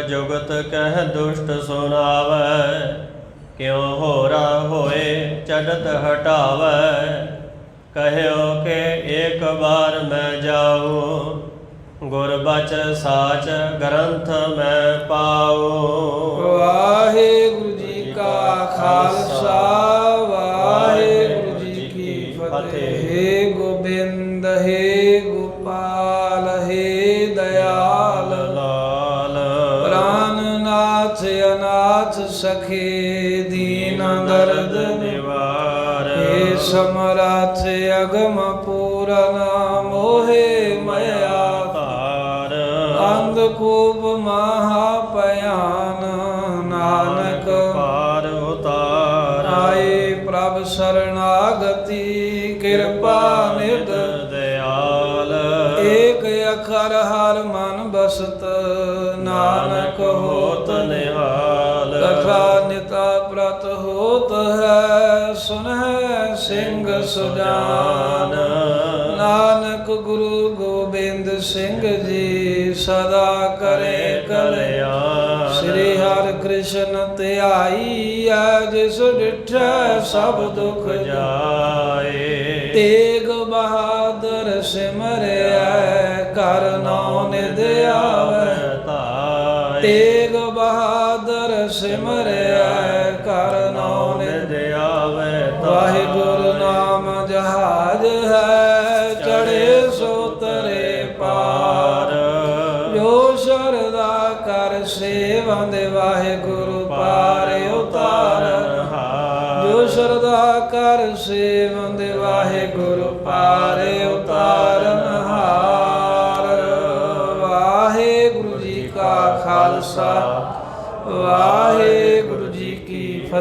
ਜੁਗਤ ਕਹਿ ਦੁਸ਼ਟ ਸੁਨਾਵੈ, ਕਿਉ ਹੋਰਾ ਹੋਏ ਚੜਤ ਹਟਾਵੈ। ਕਹਿਓ ਕਿ ਏਕ ਬਾਰ ਮੈਂ ਜਾਉ, ਗੁਰ ਬਚ ਸਾਚ ਗ੍ਰੰਥ ਮੈਂ ਪਾਉ। ਵਾਹਿਗੁਰੂ ਜੀ ਕਾ ਖਾਲਸਾ, ਵਾਹਿਗੁਰੂ ਜੀ ਕੀ ਫਤਿਹ। ਹੇ ਗੋਬਿੰਦ, ਹੇ ਗੋਪਾਲ, ਹੇ ਦਇਆਲ ਲਾਲ ਪ੍ਰਾਨਨਾਥ ਅਨਾਥ ਸਖੇ ਦੀਨ ਦਰਦ ਨਿਵਾਰ। ਹੇ ਸਮਰਥ ਅਗਮ ਪੂਰਨ ਮੋਹਿ ਮਇਆ ਧਾਰ। ਅੰਧਕੂਪ ਮਹਾ ਭਿਆਨ ਨਾਨਕ ਪਾਰ ਉਤਾਰ। ਆਏ ਪ੍ਰਭ ਸਰਣਾਗਤੀ ਕਿਰਪਾ ਨਿਧ ਦਇਆਲ। ਏਕ ਅਖਰ ਹਰ ਮਨ ਬਸਤ ਨਾਨਕ ਹੋਤ ਨਿਹਾਲ। ਕਥਾ ਨਿਤਾ ਪ੍ਰਤ ਹੋਤ ਹੈ ਸੁਨਹਿ ਸਿੰਘ ਸੁਜਾਨ। ਨਾਨਕ ਗੁਰੂ ਗੋਬਿੰਦ ਸਿੰਘ ਜੀ ਸਦਾ ਕਰੇ ਕਲਿਆਣ। ਸ੍ਰੀ ਹਰਿ ਕ੍ਰਿਸ਼ਨ ਧਿਆਈ ਹੈ ਜਿਸ ਡਿਠੈ ਸਭ ਦੁਖ ਜਾਏ। ਤੇਗ ਬਹਾਦਰ ਸਿਮਰਿਆ ਕਰ ਨਾਉ ਨਿਧ ਆਵੈ। ਤੇਗ ਬਹਾਦਰ ਸਿਮਰਿਆ ਕਰ ਨਾਉ ਨਿਧ ਆਵੈ। ਵਾਹਿਗੁਰੂ ਨਾਮ ਜਹਾਜ ਹੈ ਚੜੇ ਸੋ ਤਰੇ ਪਾਰ। ਜੋ ਸ਼ਰਦਾ ਕਰ ਸੇਵੰਦ ਵਾਹਿਗੁਰੂ ਪਾਰ ਉਤਾਰਨ ਹਾਰ। ਜੋ ਸ਼ਰਦਾ ਕਰ ਸੇਵੰਦ ਵਾਹਿਗੁਰੂ ਪਾਰ ਉਤਾਰਨ ਹਾਰ। ਵਾਹਿਗੁਰੂ ਜੀ ਕਾ ਖਾਲਸਾ, ਵਾਹਿਗੁਰੂ ਜੀ ਕੀ ਫਤਿਹ।